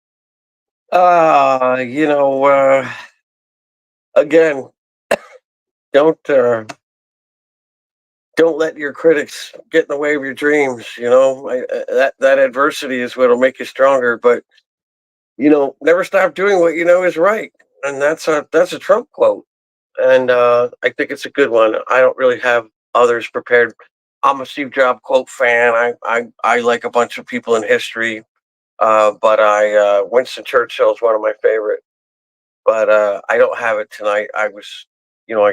Again, don't let your critics get in the way of your dreams. That adversity is what'll make you stronger. But never stop doing what you know is right, and that's a Trump quote, and I think it's a good one. I don't really have others prepared. I'm a Steve Jobs quote fan. I like a bunch of people in history, but Winston Churchill is one of my favorite. But I don't have it tonight. I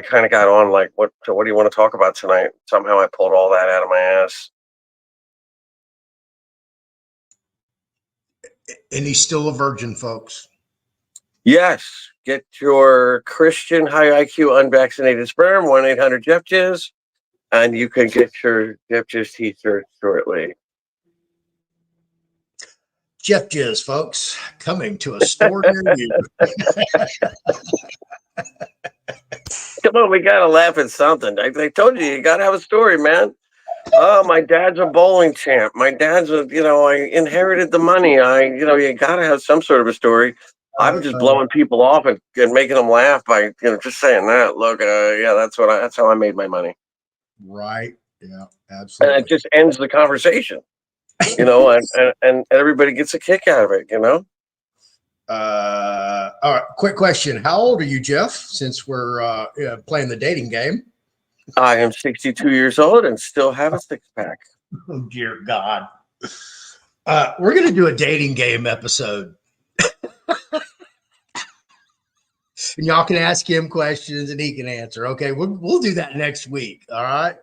kind of got on like, what do you want to talk about tonight? Somehow I pulled all that out of my ass. And he's still a virgin, folks. Yes, get your Christian high IQ unvaccinated sperm, 1-800-JEFF-JIZZ, and you can get your JEFF-JIZZ t-shirt shortly. Jeff Jizz, folks, coming to a store near you. Come on, we gotta laugh at something. I told you gotta have a story, man. Oh, my dad's a bowling champ. My dad's I inherited the money. You gotta have some sort of a story. I'm just blowing people off and making them laugh by just saying that. Look, yeah, that's how I made my money. Right. Yeah, absolutely. And it just ends the conversation, and everybody gets a kick out of it, All right. Quick question. How old are you, Jeff? Since we're playing the dating game. I am 62 years old and still have a six-pack. Oh, dear God. We're going to do a dating game episode. And y'all can ask him questions and he can answer. Okay, we'll do that next week. All right.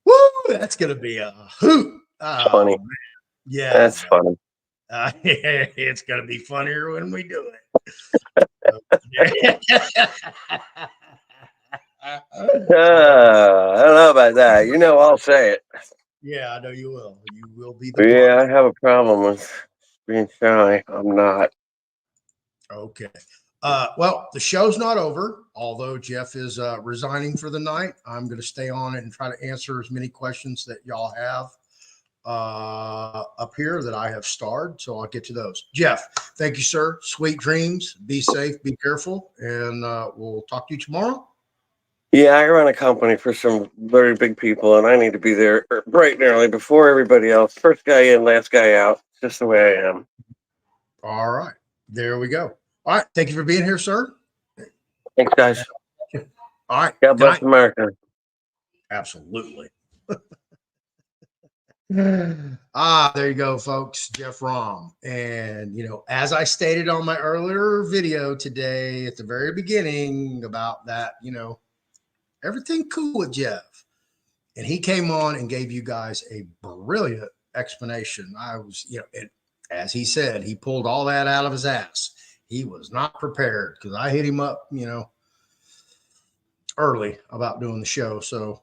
Woo! That's going to be a hoot. Oh, Funny. Man. Yeah. That's funny. It's going to be funnier when we do it. I don't know about that. I'll say it. Yeah, I know you will. You will be the Yeah, I have a problem with being shy. I'm not. Okay. Well, the show's not over, although Jeff is resigning for the night. I'm going to stay on it and try to answer as many questions that y'all have up here that I have starred. So I'll get to those. Jeff, thank you, sir. Sweet dreams. Be safe. Be careful. And we'll talk to you tomorrow. Yeah, I run a company for some very big people, and I need to be there bright and early before everybody else. First guy in, last guy out. Just the way I am. All right. There we go. All right. Thank you for being here, sir. Thanks, guys. All right. God bless America. Absolutely. There you go, folks. Jeff Rahm. And, as I stated on my earlier video today at the very beginning about that, everything cool with Jeff. And he came on and gave you guys a brilliant explanation. I was, as he said, he pulled all that out of his ass. He was not prepared because I hit him up, early about doing the show. So,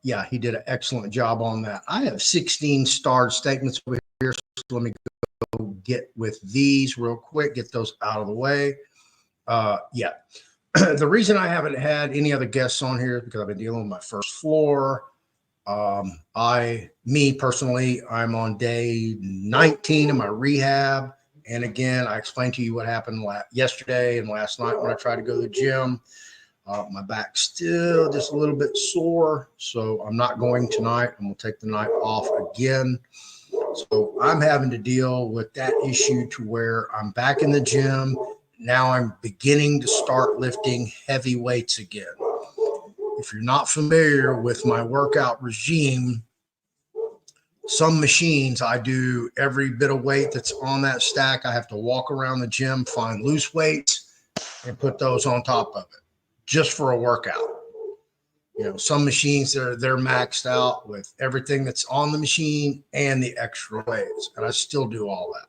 yeah, he did an excellent job on that. I have 16 starred statements over here. So let me go get with these real quick, get those out of the way. Yeah. The reason I haven't had any other guests on here is because I've been dealing with my first floor. Me personally, I'm on day 19 of my rehab. And again, I explained to you what happened yesterday and last night when I tried to go to the gym. My back's still just a little bit sore, so I'm not going tonight. I'm going to take the night off again. So I'm having to deal with that issue to where I'm back in the gym. Now I'm beginning to start lifting heavy weights again. If you're not familiar with my workout regime, some machines I do every bit of weight that's on that stack. I have to walk around the gym, find loose weights, and put those on top of it just for a workout. Some machines they're maxed out with everything that's on the machine and the extra weights, and I still do all that.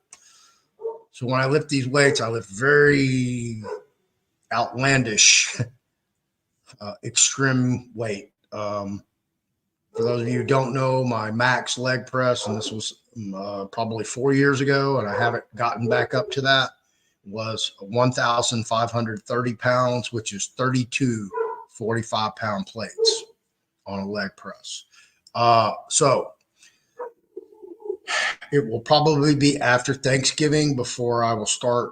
So when I lift these weights, I lift very outlandish, extreme weight. For those of you who don't know, my max leg press, and this was probably 4 years ago, and I haven't gotten back up to that, was 1,530 pounds, which is 32 45-pound plates on a leg press. So it will probably be after Thanksgiving before I will start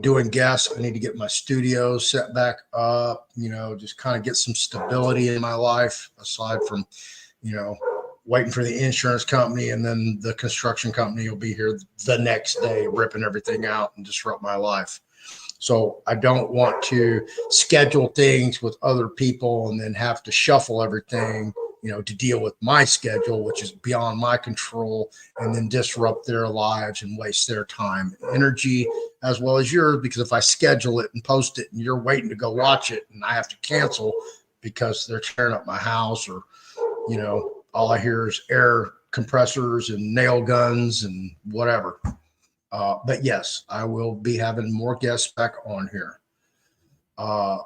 doing guests. I need to get my studio set back up, just kind of get some stability in my life aside from, waiting for the insurance company, and then the construction company will be here the next day ripping everything out and disrupt my life. So I don't want to schedule things with other people and then have to shuffle everything, to deal with my schedule, which is beyond my control, and then disrupt their lives and waste their time and energy as well as yours. Because if I schedule it and post it and you're waiting to go watch it and I have to cancel because they're tearing up my house, or, all I hear is air compressors and nail guns and whatever. But yes, I will be having more guests back on here.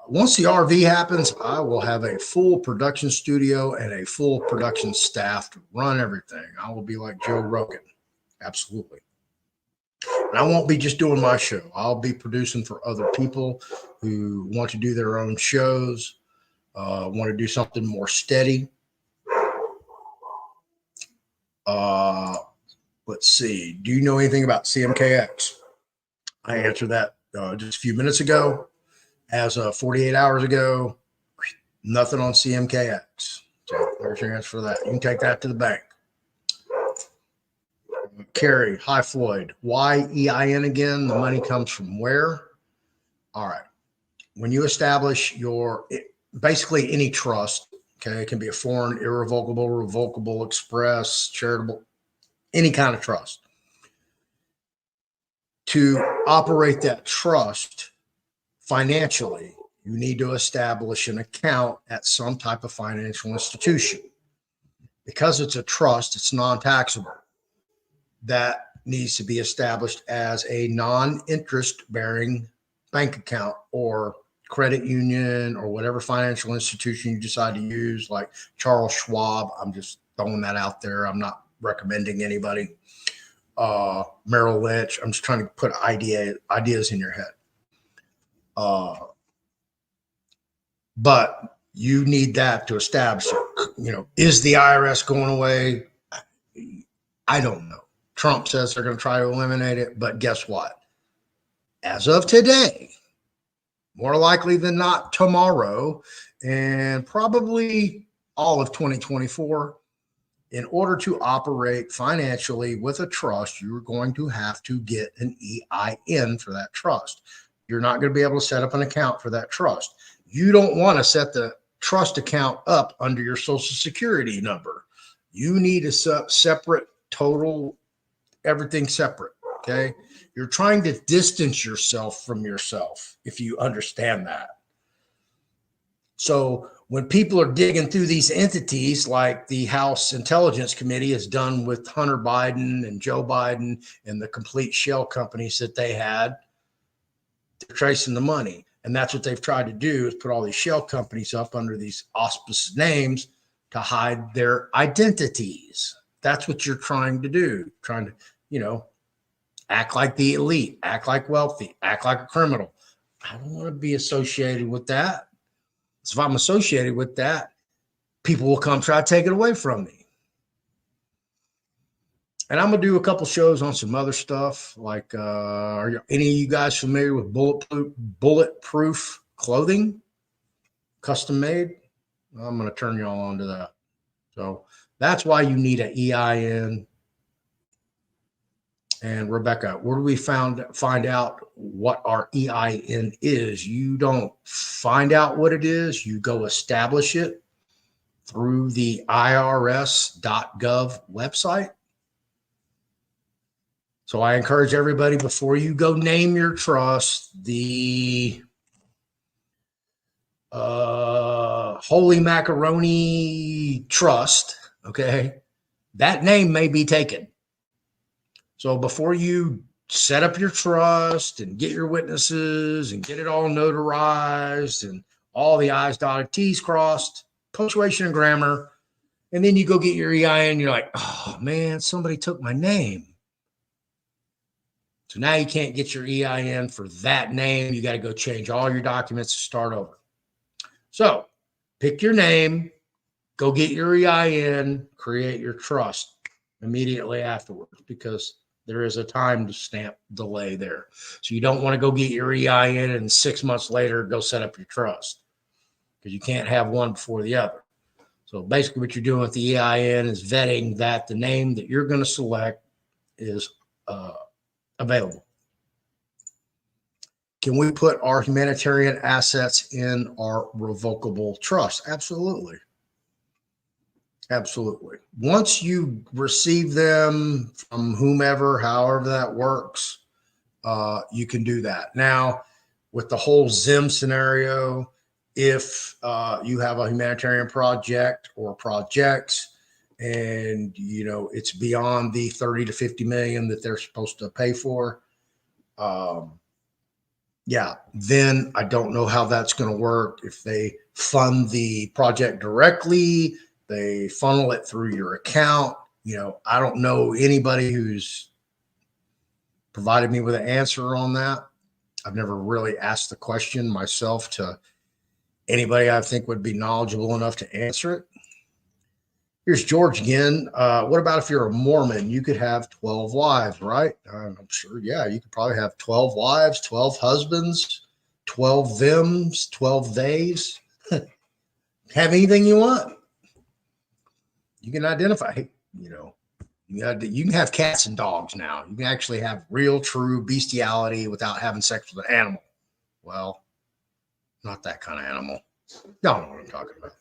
Once the RV happens, I will have a full production studio and a full production staff to run everything. I will be like Joe Rogan. Absolutely. And I won't be just doing my show. I'll be producing for other people who want to do their own shows, want to do something more steady. Let's see. Do you know anything about CMKX? I answered that just a few minutes ago. As of 48 hours ago, nothing on CMKX. So there's your answer for that. You can take that to the bank. Carrie, hi Floyd. Why EIN again? The money comes from where? All right. When you establish basically any trust, okay, it can be a foreign, irrevocable, revocable, express, charitable, any kind of trust. To operate that trust financially, you need to establish an account at some type of financial institution. Because it's a trust, it's non-taxable. That needs to be established as a non-interest bearing bank account or credit union or whatever financial institution you decide to use, like Charles Schwab. I'm just throwing that out there. I'm not recommending anybody. Merrill Lynch. I'm just trying to put ideas in your head. But you need that to establish it. Is the IRS going away? I don't know. Trump says they're going to try to eliminate it, but guess what? As of today, more likely than not tomorrow, and probably all of 2024, in order to operate financially with a trust, you're going to have to get an EIN for that trust. You're not going to be able to set up an account for that trust. You don't want to set the trust account up under your Social Security number. You need a separate total, everything separate. Okay. You're trying to distance yourself from yourself, if you understand that. So when people are digging through these entities, like the House Intelligence Committee has done with Hunter Biden and Joe Biden and the complete shell companies that they had, they're tracing the money. And that's what they've tried to do, is put all these shell companies up under these auspicious names to hide their identities. That's what you're trying to do. Trying to, act like the elite, act like wealthy, act like a criminal. I don't want to be associated with that. So if I'm associated with that, people will come try to take it away from me. And I'm going to do a couple shows on some other stuff. Like, are any of you guys familiar with bulletproof clothing? Custom made? I'm going to turn you all on to that. So that's why you need an EIN. And Rebecca, where do we find out what our EIN is? You don't find out what it is. You go establish it through the irs.gov website. So I encourage everybody, before you go name your trust, the Holy Macaroni Trust, okay, that name may be taken. So before you set up your trust and get your witnesses and get it all notarized and all the I's dotted, T's crossed, punctuation and grammar, and then you go get your EIN, you're like, oh man, somebody took my name. So now you can't get your EIN for that name. You got to go change all your documents to start over. So pick your name, go get your EIN, create your trust immediately afterwards, because There is a time stamp delay there. So you don't want to go get your EIN and 6 months later go set up your trust, because you can't have one before the other. So basically what you're doing with the EIN is vetting that the name that you're going to select is available. Can we put our humanitarian assets in our revocable trust? Absolutely. Absolutely. Once you receive them from whomever, however that works, you can do that. Now, with the whole Zim scenario, if you have a humanitarian project or projects, and it's beyond the 30 to 50 million that they're supposed to pay for, yeah, then I don't know how that's going to work. If they fund the project directly, they funnel it through your account. I don't know anybody who's provided me with an answer on that. I've never really asked the question myself to anybody I think would be knowledgeable enough to answer it. Here's George again. What about if you're a Mormon? You could have 12 wives, right? I'm sure, yeah, you could probably have 12 wives, 12 husbands, 12 thems, 12 theys. Have anything you want. You can identify, you can have cats and dogs now. You can actually have real, true bestiality without having sex with an animal. Well, not that kind of animal. Y'all know what I'm talking about.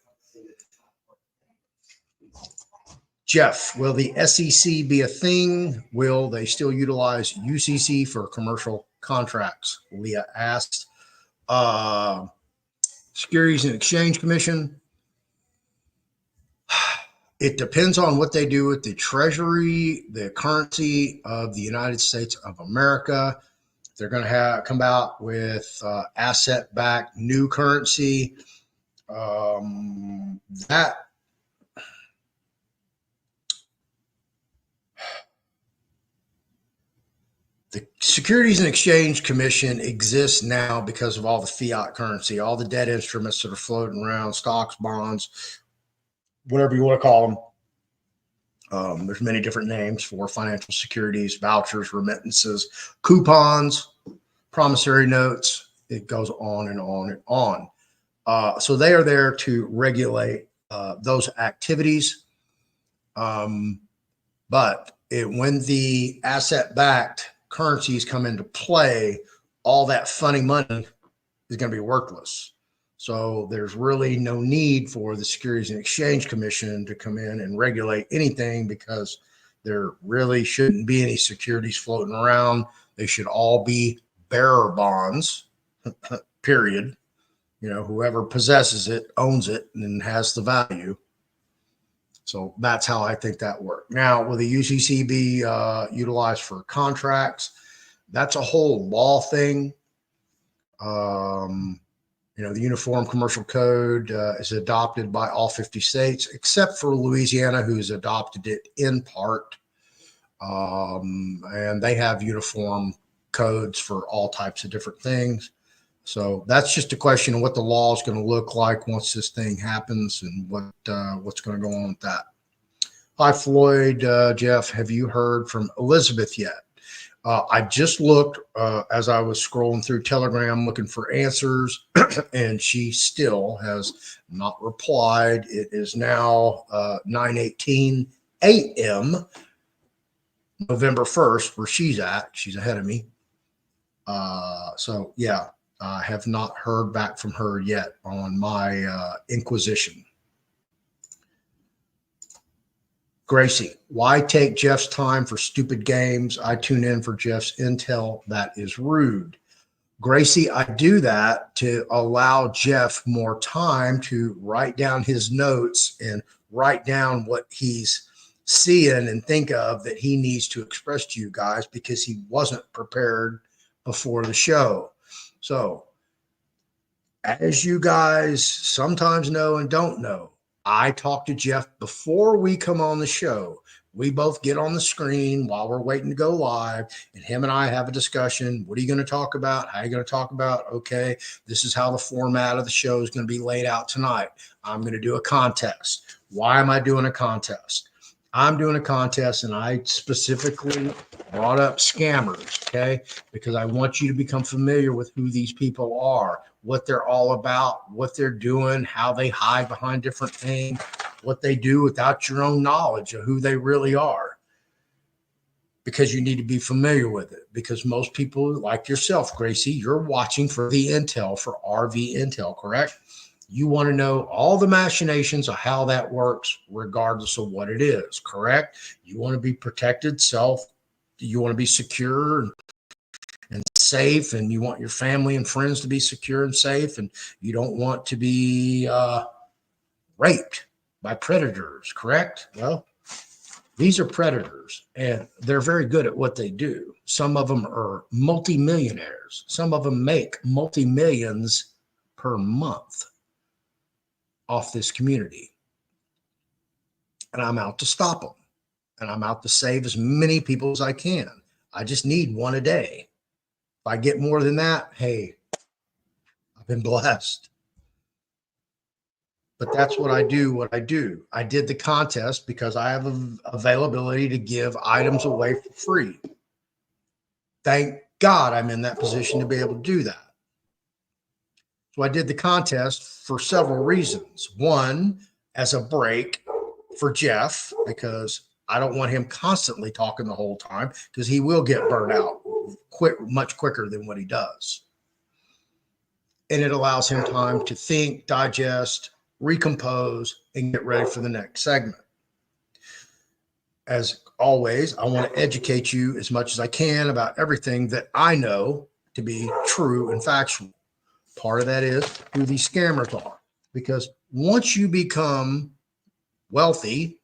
Jeff, will the SEC be a thing? Will they still utilize UCC for commercial contracts? Leah asked. Securities and Exchange Commission. It depends on what they do with the treasury, the currency of the United States of America. They're going to come out with asset-backed new currency. The Securities and Exchange Commission exists now because of all the fiat currency, all the debt instruments that are floating around, stocks, bonds, whatever you want to call them. There's many different names for financial securities, vouchers, remittances, coupons, promissory notes. It goes on and on and on. So they are there to regulate those activities. But when the asset-backed currencies come into play, all that funny money is going to be worthless. So there's really no need for the Securities and Exchange Commission to come in and regulate anything, because there really shouldn't be any securities floating around. They should all be bearer bonds, period. Whoever possesses it owns it and has the value. So that's how I think that worked. Now, will the UCC be utilized for contracts? That's a whole law thing. The Uniform Commercial Code is adopted by all 50 states, except for Louisiana, who's adopted it in part. And they have uniform codes for all types of different things. So that's just a question of what the law is going to look like once this thing happens, and what's going to go on with that. Hi, Floyd. Jeff, have you heard from Elizabeth yet? I just looked as I was scrolling through Telegram looking for answers, and she still has not replied. It is now 9:18 a.m. November 1st, where she's at. She's ahead of me. So, yeah. I have not heard back from her yet on my inquisition. Gracie, why take Jeff's time for stupid games? I tune in for Jeff's intel. That is rude. Gracie, I do that to allow Jeff more time to write down his notes and write down what he's seeing and think of that he needs to express to you guys, because he wasn't prepared before the show. So, as you guys sometimes know and don't know, I talk to Jeff before we come on the show. We both get on the screen while we're waiting to go live, and him and I have a discussion. What are you going to talk about? How are you going to talk about? Okay, this is how the format of the show is going to be laid out tonight. I'm going to do a contest. Why am I doing a contest? I'm doing a contest, and I specifically brought up scammers, okay? Because I want you to become familiar with who these people are, what they're all about, what they're doing, how they hide behind different things, what they do without your own knowledge of who they really are. Because you need to be familiar with it. Because most people, like yourself, Gracie, you're watching for the intel, for RV intel, correct? You want to know all the machinations of how that works, regardless of what it is, correct? You want to be protected, you want to be secure and safe, and you want your family and friends to be secure and safe, and you don't want to be raped by predators, correct? Well, these are predators, and they're very good at what they do. Some of them are multimillionaires. Some of them make multi-millions per month off this community. And I'm out to stop them. And I'm out to save as many people as I can. I just need one a day. If I get more than that, hey, I've been blessed. But that's what I do. I did the contest because I have availability to give items away for free. Thank God I'm in that position to be able to do that. So I did the contest for several reasons. One, as a break for Jeff, because I don't want him constantly talking the whole time, because he will get burnt out much quicker than what he does. And it allows him time to think, digest, recompose, and get ready for the next segment. As always, I want to educate you as much as I can about everything that I know to be true and factual. Part of that is who these scammers are. Because once you become wealthy,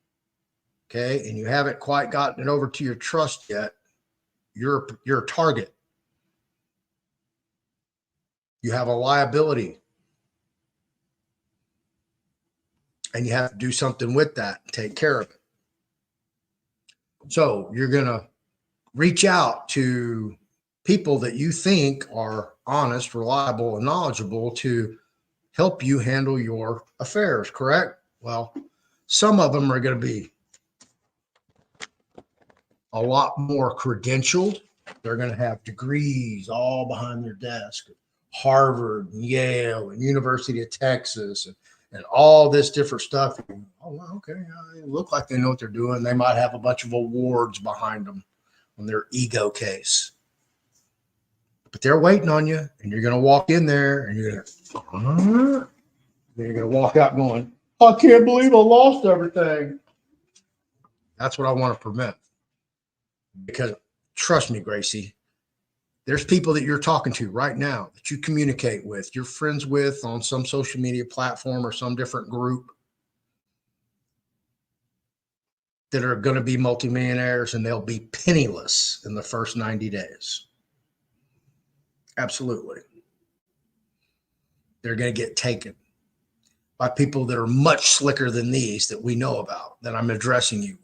okay, and you haven't quite gotten it over to your trust yet, you're a target. You have a liability. And you have to do something with that and take care of it. So you're going to reach out to people that you think are honest, reliable, and knowledgeable to help you handle your affairs, correct? Well, some of them are going to be a lot more credentialed. They're going to have degrees all behind their desk, Harvard, and Yale, and University of Texas, and all this different stuff. Oh, okay, they look like they know what they're doing. They might have a bunch of awards behind them on their ego case. But they're waiting on you, and you're going to walk in there, and you're going to walk out going, I can't believe I lost everything. That's what I want to prevent. Because trust me, Gracie, there's people that you're talking to right now that you communicate with, you're friends with on some social media platform or some different group that are going to be multimillionaires, and they'll be penniless in the first 90 days. Absolutely. They're going to get taken by people that are much slicker than these that we know about, that I'm addressing you with.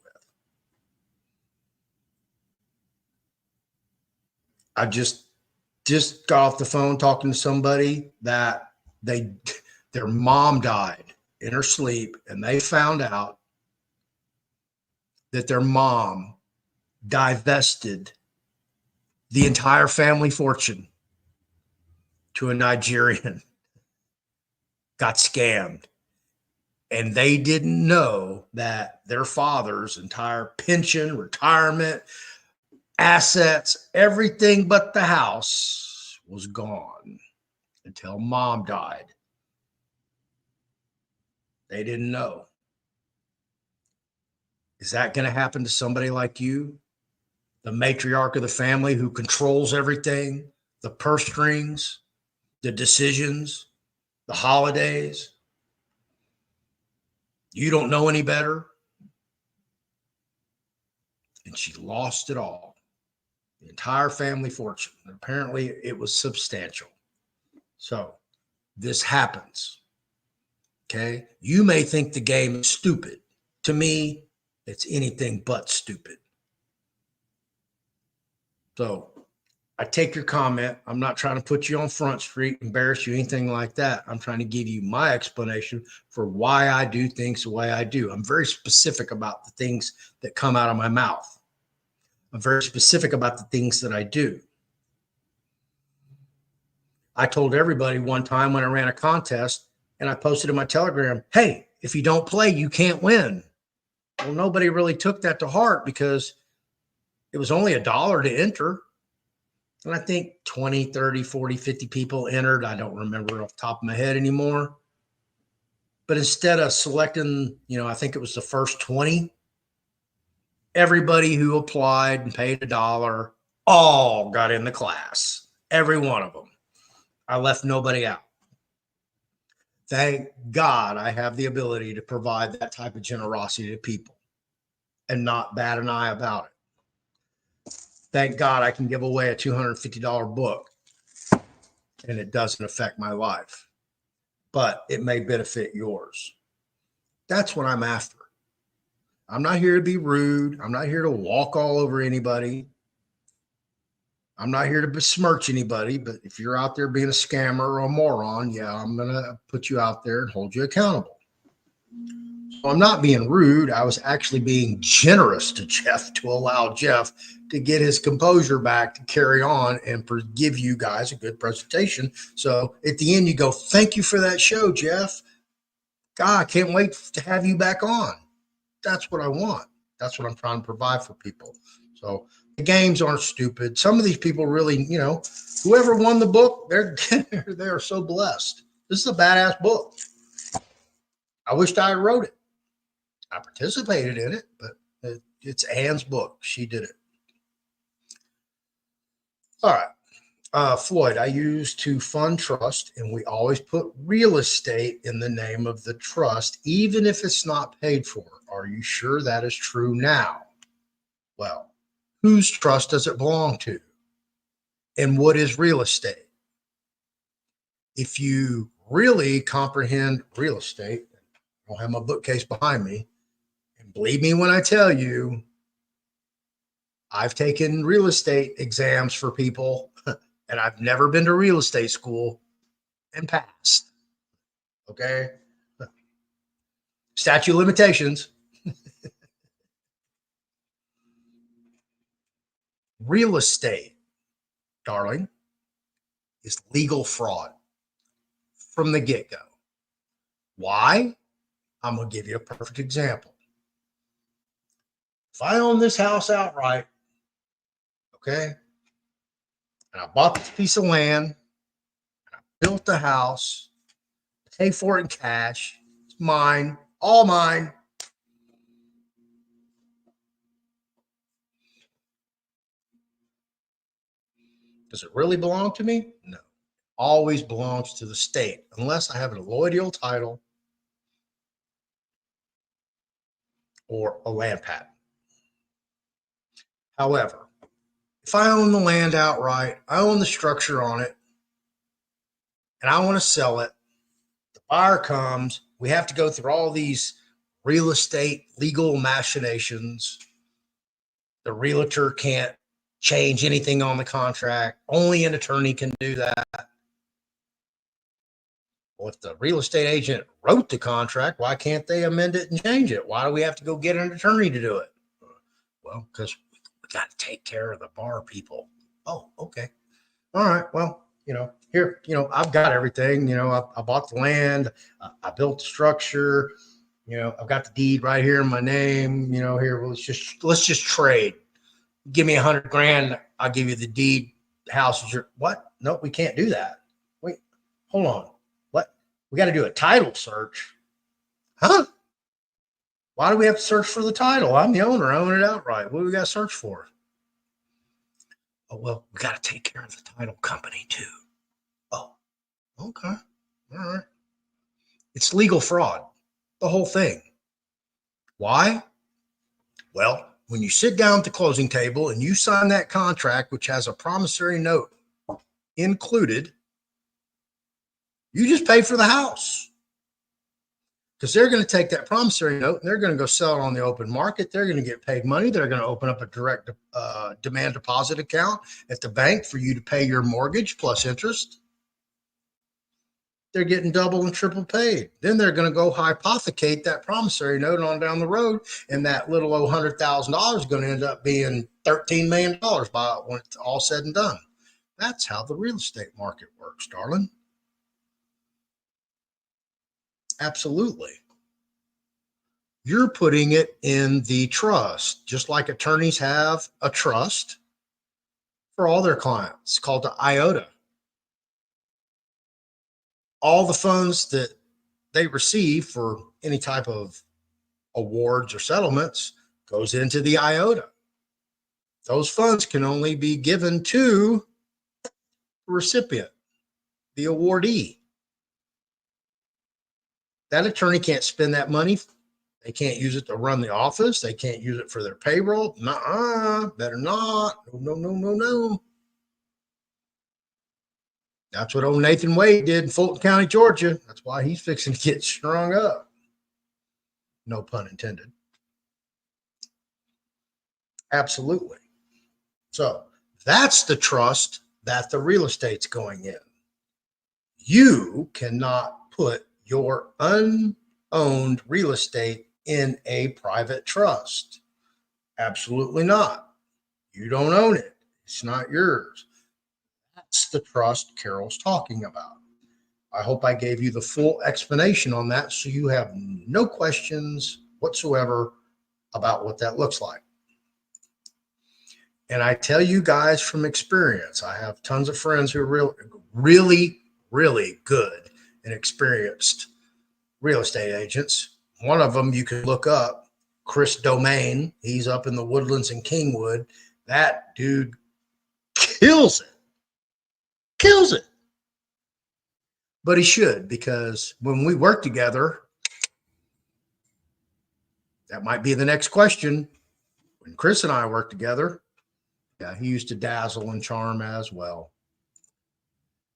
I just got off the phone talking to somebody that their mom died in her sleep, and they found out that their mom divested the entire family fortune to a Nigerian, got scammed. And they didn't know that their father's entire pension, retirement, assets, everything but the house was gone until mom died. They didn't know. Is that going to happen to somebody like you? The matriarch of the family who controls everything, the purse strings, the decisions, the holidays. You don't know any better. And she lost it all. The entire family fortune. And apparently it was substantial. So this happens. Okay. You may think the game is stupid. To me, it's anything but stupid. So I take your comment. I'm not trying to put you on Front Street, embarrass you, anything like that. I'm trying to give you my explanation for why I do things the way I do. I'm very specific about the things that come out of my mouth. I'm very specific about the things that I do. I told everybody one time when I ran a contest and I posted in my Telegram, hey, if you don't play, you can't win. Well, nobody really took that to heart because it was only $1 to enter. And I think 20, 30, 40, 50 people entered. I don't remember off the top of my head anymore. But instead of selecting, I think it was the first 20, everybody who applied and paid $1 all got in the class. Every one of them. I left nobody out. Thank God I have the ability to provide that type of generosity to people and not bat an eye about it. Thank God I can give away a $250 book and it doesn't affect my life, but it may benefit yours. That's what I'm after. I'm not here to be rude. I'm not here to walk all over anybody. I'm not here to besmirch anybody, but if you're out there being a scammer or a moron, yeah, I'm going to put you out there and hold you accountable. So I'm not being rude. I was actually being generous to Jeff to allow Jeff to get his composure back to carry on and give you guys a good presentation. So at the end, you go, thank you for that show, Jeff. God, I can't wait to have you back on. That's what I want. That's what I'm trying to provide for people. So the games aren't stupid. Some of these people really, whoever won the book, they're so blessed. This is a badass book. I wished I wrote it. I participated in it, but it's Anne's book. She did it. All right. Floyd, I used to fund trust, and we always put real estate in the name of the trust, even if it's not paid for. Are you sure that is true now? Well, whose trust does it belong to? And what is real estate? If you really comprehend real estate, I don't have my bookcase behind me, and believe me when I tell you, I've taken real estate exams for people, and I've never been to real estate school and passed. Okay? Statute of limitations. Real estate, darling, is legal fraud from the get-go. Why? I'm going to give you a perfect example. If I own this house outright, okay, and I bought this piece of land, and I built the house, pay for it in cash, it's mine, all mine. Does it really belong to me? No. Always belongs to the state, unless I have a allodial title or a land patent. However, if I own the land outright, I own the structure on it, and I want to sell it, the buyer comes, we have to go through all these real estate legal machinations. The realtor can't change anything on the contract. Only an attorney can do that. Well, if the real estate agent wrote the contract, why can't they amend it and change it? Why do we have to go get an attorney to do it? Well, because we got to take care of the bar people. Oh, okay. All right. Well, here, I've got everything. I bought the land. I built the structure. I've got the deed right here in my name. Here, let's just trade. Give me $100,000. I'll give you the deed. House is your what? No, we can't do that. Wait, hold on. What? We got to do a title search. Huh? Why do we have to search for the title? I'm the owner. I own it outright. What do we got to search for? Oh, well, we got to take care of the title company too. Oh, okay. All right. It's legal fraud, the whole thing. Why? Well, when you sit down at the closing table and you sign that contract, which has a promissory note included, you just pay for the house. because they're going to take that promissory note and they're going to go sell it on the open market. They're going to get paid money. They're going to open up a direct demand deposit account at the bank for you to pay your mortgage plus interest. They're getting double and triple paid. Then they're going to go hypothecate that promissory note on down the road, and that little $100,000 is going to end up being $13 million by when it's all said and done. That's how the real estate market works, darling. Absolutely. You're putting it in the trust, just like attorneys have a trust for all their clients. It's called the IOTA. All the funds that they receive for any type of awards or settlements goes into the IOTA. Those funds can only be given to the recipient, the awardee. That attorney can't spend that money. They can't use it to run the office. They can't use it for their payroll. Nuh-uh, better not. No, no, no, no, no. That's what old Nathan Wade did in Fulton County, Georgia. That's why he's fixing to get strung up. No pun intended. Absolutely. So that's the trust that the real estate's going in. You cannot put your unowned real estate in a private trust. Absolutely not. You don't own it. It's not yours. That's the trust Carol's talking about. I hope I gave you the full explanation on that so you have no questions whatsoever about what that looks like. And I tell you guys from experience, I have tons of friends who are really, really good and experienced real estate agents. One of them you can look up, Chris Domain. He's up in the Woodlands in Kingwood. That dude kills it. Kills it. But he should, because when we work together, that might be the next question. When Chris and I work together, yeah, he used to dazzle and charm as well.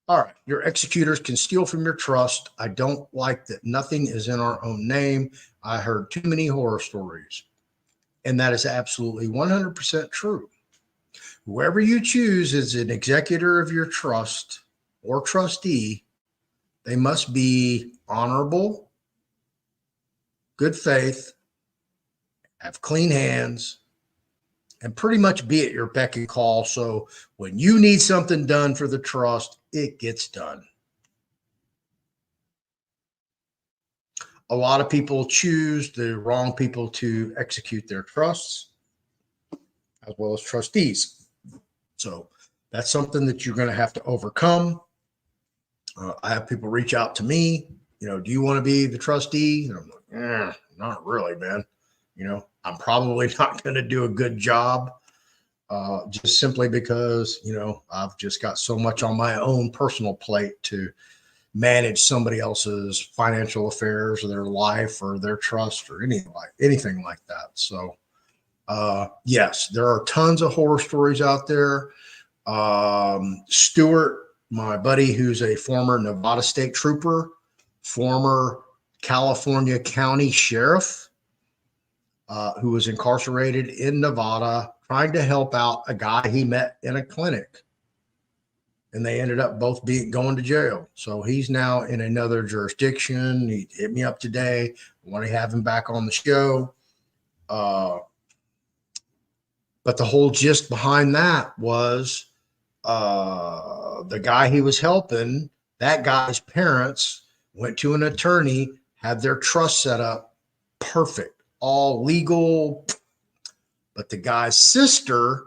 All right, your executors can steal from your trust. I don't like that nothing is in our own name. I heard too many horror stories. And that is absolutely 100% true. Whoever you choose as an executor of your trust or trustee, they must be honorable, good faith, have clean hands, and pretty much be at your beck and call. So when you need something done for the trust, it gets done. A lot of people choose the wrong people to execute their trusts, as well as trustees. So that's something that you're going to have to overcome. I have people reach out to me, do you want to be the trustee? And I'm like, not really, man. I'm probably not going to do a good job just simply because, I've just got so much on my own personal plate to manage somebody else's financial affairs or their life or their trust or anything like that. So, yes, there are tons of horror stories out there. Stuart, my buddy, who's a former Nevada state trooper, former California county sheriff, who was incarcerated in Nevada, trying to help out a guy he met in a clinic. And they ended up both going to jail. So he's now in another jurisdiction. He hit me up today. I want to have him back on the show. But the whole gist behind that was the guy he was helping, that guy's parents went to an attorney, had their trust set up perfect, all legal. But the guy's sister,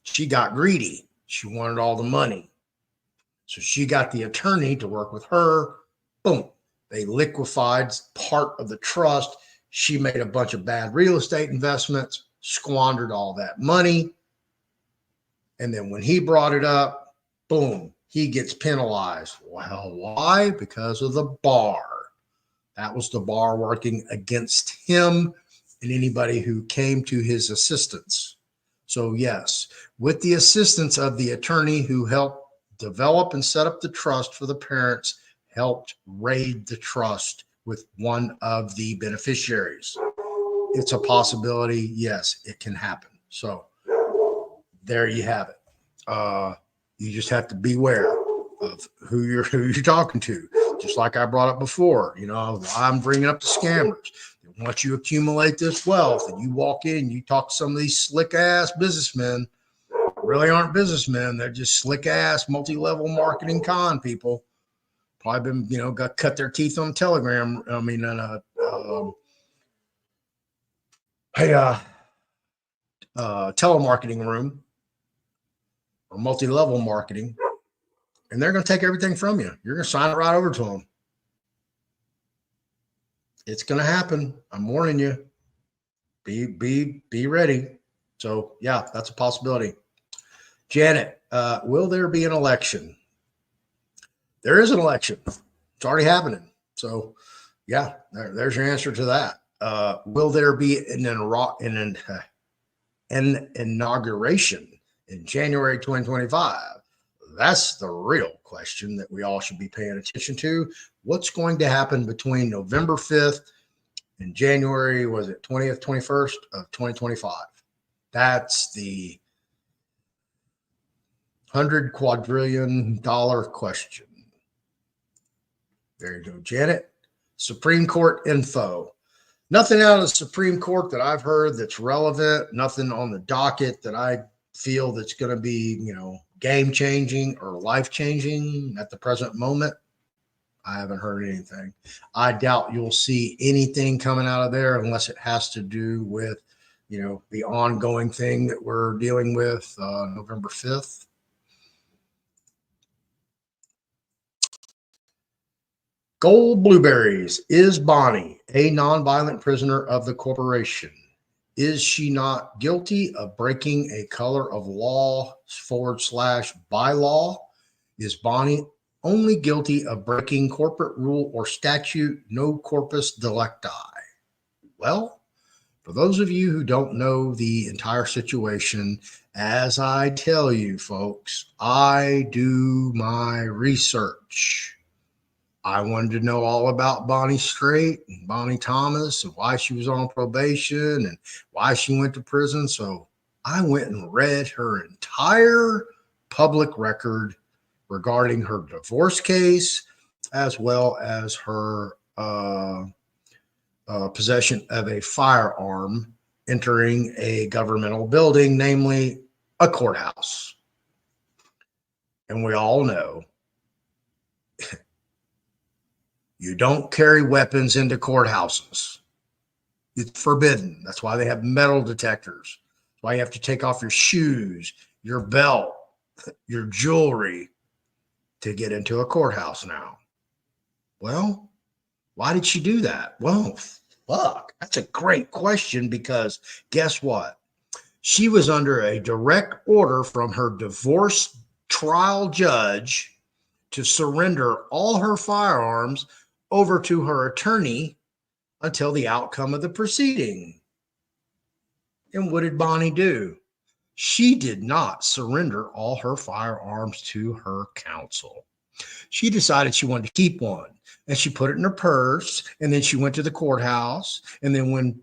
she got greedy. She wanted all the money. So she got the attorney to work with her. Boom. They liquefied part of the trust. She made a bunch of bad real estate investments, squandered all that money. And then when he brought it up, boom, he gets penalized. Well, why? Because of the bar. That was the bar working against him and anybody who came to his assistance. So yes, with the assistance of the attorney who helped develop and set up the trust for the parents, helped raid the trust with one of the beneficiaries. It's a possibility. Yes, it can happen. So there you have it. You just have to beware of who you're talking to. Just like I brought up before, I'm bringing up the scammers. Once you accumulate this wealth and you walk in, you talk to some of these slick ass businessmen, really aren't businessmen. They're just slick ass multi-level marketing con people. Probably been, got cut their teeth on Telegram. I mean, telemarketing room or multi-level marketing, and they're going to take everything from you. You're going to sign it right over to them. It's going to happen. I'm warning you. Be ready. So yeah, that's a possibility. Janet, will there be an election? There is an election. It's already happening. So yeah, there's your answer to that. Will there be an inauguration in January 2025? That's the real question that we all should be paying attention to. What's going to happen between November 5th and January, was it 20th, 21st of 2025? That's the $100 quadrillion question. There you go, Janet. Supreme Court info. Nothing out of the Supreme Court that I've heard that's relevant. Nothing on the docket that I feel that's going to be, game changing or life changing at the present moment. I haven't heard anything. I doubt you'll see anything coming out of there unless it has to do with, the ongoing thing that we're dealing with November 5th. Gold Blueberries. Is Bonnie a nonviolent prisoner of the corporation? Is she not guilty of breaking a color of law / bylaw? Is Bonnie only guilty of breaking corporate rule or statute, no corpus delicti? Well, for those of you who don't know the entire situation, as I tell you, folks, I do my research. I wanted to know all about Bonnie Strait and Bonnie Thomas and why she was on probation and why she went to prison. So I went and read her entire public record regarding her divorce case, as well as her possession of a firearm entering a governmental building, namely a courthouse. And we all know you don't carry weapons into courthouses. It's forbidden. That's why they have metal detectors. That's why you have to take off your shoes, your belt, your jewelry to get into a courthouse now. Well, why did she do that? Well, fuck, that's a great question, because guess what? She was under a direct order from her divorce trial judge to surrender all her firearms over to her attorney until the outcome of the proceeding. And what did Bonnie do? She did not surrender all her firearms to her counsel. She decided she wanted to keep one, and she put it in her purse, and then she went to the courthouse, and then when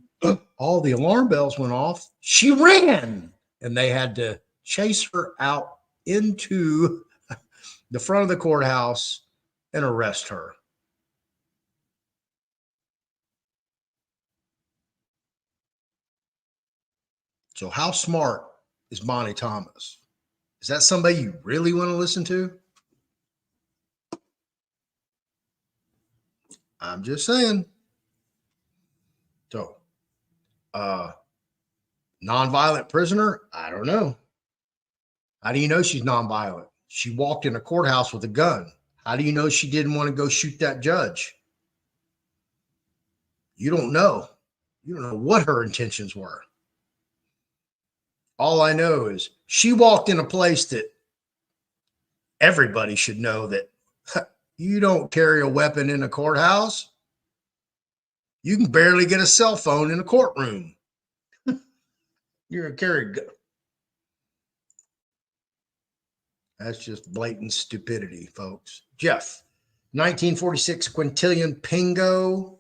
all the alarm bells went off, she ran, and they had to chase her out into the front of the courthouse and arrest her. So how smart is Bonnie Thomas? Is that somebody you really want to listen to? I'm just saying. So, nonviolent prisoner? I don't know. How do you know she's nonviolent? She walked in a courthouse with a gun. How do you know she didn't want to go shoot that judge? You don't know. You don't know what her intentions were. All I know is she walked in a place that everybody should know that you don't carry a weapon in a courthouse. You can barely get a cell phone in a courtroom. You're going to carry a gun. That's just blatant stupidity, folks. Jeff, 1946 quintillion Pingo.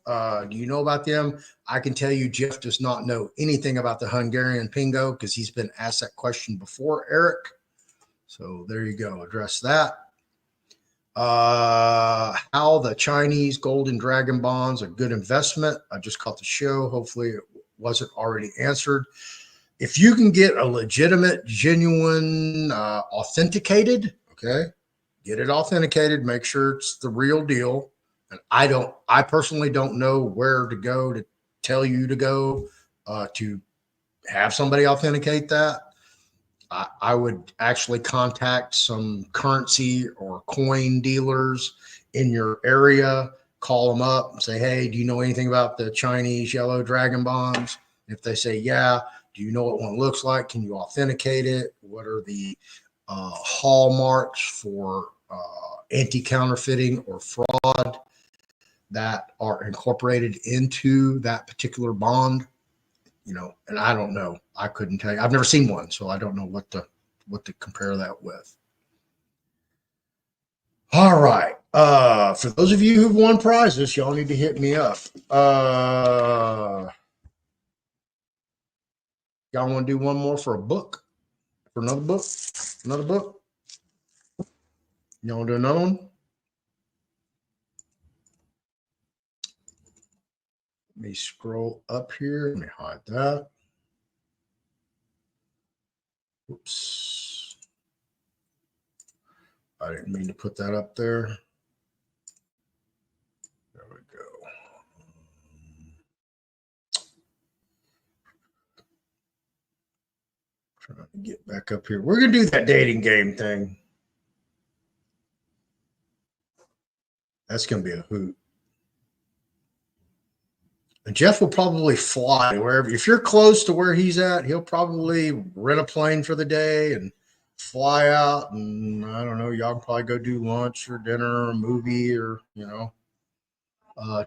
Do you know about them? I can tell you Jeff does not know anything about the Hungarian Pingo because he's been asked that question before, Eric. So there you go. Address that. How the Chinese golden dragon bonds a good investment. I just caught the show. Hopefully it wasn't already answered. If you can get a legitimate, genuine, authenticated, okay, get it authenticated, make sure it's the real deal. And I personally don't know where to go to tell you to go to have somebody authenticate that. I would actually contact some currency or coin dealers in your area, call them up and say, hey, do you know anything about the Chinese yellow dragon bonds? If they say, yeah, do you know what one looks like? Can you authenticate it? What are the hallmarks for anti-counterfeiting or fraud that are incorporated into that particular bond? You know, and I don't know. I couldn't tell you. I've never seen one, so I don't know what to compare that with. All right. For those of you who've won prizes, y'all need to hit me up. Y'all want to do one more for a book? For another book? Another book? Y'all want to do another one? Let me scroll up here. Let me hide that. Oops. I didn't mean to put that up there. There we go. Trying to get back up here. We're going to do that dating game thing. That's going to be a hoot. And Jeff will probably fly wherever. If you're close to where he's at, he'll probably rent a plane for the day and fly out. And I don't know, y'all can probably go do lunch or dinner or a movie or, you know,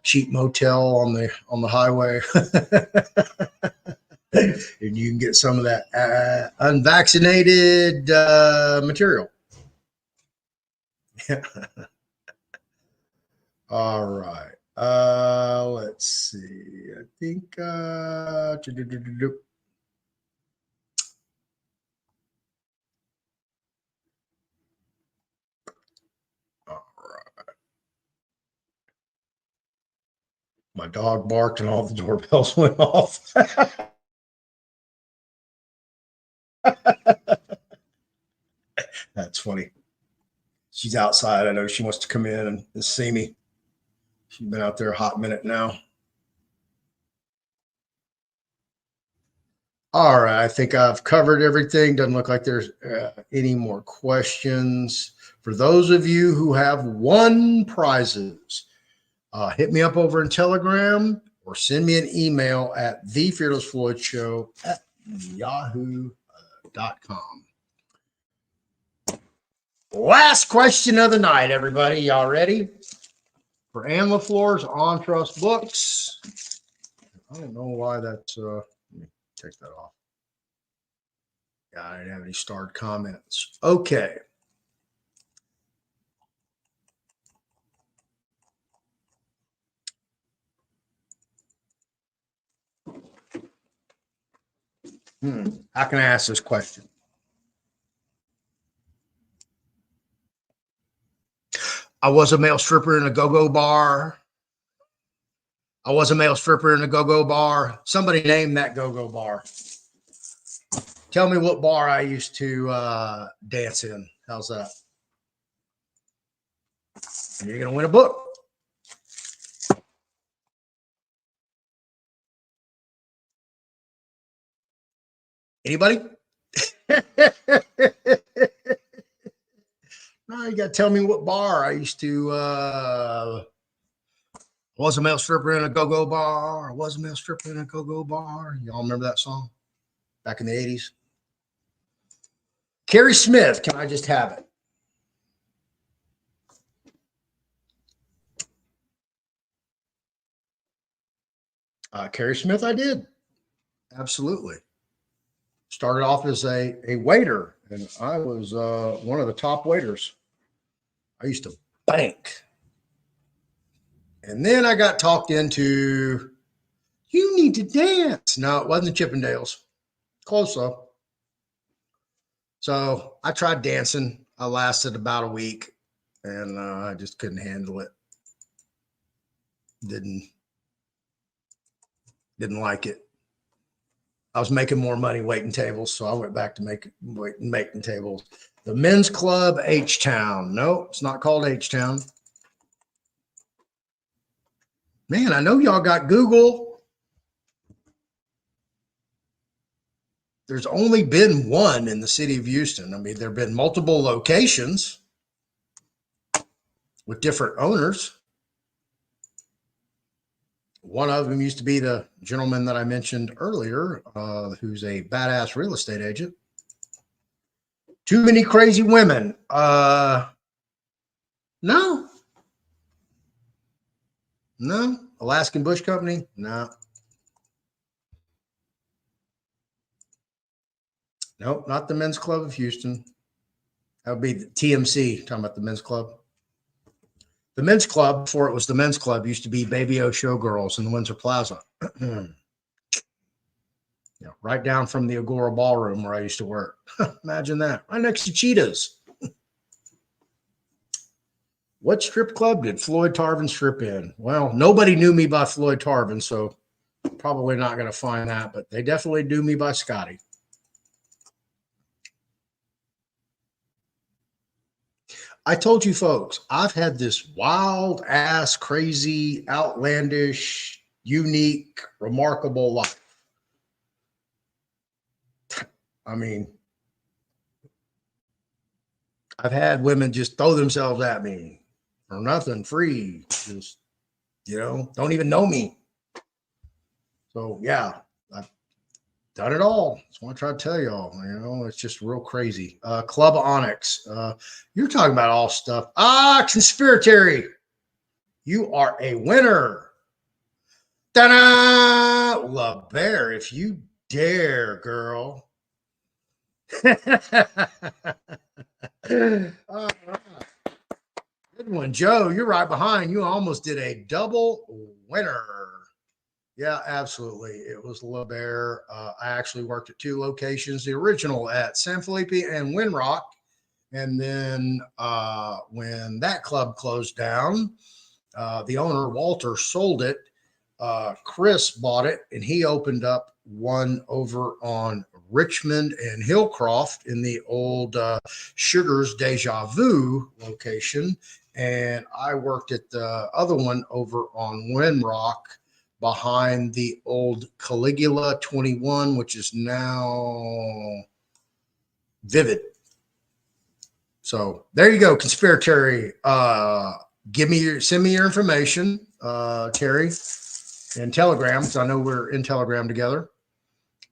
cheap motel on the highway. And you can get some of that unvaccinated material. All right. Let's see. I think all right. My dog barked and all the doorbells went off. That's funny. She's outside. I know she wants to come in and see me. She's been out there a hot minute now. All right. I think I've covered everything. Doesn't look like there's any more questions. For those of you who have won prizes, hit me up over in Telegram or send me an email at TheFearlessFloydShow@yahoo.com. Last question of the night, everybody. Y'all ready? For Ann LeFlore's On Trust books. I don't know why that's, let me take that off. Yeah, I didn't have any starred comments. Okay. How can I ask this question? I was a male stripper in a go-go bar. I was a male stripper in a go-go bar. Somebody name that go-go bar. Tell me what bar I used to dance in. How's that? And you're going to win a book. Anybody? No, you got to tell me what bar I used to. Was a male stripper in a go-go bar. Was a male stripper in a go-go bar. Y'all remember that song back in the 80s? Carrie Smith, can I just have it? Carrie Smith, I did. Absolutely. Started off as a waiter, and I was one of the top waiters. I used to bank. And then I got talked into, you need to dance. No, it wasn't the Chippendales. Close though. So I tried dancing. I lasted about a week and I just couldn't handle it. Didn't like it. I was making more money waiting tables, so I went back to making tables. The Men's Club H-Town. No, it's not called H-Town. Man, I know y'all got Google. There's only been one in the city of Houston. I mean, there have been multiple locations with different owners. One of them used to be the gentleman that I mentioned earlier, who's a badass real estate agent. Too many crazy women. No. Alaskan Bush Company? No. Nope, not the Men's Club of Houston. That would be the TMC, talking about the Men's Club. The Men's Club, before it was the Men's Club, used to be Baby O Showgirls in the Windsor Plaza. Yeah, right down from the Agora Ballroom where I used to work. Imagine that. Right next to Cheetahs. What strip club did Floyd.Tarvin strip in? Well, nobody knew me by Floyd.Tarvin, so probably not going to find that, but they definitely knew me by Scotty. I told you folks, I've had this wild ass, crazy, outlandish, unique, remarkable life. I mean, I've had women just throw themselves at me for nothing, free, just, don't even know me. So yeah, I've done it all. That's what I try to tell y'all. It's just real crazy. Club Onyx. You're talking about all stuff. Conspiratary. You are a winner. Ta-da! La Bear, if you dare, girl. Good one, Joe. You're right behind. You almost did a double winner. Yeah, absolutely. It was La Bear. I actually worked at 2 locations, the original at San Felipe and Winrock. And then when that club closed down, the owner, Walter, sold it. Chris bought it, and he opened up one over on Richmond and Hillcroft in the old Sugar's Deja Vu location. And I worked at the other one over on Winrock behind the old Caligula 21, which is now Vivid. So there you go, conspiratory. Send me your information, Terry, and Telegram, because I know we're in Telegram together.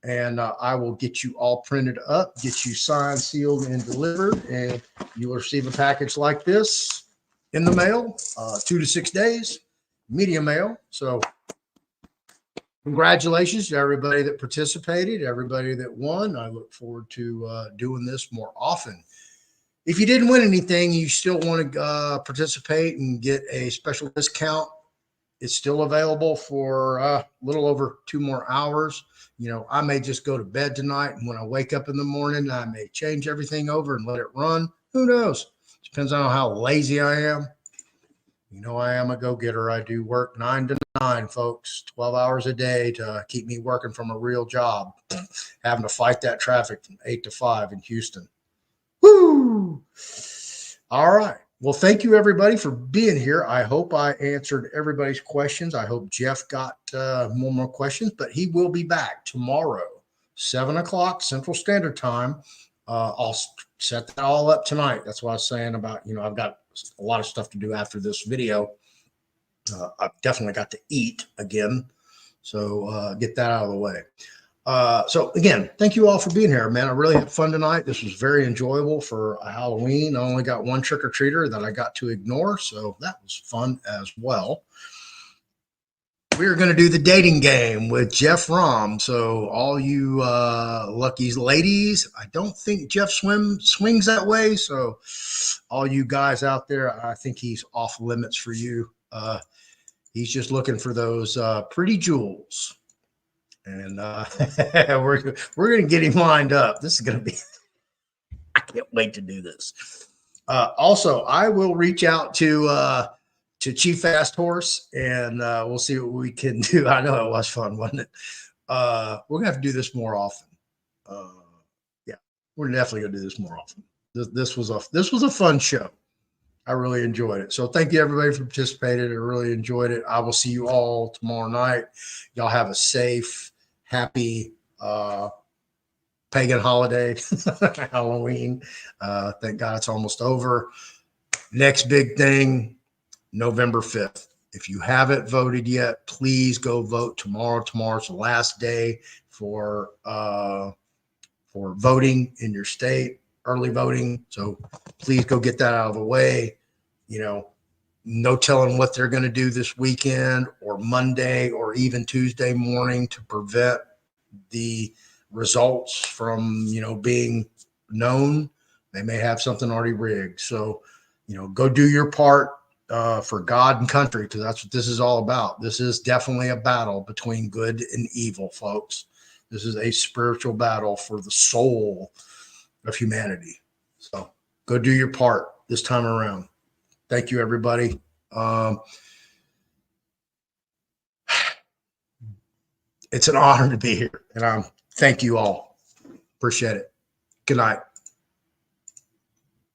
And I will get you all printed up, get you signed, sealed, and delivered. And you will receive a package like this in the mail, 2 to 6 days, media mail. So congratulations to everybody that participated, everybody that won. I look forward to doing this more often. If you didn't win anything, you still want to participate and get a special discount. It's still available for a little over 2 more hours. I may just go to bed tonight, and when I wake up in the morning, I may change everything over and let it run. Who knows? Depends on how lazy I am. I am a go-getter. I do work 9 to 9, folks, 12 hours a day to keep me working from a real job, having to fight that traffic from 8 to 5 in Houston. Woo! All right. Well, thank you, everybody, for being here. I hope I answered everybody's questions. I hope Jeff got more questions, but he will be back tomorrow, 7 o'clock Central Standard Time. I'll set that all up tonight. That's what I was saying about, I've got a lot of stuff to do after this video. I've definitely got to eat again. So get that out of the way. So again, thank you all for being here, man. I really had fun tonight. This was very enjoyable for a Halloween. I only got one trick-or-treater that I got to ignore, so that was fun as well. We're going to do the dating game with Jeff Rahm. So all you lucky ladies, I don't think Jeff swings that way. So all you guys out there, I think he's off limits for you. He's just looking for those pretty jewels. And we're going to get him lined up. This is going to be, I can't wait to do this. Also, I will reach out to Chief Fast Horse, and we'll see what we can do. I know it was fun, wasn't it? We're going to have to do this more often. Yeah, we're definitely going to do this more often. This was a fun show. I really enjoyed it. So thank you everybody for participating. I really enjoyed it. I will see you all tomorrow night. Y'all have a safe, happy pagan holiday, Halloween. Thank God it's almost over. Next big thing, November 5th. If you haven't voted yet, please go vote tomorrow. Tomorrow's the last day for voting in your state, early voting. So please go get that out of the way. You know, no telling what they're going to do this weekend or Monday or even Tuesday morning to prevent the results from, being known. They may have something already rigged. So, go do your part for God and country, because that's what this is all about. This is definitely a battle between good and evil, folks. This is a spiritual battle for the soul of humanity. So go do your part this time around. Thank you, everybody. It's an honor to be here, and thank you all. Appreciate it. Good night.